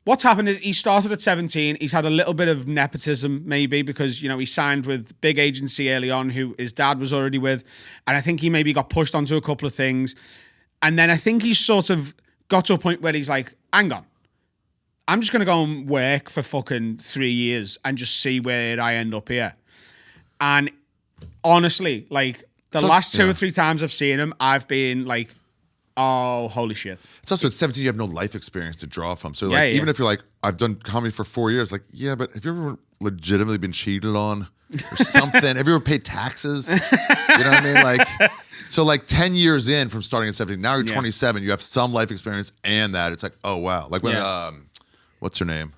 What's happened is he started at 17. He's had a little bit of nepotism, maybe, because, he signed with big agency early on, who his dad was already with. And I think he maybe got pushed onto a couple of things. And then I think he's sort of got to a point where he's like, hang on, I'm just going to go and work for fucking 3 years and just see where I end up here. And honestly, like the last two or three times I've seen him, I've been like, oh, holy shit. It's also at 17, you have no life experience to draw from. So like, even if you're like, I've done comedy for 4 years, like, yeah, but have you ever legitimately been cheated on or something? Have you ever paid taxes? You know what I mean? Like, so like 10 years in from starting at 17, now you're 27, you have some life experience and that. It's like, oh, wow. Like when, what's her name?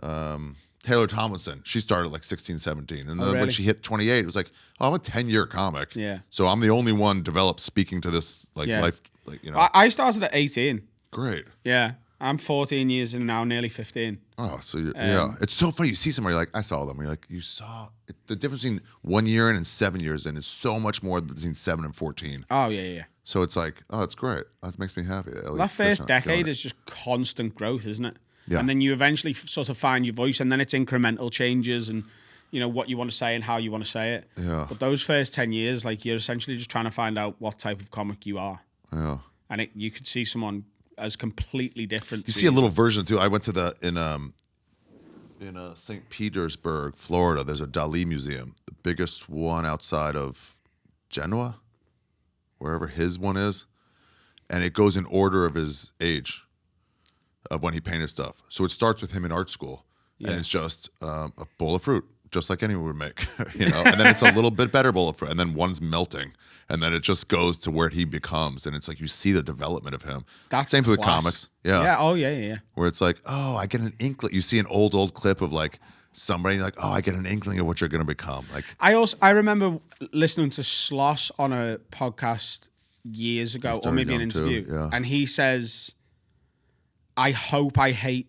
Taylor Tomlinson. She started like 16, 17. And then when she hit 28, it was like, oh, I'm a 10-year comic. Yeah. So I'm the only one developed speaking to this like life. Like, you know. I started at 18. Great. Yeah. I'm 14 years in now, nearly 15. Oh, so yeah. It's so funny. You see somebody like, I saw them. You're like, you saw it, the difference between 1 year in and 7 years in is so much more between 7 and 14. Oh, yeah. So it's like, oh, that's great. That makes me happy. That first decade is just constant growth, isn't it? Yeah. And then you eventually sort of find your voice, and then it's incremental changes and, you know, what you want to say and how you want to say it. Yeah. But those first 10 years, like, you're essentially just trying to find out what type of comic you are. Yeah. And you could see someone as completely different. You see a little version too. I went to in St. Petersburg, Florida. There's a Dali museum, the biggest one outside of Genoa, wherever his one is, and it goes in order of his age, of when he painted stuff. So it starts with him in art school, and it's just a bowl of fruit, just like anyone would make, you know. And then it's a little bit better bowl of fruit, and then one's melting, and then it just goes to where he becomes, and it's like you see the development of him. That's same with class. comics, yeah. Yeah. Oh yeah. Where it's like, oh, I get an inkling. You see an old clip of like somebody, like, oh, I get an inkling of what you're gonna become. Like, I remember listening to Sloss on a podcast years ago, or maybe an interview, and he says, I hope I hate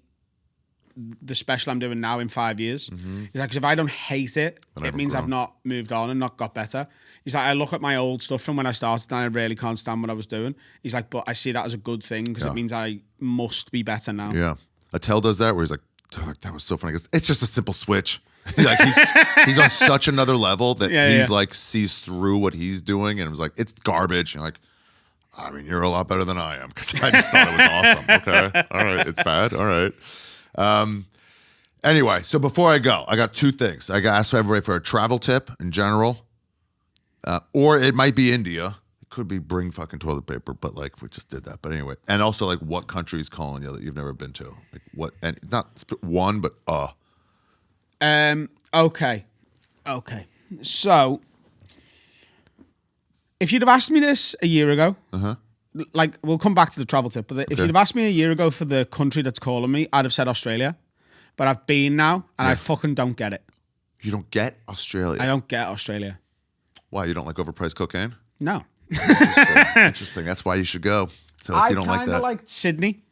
the special I'm doing now in 5 years. He's like, because if I don't hate it, it means I've not moved on and not got better. He's like, I look at my old stuff from when I started and I really can't stand what I was doing. He's like, but I see that as a good thing because it means I must be better now. Yeah. Attell does that where he's like, that was so funny. He goes, it's just a simple switch. Like he's on such another level that he's like sees through what he's doing and was like, it's garbage. And you're like, I mean, you're a lot better than I am because I just thought it was awesome. Okay. All right. It's bad. All right. Anyway, so before I go, I got two things. I got asked everybody for a travel tip in general, or it might be India. It could be bring fucking toilet paper, but like we just did that. But anyway, and also like what country is calling you that you've never been to? Like what? And not one, but Okay. So, if you'd have asked me this a year ago, like we'll come back to the travel tip, but if you'd have asked me a year ago for the country that's calling me, I'd have said Australia. But I've been now, and I fucking don't get it. You don't get Australia? I don't get Australia. Why? You don't like overpriced cocaine? No. Interesting. That's why you should go. So if you don't like that, I kind of liked Sydney.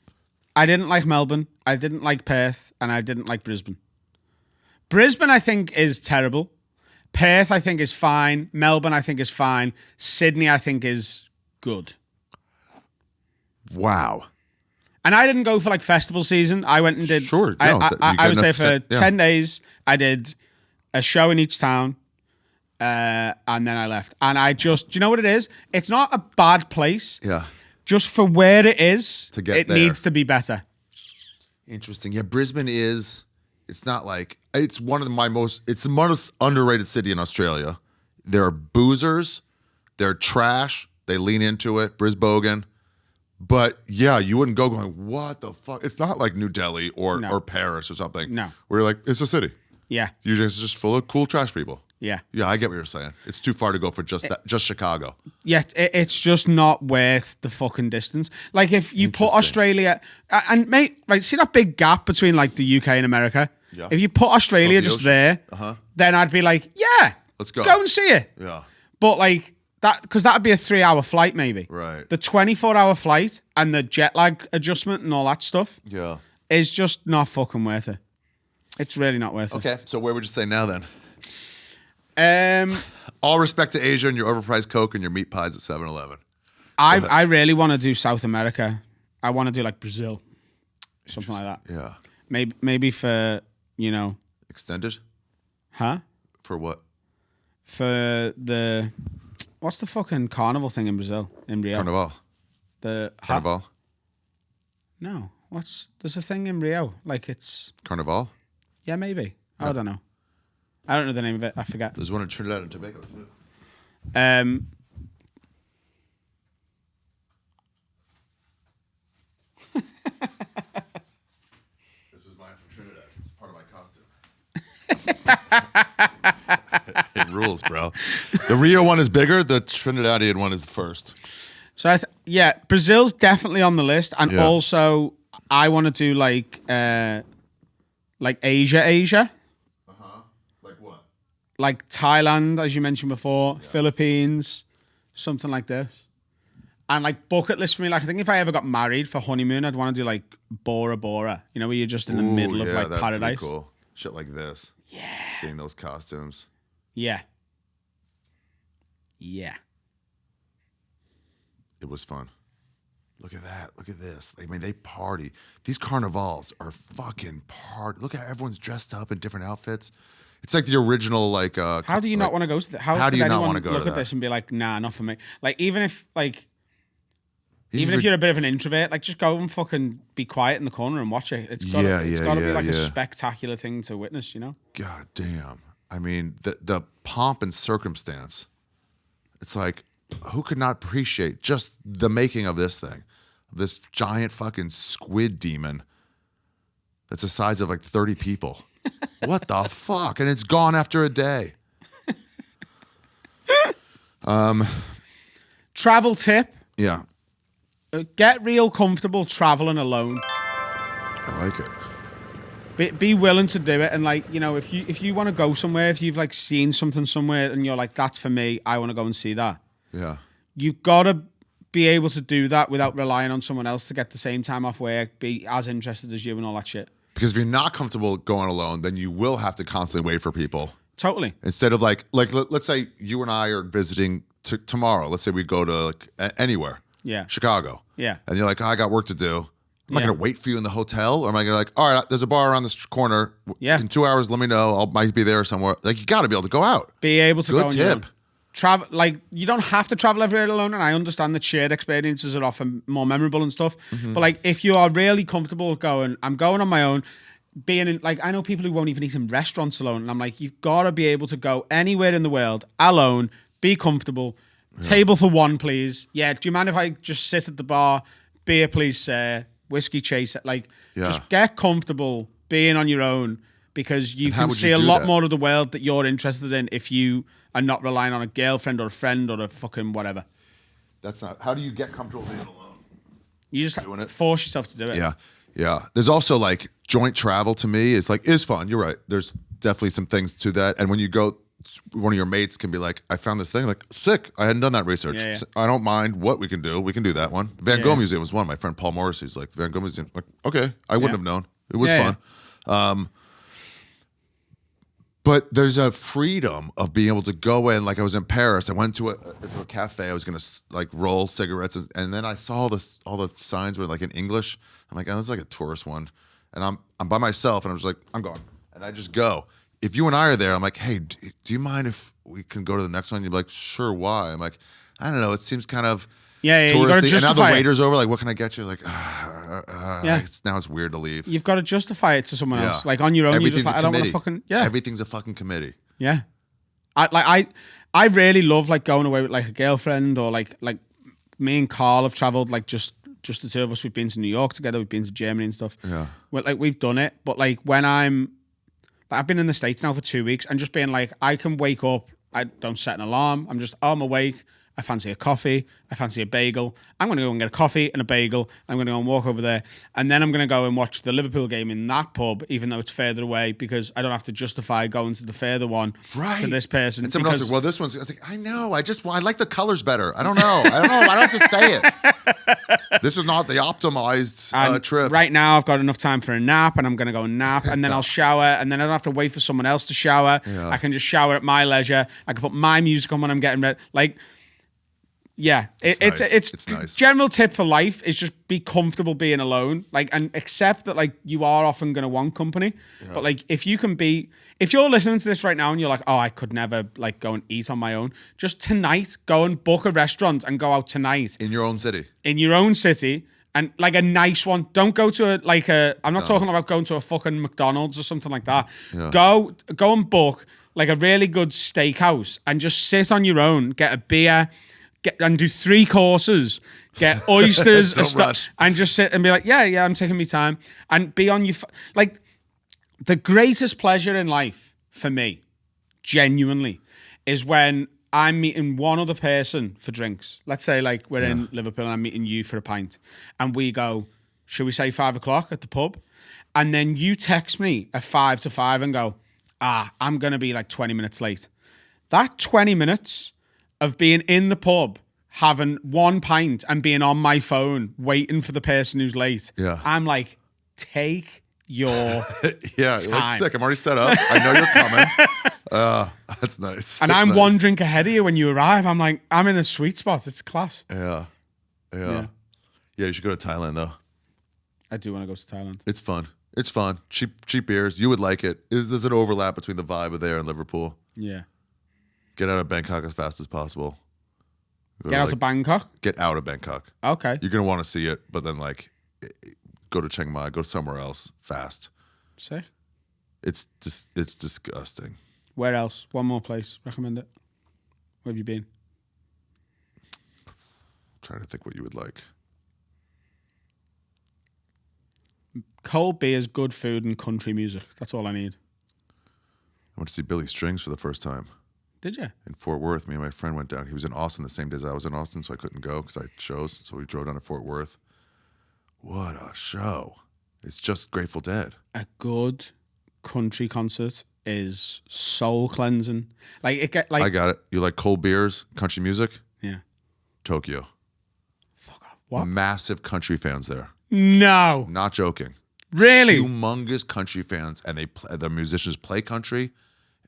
I didn't like Melbourne. I didn't like Perth, and I didn't like Brisbane. Brisbane, I think, is terrible. Perth, I think, is fine. Melbourne, I think, is fine. Sydney, I think, is good. Wow. And I didn't go for like festival season. I went and did. Sure. I was there for 10 days. I did a show in each town. And then I left. And I just, do you know what it is? It's not a bad place. Yeah. Just for where it is, it needs to be better. Interesting. Yeah, Brisbane is, it's not like, it's one of it's the most underrated city in Australia. There are boozers. They're trash. They lean into it. Brisbogan. But yeah, you wouldn't go going, what the fuck? It's not like New Delhi or Paris or something. No. Where you're like, it's a city. Yeah. It's just full of cool trash people. Yeah. Yeah, I get what you're saying. It's too far to go for just Chicago. Yeah, it's just not worth the fucking distance. Like if you put Australia, and mate, like see that big gap between like the UK and America? Yeah. If you put Australia just there, then I'd be like, yeah, let's go. Go and see it. Yeah. But like, because that'd be a 3-hour flight maybe. Right. The 24-hour flight and the jet lag adjustment and all that stuff is just not fucking worth it. It's really not worth it. Okay, so where would you say now then? All respect to Asia and your overpriced Coke and your meat pies at 7-Eleven. I really want to do South America. I want to do like Brazil. Something like that. Yeah. Maybe for, Extended? Huh? For what? For the... What's the fucking carnival thing in Brazil? In Rio? Carnival. The Carnival? No. There's a thing in Rio, like it's Carnival. yeah maybe I don't know. I don't know the name of it. I forget. There's one in Trinidad and Tobago too. This is mine from Trinidad. It's part of my costume. It rules, bro. The Rio one is bigger. The Trinidadian one is the first. So Brazil's definitely on the list, and Yeah. also I want to do like Asia, Like what? like Thailand, as you mentioned before, Philippines, something like this. And like bucket list for me, like I think if I ever got married for honeymoon, I'd want to do like Bora Bora, you know, where you're just in the middle of like that'd be paradise. cool. Shit like this. Yeah. Seeing those costumes. Yeah. Yeah. It was fun. Look at that. Look at this. I mean, they party. These carnivals are fucking party. Look at everyone's dressed up in different outfits. It's like the original, like. How do you not want to go to that? How do could you not anyone want to go look to at that? this and be like, nah, not for me? Like, even if like, These even if you're a bit of an introvert, like just go and fucking be quiet in the corner and watch it. It's got to be like a spectacular thing to witness, you know? God damn. I mean, the pomp and circumstance. It's like, who could not appreciate just the making of this thing? This giant fucking squid demon that's the size of like 30 people. What the fuck? And it's gone after a day. Travel tip. Yeah, Get real comfortable traveling alone. I like it. Be willing to do it, and like, you know, if you want to go somewhere, if you've like seen something somewhere and you're like, that's for me, I want to go and see that. Yeah. You've got to be able to do that without relying on someone else to get the same time off work, be as interested as you and all that shit. Because if you're not comfortable going alone, then you will have to constantly wait for people. Totally. Instead of like let's say you and I are visiting tomorrow. Let's say we go to like anywhere. Yeah. Chicago. Yeah. And you're like, oh, I got work to do. Am I Yeah. going to wait for you in the hotel? Or am I going to like, all right, there's a bar around this corner. Yeah. In 2 hours, let me know. I might be there somewhere. Like, you got to be able to go out. Be able to Good go on your own. tip. Travel, like, you don't have to travel everywhere alone, and I understand that shared experiences are often more memorable and stuff. Mm-hmm. But like, if you are really comfortable going, I'm going on my own, being in, like, I know people who won't even eat in restaurants alone, and I'm like, you've got to be able to go anywhere in the world alone, be comfortable. Table for one, please. Yeah, do you mind if I just sit at the bar? Beer, please, sir. Whiskey chaser. Like, just get comfortable being on your own, because you how can would see you a do lot that? more of the world that you're interested in if you are not relying on a girlfriend or a friend or a fucking whatever. That's not. How do you get comfortable being alone? You just Doing it. force yourself to do it. Yeah. Yeah. There's also like joint travel to me is fun. You're right. There's definitely some things to that. And when you go, one of your mates can be like, I found this thing, like, sick. I hadn't done that research. Yeah, yeah. I don't mind what we can do. We can do that one. Van Gogh Museum was one. My friend Paul Morrissey's like, the Van Gogh Museum. Like, okay, I wouldn't have known. It was Yeah, fun. But there's a freedom of being able to go in. Like, I was in Paris. I went to a cafe. I was going to like roll cigarettes. And then I saw all the signs were like in English. I'm like, oh, this is like a tourist one. And I'm by myself. And I'm just like, I'm going. And I just go. If you and I are there, I'm like, hey, do you mind if we can go to the next one? You'd be like, sure, why? I'm like, I don't know. It seems kind of Yeah, you gotta touristy. And now the justify it. waiter's over. Like, what can I get you? Like, Yeah. now it's weird to leave. You've got to justify it to someone Yeah. else. Like, on your own, you're just Everything's like, a I don't want committee. to fucking... Yeah. Everything's a fucking committee. Yeah. I really love like going away with like a girlfriend, or like me and Carl have traveled like just the two of us. We've been to New York together. We've been to Germany and stuff. Yeah. Well, like we've done it, but like when I've been in the States now for 2 weeks, and just being like, I can wake up. I don't set an alarm. I'm just, I'm awake. I fancy a coffee. I fancy a bagel. I'm going to go and get a coffee and a bagel. I'm going to go and walk over there. And then I'm going to go and watch the Liverpool game in that pub, even though it's further away, because I don't have to justify going to the further one to this person. And someone else is, well, this one's, I was like, I know. I like the colors better. I don't know. I don't have to say it. This is not the optimized trip. Right now, I've got enough time for a nap, and I'm going to go and nap, and then I'll shower, and then I don't have to wait for someone else to shower. Yeah. I can just shower at my leisure. I can put my music on when I'm getting ready. Like, yeah, It's nice. it's It's nice. General tip for life is just be comfortable being alone, like, and accept that like you are often going to want company. But like, if you're listening to this right now and you're like, oh, I could never like go and eat on my own, just tonight go and book a restaurant and go out tonight In your own city. in your own city And like a nice one. Don't go to I'm not talking about going to a fucking McDonald's or something like that. Yeah. Go and book like a really good steakhouse and just sit on your own, get a beer, and do 3 courses, get oysters Don't rush. and just sit and be like, yeah, I'm taking my time and be on your like the greatest pleasure in life for me, genuinely, is when I'm meeting one other person for drinks. Let's say like we're in Liverpool and I'm meeting you for a pint and we go, should we say 5 o'clock at the pub? And then you text me at 5 to 5 and go, I'm going to be like 20 minutes late. That 20 minutes of being in the pub, having 1 pint and being on my phone, waiting for the person who's late. Yeah. I'm like, take your Yeah, time. like, sick. I'm already set up. I know you're coming. That's nice. And That's I'm nice. 1 drink ahead of you when you arrive. I'm like, I'm in a sweet spot. It's class. Yeah, you should go to Thailand though. I do want to go to Thailand. It's fun. It's fun. Cheap beers. You would like it. There's an overlap between the vibe of there and Liverpool. Yeah. Get out of Bangkok as fast as possible. Get out to Bangkok? Get out of Bangkok. Okay. You're gonna want to see it, but then like, go to Chiang Mai. Go somewhere else fast. Sick. It's disgusting. Where else? One more place. Recommend it. Where have you been? I'm trying to think what you would like. Cold beers, good food, and country music. That's all I need. I went to see Billy Strings for the first time Did you? in Fort Worth. Me and my friend went down. He was in Austin the same day as I was in Austin, so I couldn't go because I had shows. So we drove down to Fort Worth. What a show. It's just Grateful Dead. A good country concert is soul cleansing. Like it get like I got it. You like cold beers, country music? yeah. Tokyo. Fuck off. What? Massive country fans there. No. Not joking. Really? Humongous country fans, and the musicians play country,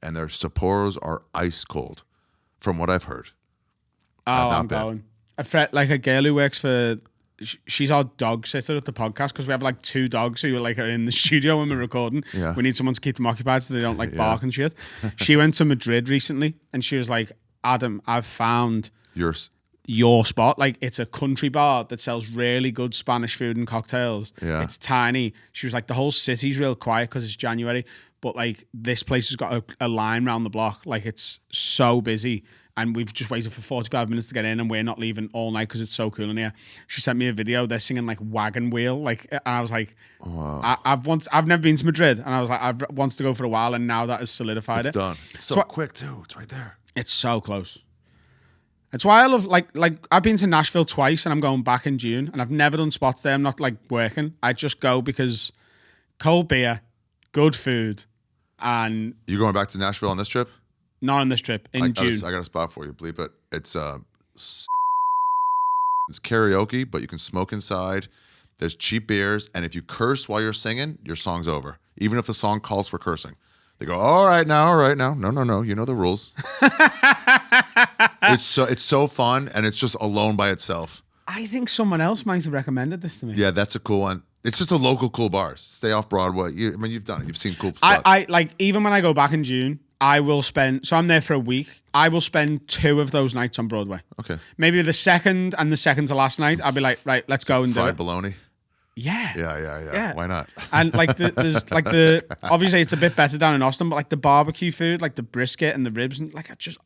and their supporters are ice cold, from what I've heard. Oh, not I'm bad. going. A friend, like a girl who works for, she's our dog sitter at the podcast because we have like 2 dogs who are in the studio when we're recording. Yeah. We need someone to keep them occupied so they don't like bark and shit. She went to Madrid recently and she was like, Adam, I've found your spot. Like it's a country bar that sells really good Spanish food and cocktails. Yeah. It's tiny. She was like, the whole city's real quiet because it's January, but like this place has got a line round the block. Like it's so busy. And we've just waited for 45 minutes to get in and we're not leaving all night because it's so cool in here. She sent me a video. They're singing like Wagon Wheel. Like, and I was like, wow. I've never been to Madrid. And I was like, I've wanted to go for a while and now that has solidified It's it. done. It's so quick too. It's right there. It's so close. It's why I love like I've been to Nashville twice and I'm going back in June and I've never done spots there. I'm not like working. I just go because cold beer, good food, and You going back to Nashville on this trip? not on this trip in June. I got a spot for you. Bleep it. It's karaoke, but you can smoke inside. There's cheap beers, and if you curse while you're singing, your song's over. Even if the song calls for cursing, they go, all right now. No. You know the rules. It's so fun, and it's just alone by itself. I think someone else might have recommended this to me. Yeah, that's a cool one. It's just a local cool bar. Stay off Broadway. You've done it. You've seen cool spots. I like even when I go back in June, I will spend. So I'm there for a week. I will spend 2 of those nights on Broadway. Okay. Maybe the second and the second to last night. I'll be like, right, let's go and do Fried it. bologna. Yeah. Yeah. Why not? And like there's like obviously it's a bit better down in Austin, but like the barbecue food, like the brisket and the ribs, and like just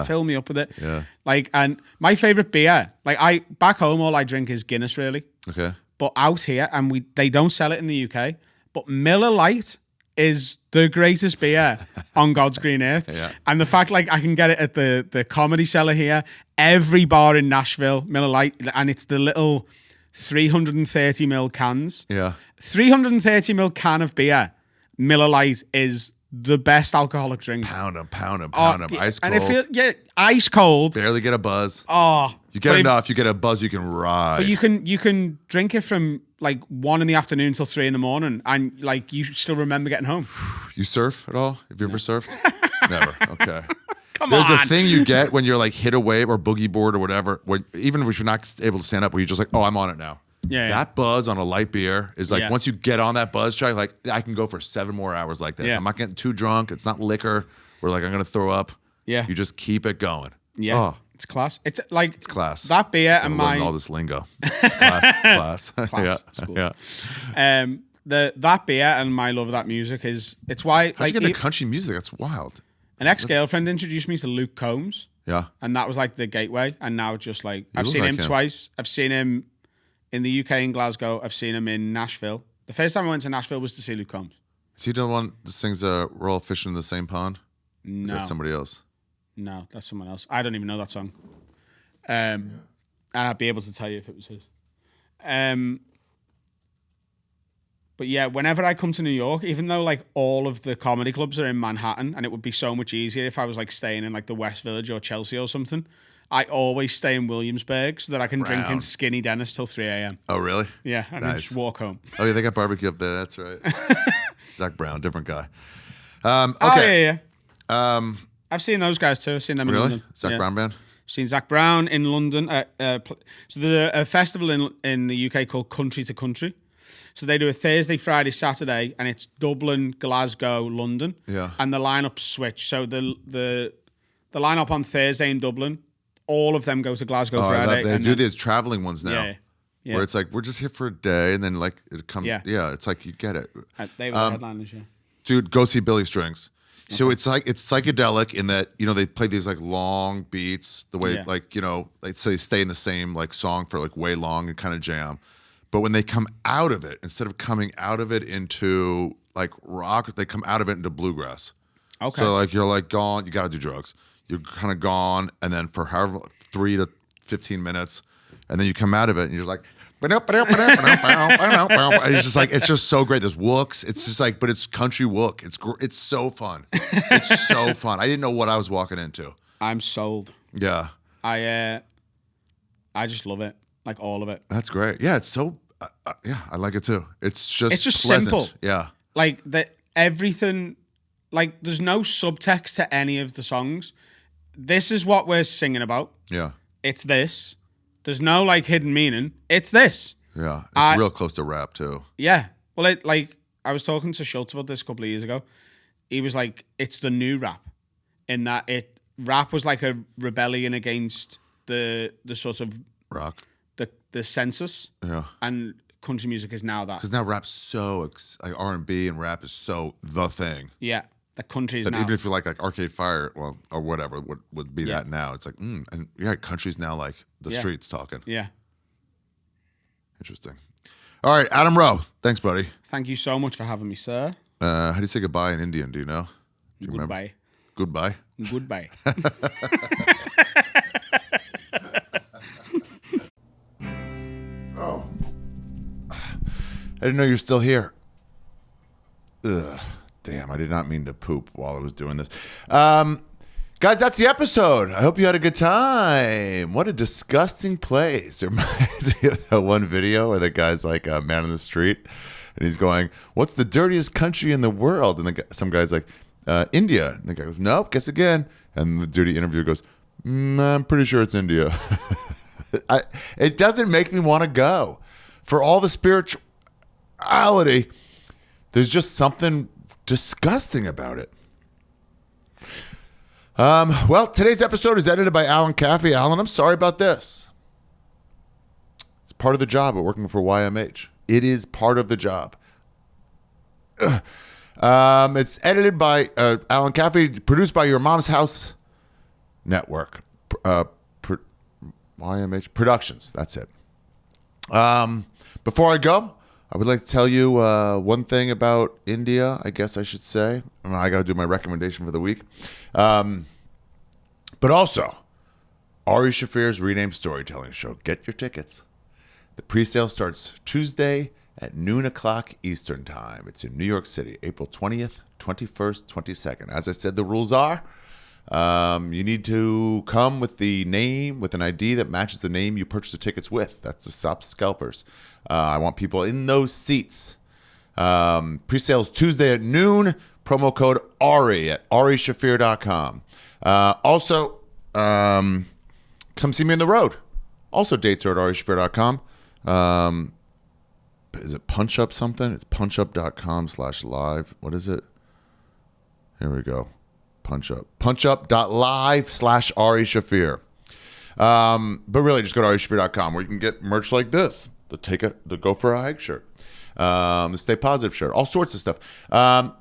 fill me up with it. Yeah. Like, and my favorite beer, like back home all I drink is Guinness really. Okay. But out here, and they don't sell it in the UK, but Miller Lite is the greatest beer on God's green earth. Yeah. And the fact like I can get it at the Comedy Cellar here, every bar in Nashville, Miller Lite, and it's the little 330ml cans. Yeah. 330ml can of beer, Miller Lite is the best alcoholic drink. Pound them. Yeah, Ice cold. and ice cold. Barely get a buzz. Oh, You get enough. You get a buzz. You can ride. But you can drink it from like 1 PM till 3 AM, and like you still remember getting home. You surf at all? Have you ever surfed? Never. Okay. Come There's on. a thing you get when you're like hit a wave or boogie board or whatever, even if you're not able to stand up, where you're just like, oh, I'm on it now. Yeah. That buzz on a light beer is like, Yeah. once you get on that buzz track, like I can go for 7 more hours like this. Yeah. I'm not getting too drunk. It's not liquor. We're like, I'm going to throw up. Yeah. You just keep it going. Yeah. Oh, It's class. It's like It's class. that beer and Learning my all this lingo. It's class. It's class. Class. Yeah. That beer and my love of that music it's why How'd like you get into country music? That's wild. an ex-girlfriend introduced me to Luke Combs. Yeah. And that was like the gateway. And now just like I've look seen like him him. twice. I've seen him in the UK in Glasgow. I've seen him in Nashville. The first time I went to Nashville was to see Luke Combs. Is he the one that sings "We're all fishing in the same pond"? No, Is that somebody else? no, that's someone else. I don't even know that song. And I'd be able to tell you if it was his. But yeah, whenever I come to New York, even though like all of the comedy clubs are in Manhattan, and it would be so much easier if I was like staying in like the West Village or Chelsea or something, I always stay in Williamsburg so that I can drink in Round. Skinny Dennis till 3 a.m. Oh, really? Yeah, and then Nice. just walk home. Oh, yeah, they got barbecue up there. That's right. Zach Brown, different guy. Oh, Okay. yeah, yeah. I've seen those guys too. I've seen them in Really? London. Zach Yeah. Brown band? Seen Zach Brown in London. So there's a festival in the UK called Country to Country. So they do a Thursday, Friday, Saturday, and it's Dublin, Glasgow, London. Yeah. And the lineups switch. So the lineup on Thursday in Dublin, all of them go to Glasgow Oh, I Friday. love they and do then- these traveling ones now. Yeah. Yeah. Where it's like, we're just here for a day, and then like it comes. Yeah. Yeah, it's like you get it. They were the headliners, yeah. Dude, go see Billy Strings. So it's like it's psychedelic in that, you know, they play these like long beats, the way Yeah. like, you know, like so they stay in the same like song for like way long and kind of jam. But when they come out of it, instead of coming out of it into like rock, they come out of it into bluegrass. Okay. So like you're like gone, you got to do drugs. You're kind of gone, and then for however 3 to 15 minutes, and then you come out of it and you're like, and it's just like, it's just so great. There's wooks. It's just like, but it's country wook. It's so fun. It's so fun. I didn't know what I was walking into. I'm sold. Yeah, I just love it. Like all of it. that's great. Yeah, it's so. Yeah, I like it too. It's just simple. pleasant. Yeah, Like everything, like there's no subtext to any of the songs. This is what we're singing about. yeah, It's this. There's no like hidden meaning. It's this. yeah. It's real close to rap too. Yeah. Well, I was talking to Schultz about this a couple of years ago. He was like, it's the new rap, in that rap was like a rebellion against the sort of Rock. the census, Yeah. and country music is now that. Because now rap's so like R&B and rap is so the thing. Yeah, the country is That now. even if you like Arcade Fire, well, or whatever would be Yeah. that now. It's like, and yeah, country's now like the Yeah. streets talking. Yeah. Interesting. All right, Adam Rowe. Thanks, buddy. Thank you so much for having me, sir. How do you say goodbye in Indian? Do you know? Do you remember? Goodbye. Goodbye. Goodbye. Oh. I didn't know you're still here. Ugh. Damn, I did not mean to poop while I was doing this. Guys, that's the episode. I hope you had a good time. What a disgusting place. It reminds me of that one video where the guy's like a man on the street, and he's going, "What's the dirtiest country in the world?" And some guy's like, "India." And the guy goes, "Nope, guess again." And the dirty interviewer goes, "I'm pretty sure it's India." It doesn't make me want to go. For all the spirituality, there's just something disgusting about it. Well, today's episode is edited by Alan Caffey. Alan, I'm sorry about this. It's part of the job of working for YMH. It is part of the job. It's edited by Alan Caffey, produced by Your Mom's House Network. YMH Productions. That's it. Before I go, I would like to tell you one thing about India, I guess I should say. I got to do my recommendation for the week. But also, Ari Shaffir's Renamed Storytelling Show. Get your tickets. The pre-sale starts Tuesday at noon o'clock Eastern Time. It's in New York City, April 20th, 21st, 22nd. As I said, the rules are you need to come with the name, with an ID that matches the name you purchased the tickets with. That's to stop scalpers. I want people in those seats. Pre-sales Tuesday at noon. Promo code ARI at arishafir.com. Also, come see me on the road. Also, dates are at arishafir.com. Is it Punch Up something? It's punchup.com/live. What is it? Here we go. Punch Up. Punchup.live/Ari Shaffir. But really, just go to arishafir.com where you can get merch like this, the Go for a Hike shirt, the Stay Positive shirt, all sorts of stuff. But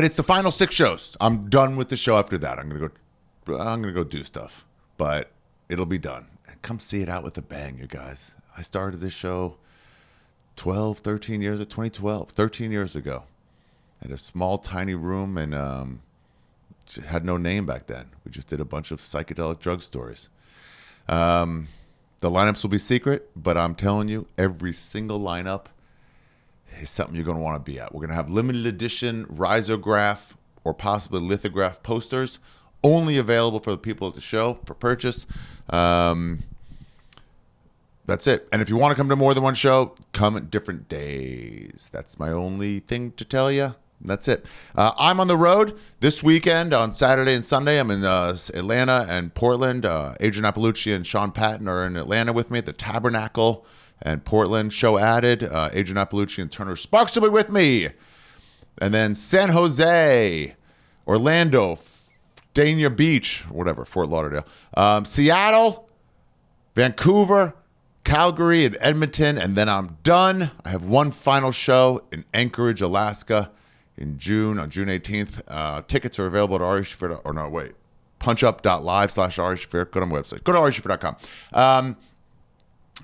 it's the final 6 shows. I'm done with the show after that. I'm gonna go do stuff, but it'll be done. And come see it out with a bang, you guys. I started this show 13 years ago, at a small, tiny room, and had no name back then. We just did a bunch of psychedelic drug stories. The lineups will be secret, but I'm telling you, every single lineup is something you're going to want to be at. We're going to have limited edition risograph or possibly lithograph posters, only available for the people at the show for purchase. That's it. And if you want to come to more than one show, come at different days. That's my only thing to tell you. That's it. I'm on the road this weekend on Saturday and Sunday. I'm in Atlanta and Portland. Adrian Appalucci and Sean Patton are in Atlanta with me at the Tabernacle and Portland. Show added. Adrian Appalucci and Turner Sparks will be with me. And then San Jose, Orlando, Dania Beach, whatever, Fort Lauderdale, Seattle, Vancouver, Calgary, and Edmonton. And then I'm done. I have one final show in Anchorage, Alaska, in June, on June 18th. Tickets are available at punchup.live/Ari Shaffir. Go to my website. Go to arishafir.com.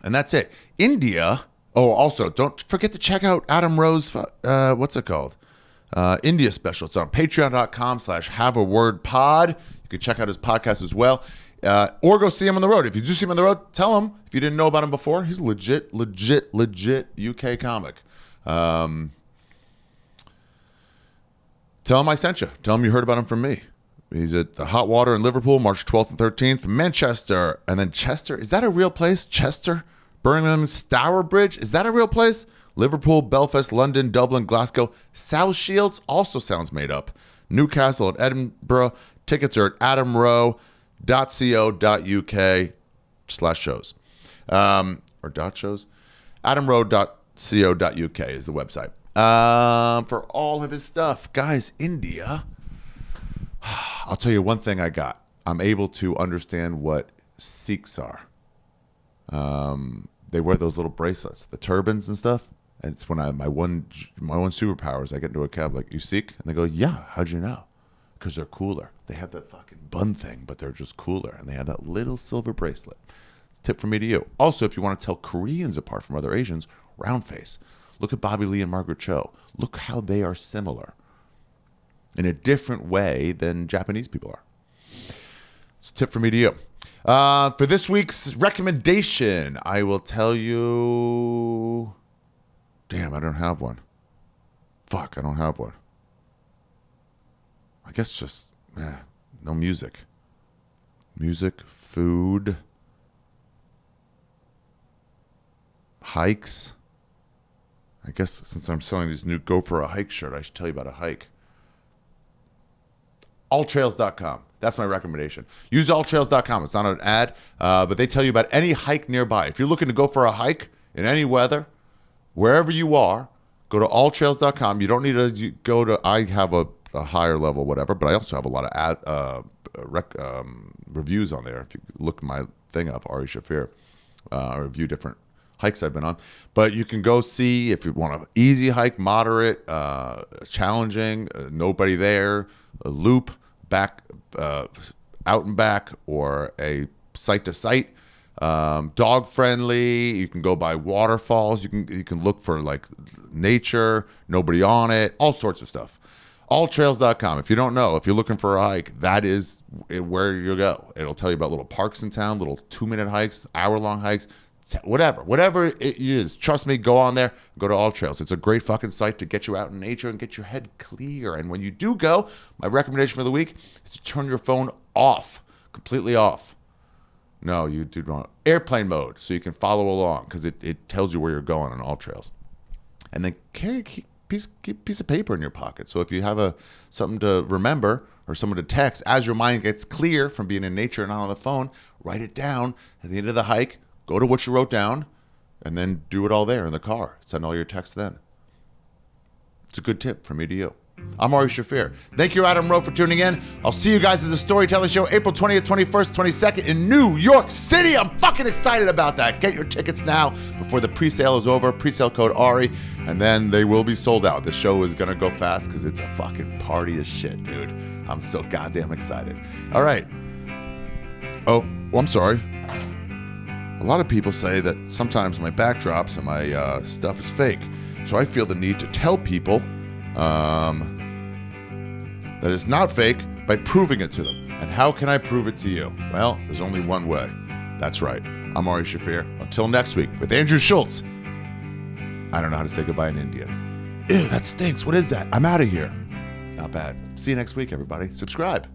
And that's it. India. Oh, also, don't forget to check out Adam Rowe's, what's it called? India special. It's on patreon.com/haveawordpod. You can check out his podcast as well. Or go see him on the road. If you do see him on the road, tell him, if you didn't know about him before, he's legit UK comic. Tell him I sent you. Tell him you heard about him from me. He's at the Hot Water in Liverpool, March 12th and 13th. Manchester. And then Chester. Is that a real place? Chester? Birmingham, Stourbridge. Is that a real place? Liverpool, Belfast, London, Dublin, Glasgow. South Shields also sounds made up. Newcastle and Edinburgh. Tickets are at adamrowe.co.uk/shows. Or dot shows. adamrowe.co.uk is the website. For all of his stuff. Guys, India, I'll tell you one thing I got. I'm able to understand what Sikhs are. They wear those little bracelets, the turbans and stuff. And it's when my one superpower is I get into a cab like, you Sikh? And they go, yeah, how'd you know? Because they're cooler. They have that fucking bun thing, but they're just cooler. And they have that little silver bracelet. It's a tip from me to you. Also, if you want to tell Koreans apart from other Asians, round face. Look at Bobby Lee and Margaret Cho. Look how they are similar in a different way than Japanese people are. It's a tip from me to you. For this week's recommendation, I will tell you... Damn, I don't have one. Fuck, I don't have one. I guess just, no music. Music, food, hikes. I guess since I'm selling these new Go for a Hike shirt, I should tell you about a hike. Alltrails.com. That's my recommendation. Use alltrails.com. It's not an ad, but they tell you about any hike nearby. If you're looking to go for a hike in any weather, wherever you are, go to alltrails.com. You don't need to go to, I have a higher level, whatever, but I also have a lot of reviews on there. If you look my thing up, Ari Shaffir, I review different hikes I've been on. But you can go see if you want an easy hike, moderate, challenging, nobody there, a loop, back, out and back, or a site to site, dog friendly. You can go by waterfalls. You can look for like nature, nobody on it, all sorts of stuff. Alltrails.com. If you don't know, if you're looking for a hike, that is where you go. It'll tell you about little parks in town, little 2-minute hikes, hour-long hikes, whatever it is. Trust me, go on there, go to Alltrails. It's a great fucking site to get you out in nature and get your head clear. And when you do go, my recommendation for the week is to turn your phone off, completely off. No, you did wrong. Airplane mode, so you can follow along, because it tells you where you're going on Alltrails. And then carry a piece of paper in your pocket. So if you have something to remember or someone to text, as your mind gets clear from being in nature and not on the phone, write it down at the end of the hike. Go to what you wrote down, and then do it all there in the car. Send all your texts then. It's a good tip from me to you. I'm Ari Shaffir. Thank you, Adam Rowe, for tuning in. I'll see you guys at the Storytelling Show April 20th, 21st, 22nd in New York City. I'm fucking excited about that. Get your tickets now before the pre-sale is over. Pre-sale code Ari, and then they will be sold out. The show is going to go fast because it's a fucking party as shit, dude. I'm so goddamn excited. All right. Oh, I'm sorry. A lot of people say that sometimes my backdrops and my stuff is fake. So I feel the need to tell people that it's not fake by proving it to them. And how can I prove it to you? Well, there's only one way. That's right. I'm Ari Shaffir. Until next week with Andrew Schultz. I don't know how to say goodbye in Indian. Ew, that stinks. What is that? I'm out of here. Not bad. See you next week, everybody. Subscribe.